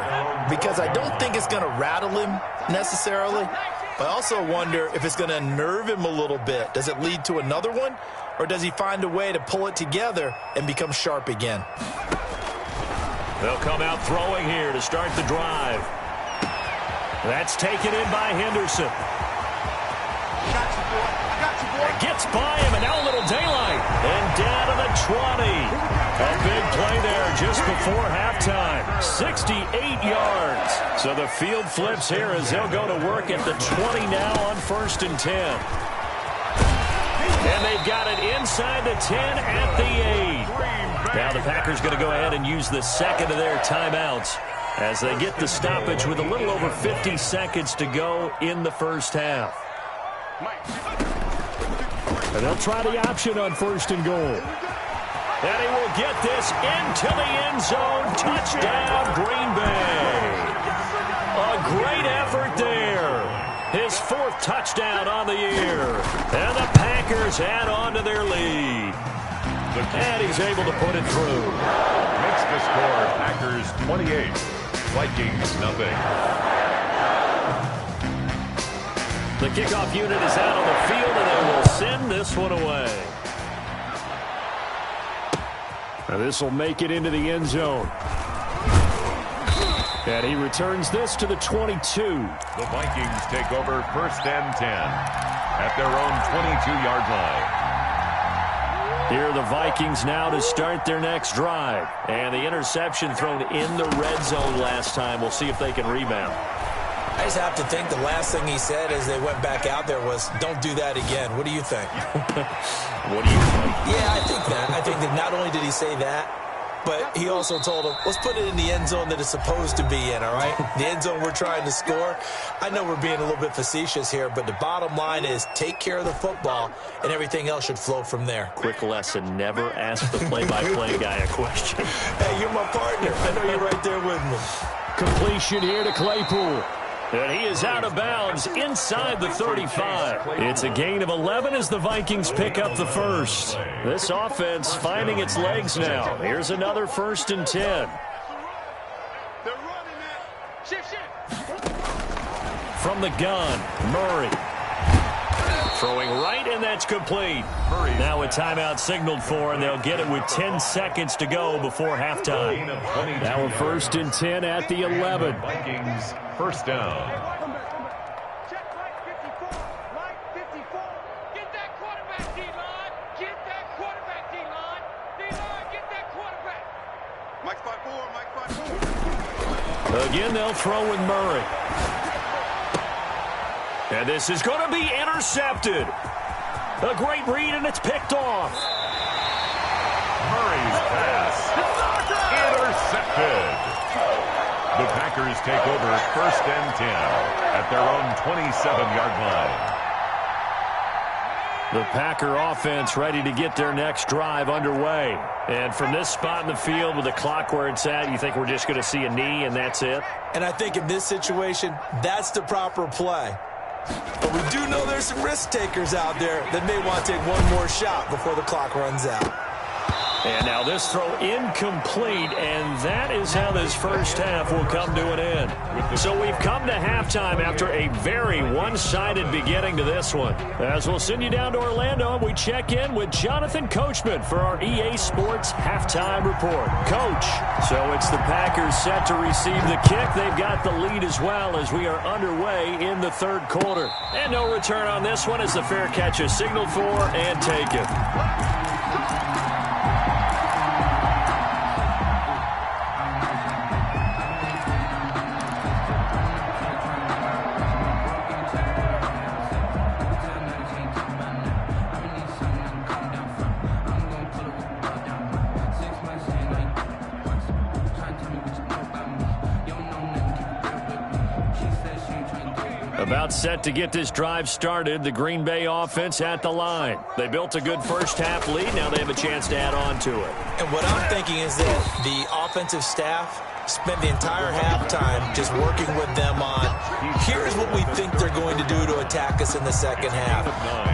because I don't think it's going to rattle him necessarily, but I also wonder if it's going to nerve him a little bit. Does it lead to another one, or does he find a way to pull it together and become sharp again? They'll come out throwing here to start the drive. That's taken in by Henderson. Gets by him, and now a little daylight. And down to the 20. A big play there just before halftime. 68 yards. So the field flips here as they'll go to work at the 20 now on 1st and 10. And they've got it inside the 10 at the 8. Now the Packers going to go ahead and use the second of their timeouts as they get the stoppage with a little over 50 seconds to go in the first half. And they'll try the option on 1st and goal. And he will get this into the end zone. Touchdown, Green Bay. A great effort there. His 4th touchdown on the year. And the Packers add on to their lead. And he's able to put it through. Makes the score Packers 28, Vikings nothing. The kickoff unit is out on the field, and they will send this one away. Now this will make it into the end zone. And he returns this to the 22. The Vikings take over 1st and 10 at their own 22-yard line. Here are the Vikings now to start their next drive. And the interception thrown in the red zone last time. We'll see if they can rebound. I just have to think the last thing he said as they went back out there was, don't do that again. What do you think? What do you think? Yeah, I think that. I think that not only did he say that, but he also told him, let's put it in the end zone that it's supposed to be in, all right? The end zone we're trying to score. I know we're being a little bit facetious here, but the bottom line is take care of the football, and everything else should flow from there. Quick lesson, never ask the play-by-play guy a question. Hey, you're my partner. I know you're right there with me. Completion here to Claypool. And he is out of bounds inside the 35. It's a gain of 11 as the Vikings pick up the first. This offense finding its legs now. Here's another 1st and 10. From the gun, Murray. Throwing right, and that's complete. Now a timeout signaled for, and they'll get it with 10 seconds to go before halftime. Now a 1st and 10 at the 11. Vikings 1st down. Again, they'll throw with Murray. And this is going to be intercepted. A great read, and it's picked off. Murray's pass. Intercepted. The Packers take over 1st and 10 at their own 27-yard line. The Packer offense ready to get their next drive underway. And from this spot in the field with the clock where it's at, you think we're just going to see a knee and that's it? And I think in this situation, that's the proper play. But we do know there's some risk takers out there that may want to take one more shot before the clock runs out. And now this throw incomplete, and that is how this first half will come to an end. So we've come to halftime after a very one-sided beginning to this one. As we'll send you down to Orlando, we check in with Jonathan Coachman for our EA Sports Halftime Report. Coach, so it's the Packers set to receive the kick. They've got the lead as well as we are underway in the 3rd quarter. And no return on this one as the fair catch is signaled for and taken. About set to get this drive started, the Green Bay offense at the line. They built a good first half lead. Now they have a chance to add on to it. And what I'm thinking is that the offensive staff spent the entire halftime just working with them on, here's what we think they're going to do to attack us in the second half.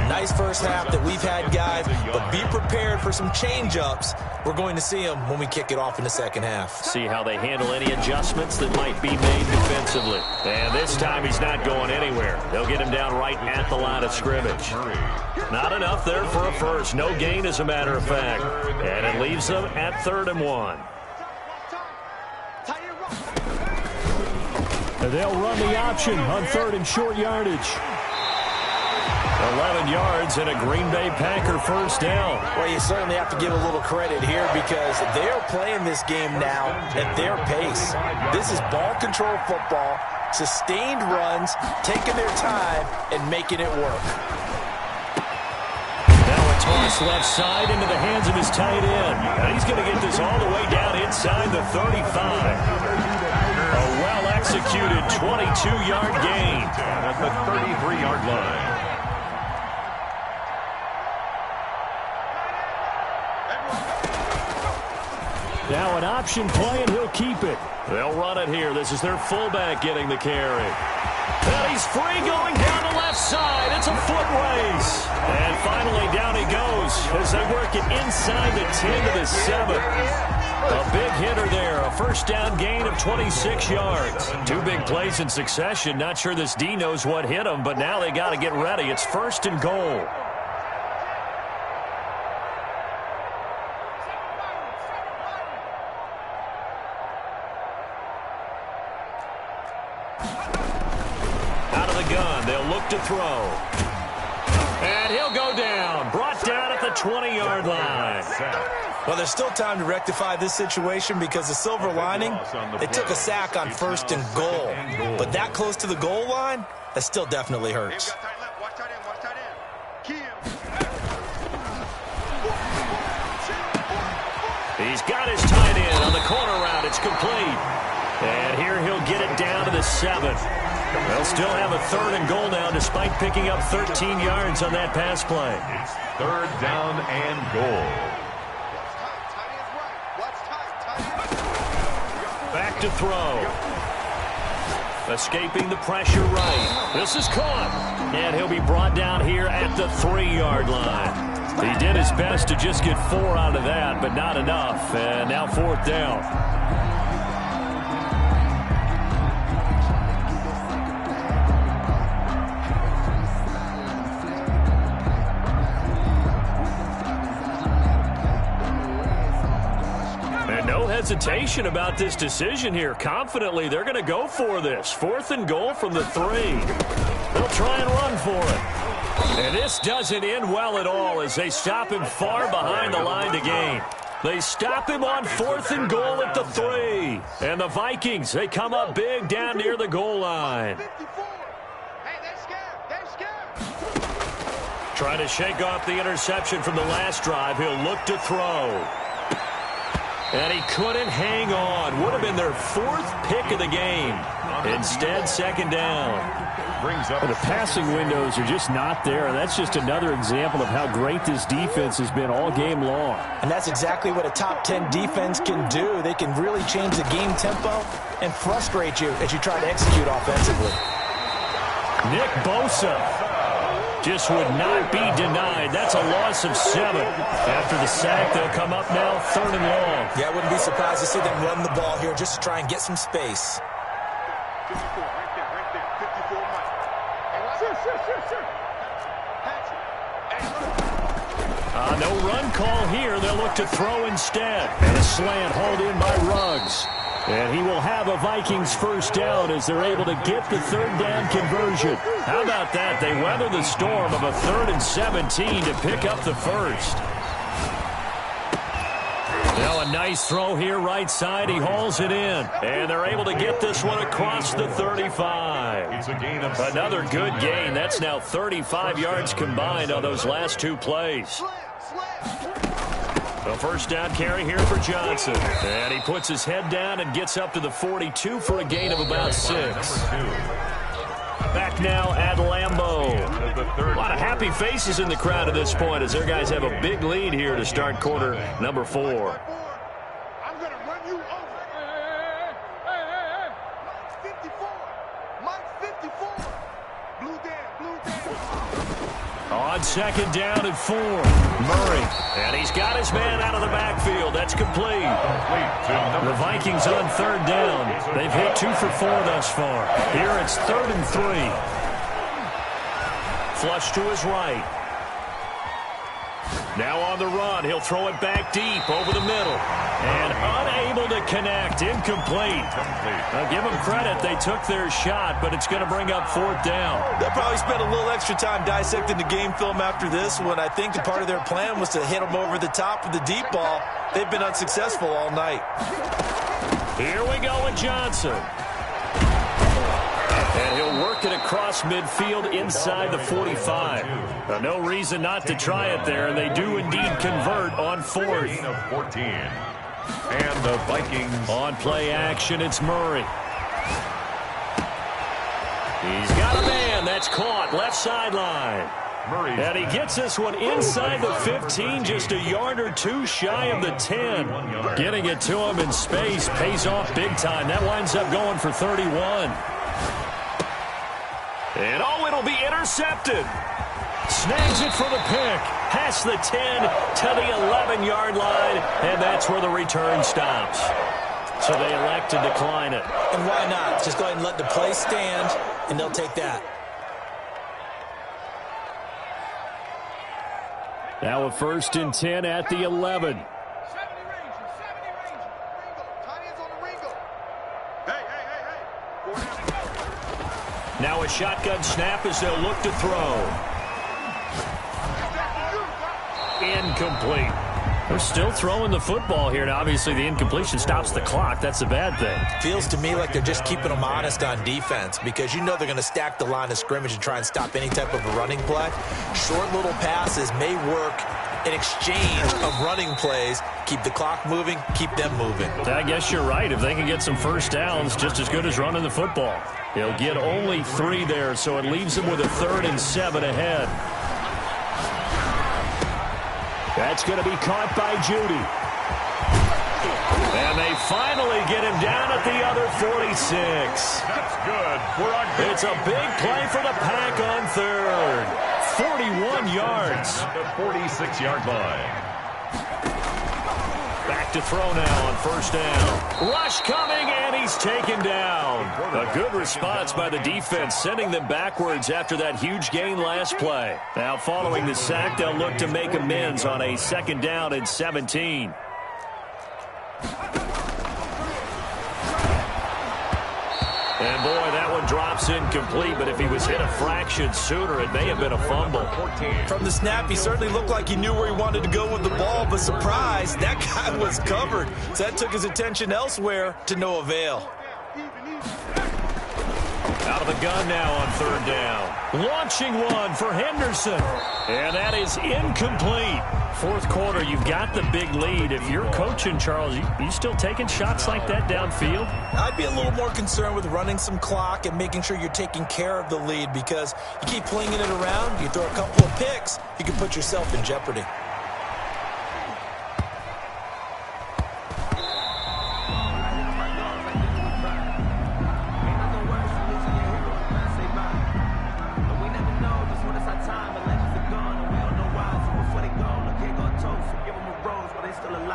Nice first half that we've had, guys, but be prepared for some change-ups. We're going to see them when we kick it off in the second half. See how they handle any adjustments that might be made defensively. And this time he's not going anywhere. They'll get him down right at the line of scrimmage. Not enough there for a first. No gain, as a matter of fact. And it leaves them at 3rd and 1. And they'll run the option on 3rd and short yardage. 11 yards and a Green Bay Packer first down. Well, you certainly have to give a little credit here because they're playing this game now at their pace. This is ball control football, sustained runs, taking their time, and making it work. Now a toss left side into the hands of his tight end. And he's going to get this all the way down inside the 35. A well-executed 22-yard gain. At the 33-yard line. Now an option play, and he'll keep it. They'll run it here. This is their fullback getting the carry. And he's free going down the left side. It's a foot race. And finally down he goes as they work it inside the 10 to the 7. A big hitter there. A first down gain of 26 yards. Two big plays in succession. Not sure this D knows what hit him, but now they got to get ready. It's first and goal. To throw. And he'll go down. Brought down at the 20-yard line. Well, there's still time to rectify this situation because the silver lining, they took a sack on first and goal. But that close to the goal line, that still definitely hurts. He's got his tight end on the corner route. It's complete. And here he'll get it down to the 7. They'll still have a third and goal now despite picking up 13 yards on that pass play. It's third down and goal. Back to throw. Escaping the pressure right. This is caught. And he'll be brought down here at the 3-yard line. He did his best to just get 4 out of that, but not enough. And now fourth down. Hesitation about this decision here. Confidently, they're going to go for this. Fourth and goal from the 3. They'll try and run for it. And this doesn't end well at all as they stop him far behind the line to gain. They stop him on fourth and goal at the 3. And the Vikings, they come up big down near the goal line. Trying to shake off the interception from the last drive. He'll look to throw. And he couldn't hang on. Would have been their 4th pick of the game. Instead, second down. Well, the passing windows are just not there. And that's just another example of how great this defense has been all game long. And that's exactly what a top 10 defense can do. They can really change the game tempo and frustrate you as you try to execute offensively. Nick Bosa just would not be denied. That's a loss of 7. After the sack, they'll come up now third and long. Yeah, I wouldn't be surprised to see them run the ball here just to try and get some space. No run call here. They'll look to throw instead. And a slant hauled in by Ruggs. And he will have a Vikings first down as they're able to get the third down conversion. How about that? They weather the storm of a 3rd and 17 to pick up the first. Now a nice throw here right side. He hauls it in. And they're able to get this one across the 35. It's a gain of another good gain. That's now 35 yards combined on those last 2 plays. The first down carry here for Johnson. And he puts his head down and gets up to the 42 for a gain of about 6. Back now at Lambeau. A lot of happy faces in the crowd at this point as their guys have a big lead here to start quarter number 4. On second down and 4. Murray. And he's got his man out of the backfield. That's complete. The Vikings on third down. They've hit 2 for 4 thus far. Here it's 3rd and 3. Flush to his right. Now on the run. He'll throw it back deep over the middle. And unable to connect. Incomplete. Now give them credit. They took their shot, but it's going to bring up 4th down. They'll probably spend a little extra time dissecting the game film after this one. I think the part of their plan was to hit them over the top with the deep ball. They've been unsuccessful all night. Here we go with Johnson. And he'll work it across midfield inside the 45. No reason not to try it there, and they do indeed convert on 4th. And the Vikings. On play action, it's Murray. He's got a man. That's caught. Left sideline. Murray. And he gets this one inside the 15, just a yard or two shy of the 10. Getting it to him in space pays off big time. That winds up going for 31. And it'll be intercepted. Snags it for the pick. Past the 10 to the 11-yard line, and that's where the return stops. So they elect to decline it. And why not? Just go ahead and let the play stand, and they'll take that. Now a 1st and 10 at the 11. Now a shotgun snap as they'll look to throw. Incomplete. They're still throwing the football here, and obviously the incompletion stops the clock. That's a bad thing. Feels to me like they're just keeping them honest on defense because you know they're going to stack the line of scrimmage and try and stop any type of a running play. Short little passes may work in exchange of running plays. Keep the clock moving, keep them moving. I guess you're right. If they can get some first downs, just as good as running the football. He'll get only 3 there, so it leaves him with a 3rd and 7 ahead. That's going to be caught by Judy. And they finally get him down at the other 46. That's good. It's a big play for the Pack on 3rd. 41 yards. The 46-yard line. Back to throw now on 1st down. Rush coming, and he's taken down. A good response by the defense, sending them backwards after that huge gain last play. Now following the sack, they'll look to make amends on a 2nd down and 17. And boy, that one drops incomplete, but if he was hit a fraction sooner, it may have been a fumble. From the snap, he certainly looked like he knew where he wanted to go with the ball, but surprise, that guy was covered. So that took his attention elsewhere to no avail. Out of the gun now on 3rd down. Launching one for Henderson. And that is incomplete. 4th quarter, you've got the big lead. If you're coaching, Charles, you still taking shots like that downfield? I'd be a little more concerned with running some clock and making sure you're taking care of the lead because you keep flinging it around, you throw a couple of picks, you can put yourself in jeopardy.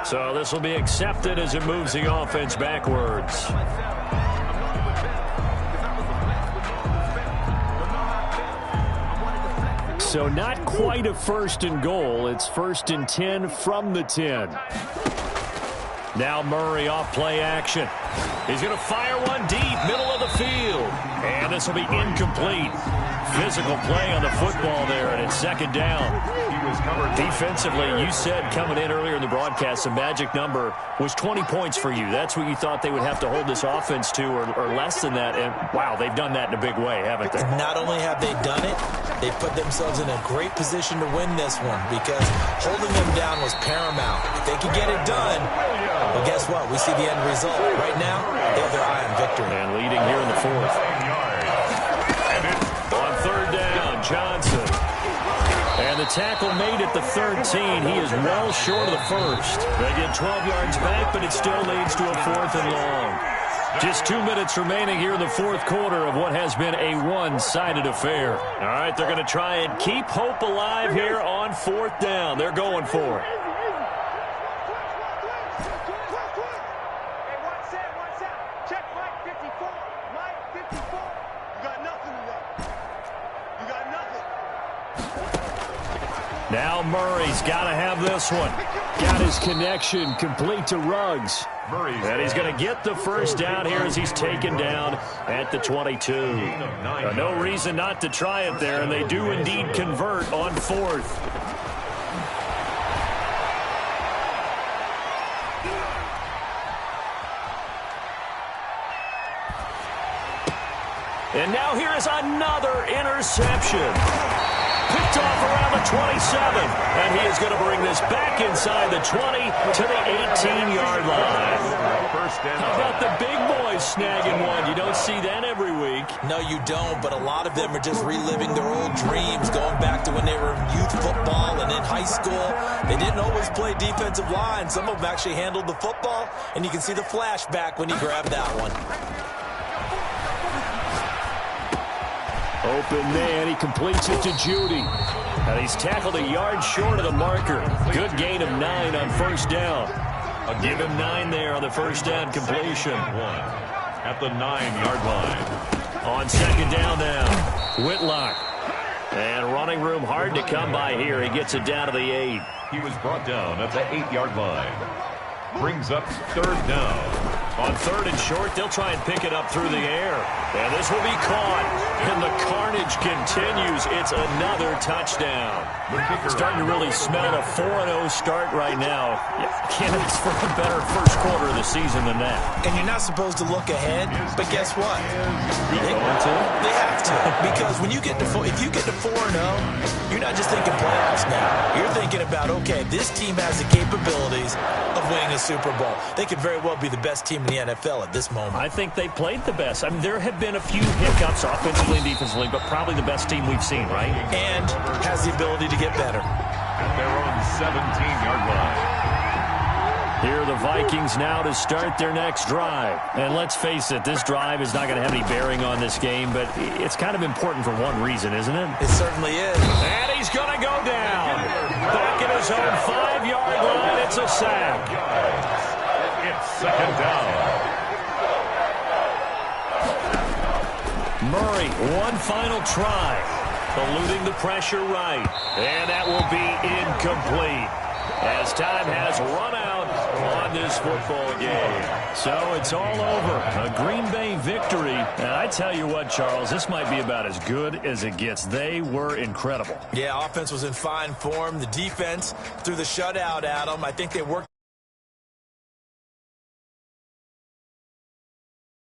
So this will be accepted as it moves the offense backwards. So not quite a 1st and goal. It's 1st and 10 from the 10. Now Murray off play action. He's going to fire one deep, middle of the field. And this will be incomplete. Physical play on the football there, and it's 2nd down. Defensively, you said coming in earlier in the broadcast, the magic number was 20 points for you. That's what you thought they would have to hold this offense to, or less than that. And, wow, they've done that in a big way, haven't they? Not only have they done it, they've put themselves in a great position to win this one because holding them down was paramount. If they could get it done, well, guess what? We see the end result. Right now, they have their eye on victory. And leading here in the 4th. On 3rd down, Johnson. And the tackle made at the 13. He is well short of the 1st. They get 12 yards back, but it still leads to a 4th and long. Just 2 minutes remaining here in the 4th quarter of what has been a one-sided affair. All right, they're going to try and keep hope alive here on 4th down. They're going for it. Now Murray's got to have this one. Got his connection complete to Ruggs. And he's going to get the 1st down here as he's taken down at the 22. No reason not to try it there, and they do indeed convert on 4th. And now here is another interception. Picked off around the 27. And he is going to bring this back inside the 20 to the 18-yard line. How about the big boys snagging one? You don't see that every week. No, you don't, but a lot of them are just reliving their old dreams, going back to when they were in youth football and in high school. They didn't always play defensive line. Some of them actually handled the football, and you can see the flashback when he grabbed that one. Open man, he completes it to Judy. And he's tackled a yard short of the marker. Good gain of 9 on first down. I'll give him 9 there on the first down completion. 1 at the 9-yard line. On second down now, Whitlock. And running room hard to come by here. He gets it down to the 8. He was brought down at the 8-yard line. Brings up third down. On third and short, they'll try and pick it up through the air. And this will be caught. And the carnage continues. It's another touchdown. Starting to really smell a 4-0 start right now. Candidates for a better first quarter of the season than that. And you're not supposed to look ahead, but guess what? They have to. Because when you get to if you get to 4-0, you're not just thinking playoffs now. You're thinking about, okay, this team has the capabilities of winning a Super Bowl. They could very well be the best team in the NFL at this moment. I think they played the best. I mean, there have been a few hiccups offensively and defensively, but probably the best team we've seen, right? And has the ability to get better. At their own 17-yard line. Here are the Vikings now to start their next drive. And let's face it, this drive is not going to have any bearing on this game, but it's kind of important for one reason, isn't it? It certainly is. And he's going to go down. Back at his own 5-yard line, it's a sack. It's second down. Murray, one final try. Eluding the pressure right. And that will be incomplete. As time has run out on this football game. So it's all over. A Green Bay victory. And I tell you what, Charles, this might be about as good as it gets. They were incredible. Yeah, offense was in fine form. The defense threw the shutout at them. I think they worked